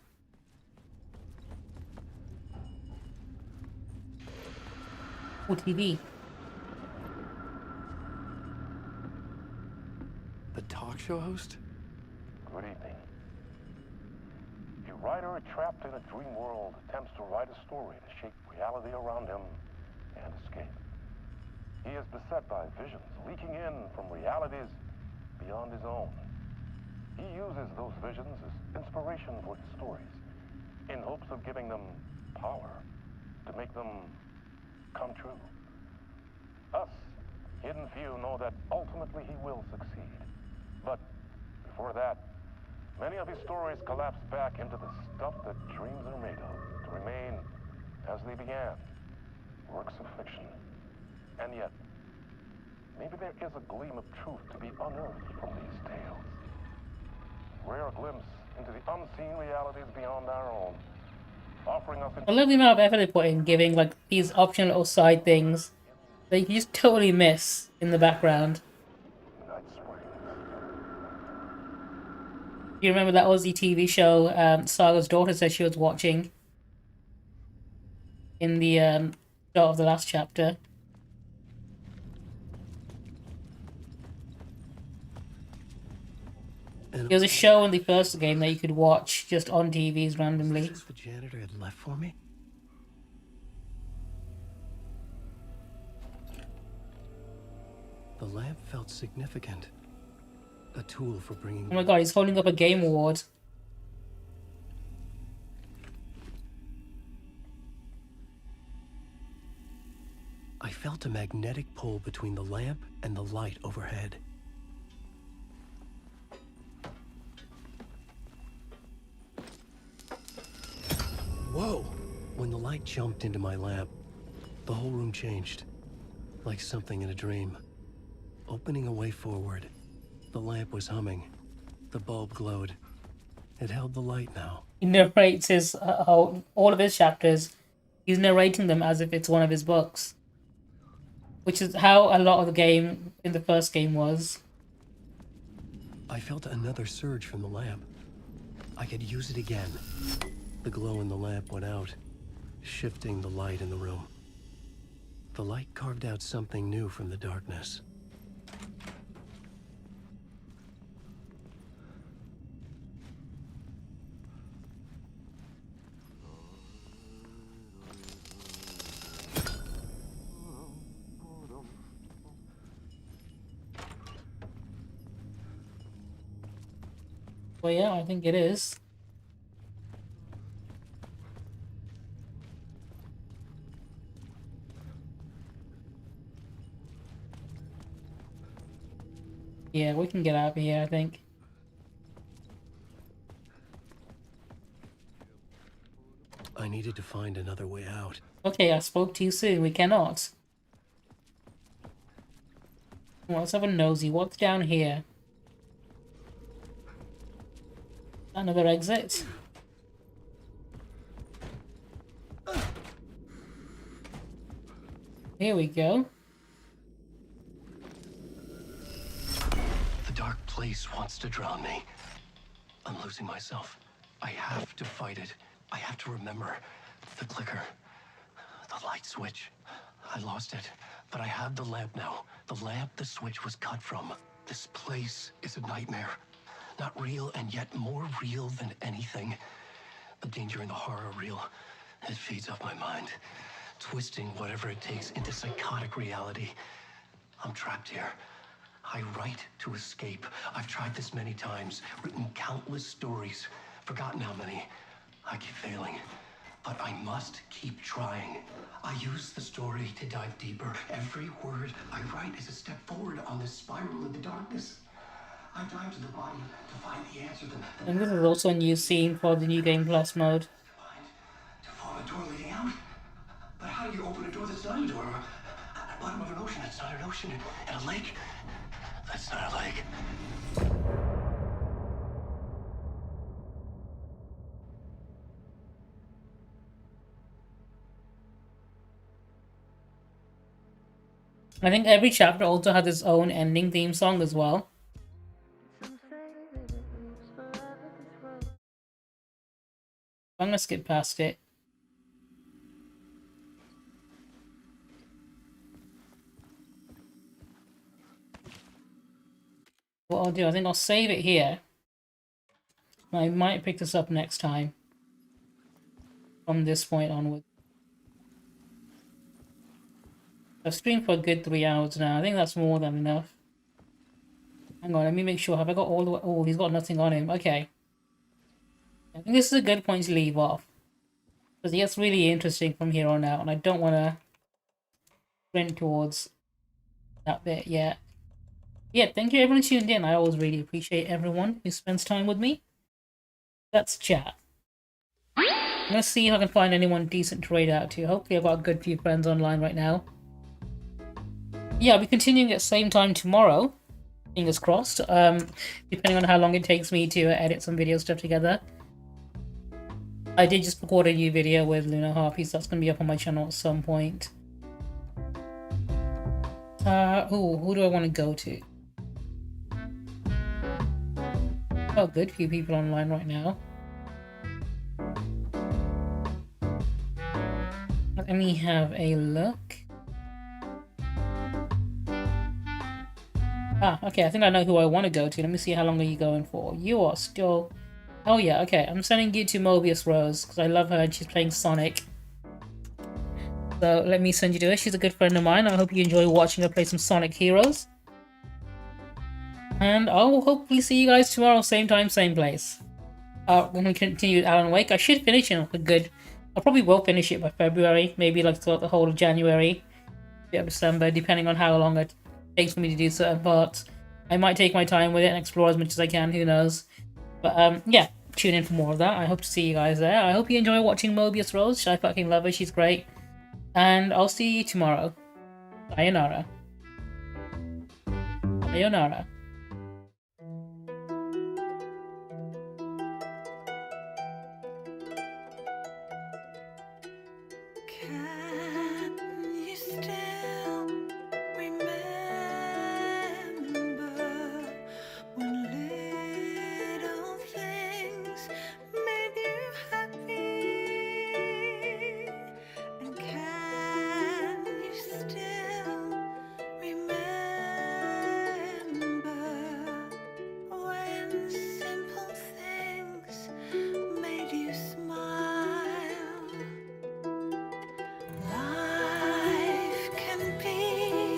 Oh, TV. The talk show host? Good evening. A writer trapped in a dream world attempts to write a story to shape reality around him and escape. He is beset by visions leaking in from realities beyond his own. He uses those visions as inspiration for his stories, in hopes of giving them power, to make them come true. Us, hidden few, know that ultimately he will succeed. But before that, many of his stories collapse back into the stuff that dreams are made of, to remain as they began, works of fiction. And yet, maybe there is a gleam of truth to be unearthed from these tales. Rare glimpse into the unseen realities beyond our own, offering us... I love the amount of effort they put in giving like these optional little side things that you just totally miss in the background. You remember that Aussie TV show Saga's daughter said she was watching in the start of the last chapter? There was a show in the first game that you could watch just on TVs randomly. Is this the janitor had left for me? The lamp felt significant. A tool for bringing... Oh my god, he's holding up a game award. I felt a magnetic pull between the lamp and the light overhead. Whoa! When the light jumped into my lamp, the whole room changed. Like something in a dream. Opening a way forward. The lamp was humming. The bulb glowed. It held the light now. He narrates his all of his chapters. He's narrating them as if it's one of his books, which is how a lot of the game in the first game was. I felt another surge from the lamp. I could use it again. The glow in the lamp went out, shifting the light in the room. The light carved out something new from the darkness. Well, yeah, I think it is. Yeah, we can get out of here, I think. I needed to find another way out. Okay, I spoke too soon. We cannot. Well, let's have a nosy. What's down here? Another exit. Here we go. The dark place wants to drown me. I'm losing myself. I have to fight it. I have to remember. The clicker. The light switch. I lost it. But I have the lamp now. The lamp the switch was cut from. This place is a nightmare. Not real, and yet more real than anything. The danger and the horror are real. It feeds off my mind, twisting whatever it takes into psychotic reality. I'm trapped here. I write to escape. I've tried this many times, written countless stories, forgotten how many. I keep failing, but I must keep trying. I use the story to dive deeper. Every word I write is a step forward on this spiral into darkness. I dive to the body to find the answer. And this is also a new scene for the New Game Plus mode. To form a door leading out. But how do you open a door that's not a door? At the bottom of an ocean that's not an ocean. And a lake that's not a lake. I think every chapter also has its own ending theme song as well. I'm gonna skip past it. What I'll do, I think I'll save it here. I might pick this up next time. From this point onward. I've streamed for a good 3 hours now. I think that's more than enough. Hang on, let me make sure. Have I got all the way? Oh, he's got nothing on him. Okay. I think this is a good point to leave off. Because it gets really interesting from here on out. And I don't want to sprint towards that bit yet. Yeah, thank you everyone who tuned in. I always really appreciate everyone who spends time with me. That's chat. I'm going to see if I can find anyone decent to raid out to. Hopefully I've got a good few friends online right now. Yeah, I'll be continuing at the same time tomorrow. Fingers crossed. Depending on how long it takes me to edit some video stuff together. I did just record a new video with Lunar Harpies. That's going to be up on my channel at some point. Who do I want to go to? Oh, good few people online right now. Let me have a look. Ah, okay, I think I know who I want to go to. Let me see, how long are you going for? You are still... Oh yeah, okay, I'm sending you to Mobius Rose, because I love her and she's playing Sonic. So let me send you to her. She's a good friend of mine. I hope you enjoy watching her play some Sonic Heroes. And I'll hopefully see you guys tomorrow, same time, same place. When we continue with Alan Wake, I should finish it a good... I probably will finish it by February, maybe like throughout the whole of January, bit of December, depending on how long it takes for me to do certain parts. I might take my time with it and explore as much as I can, who knows. But yeah, tune in for more of that. I hope to see you guys there. I hope you enjoy watching Mobius Rose. I fucking love her, she's great. And I'll see you tomorrow. Sayonara. Sayonara.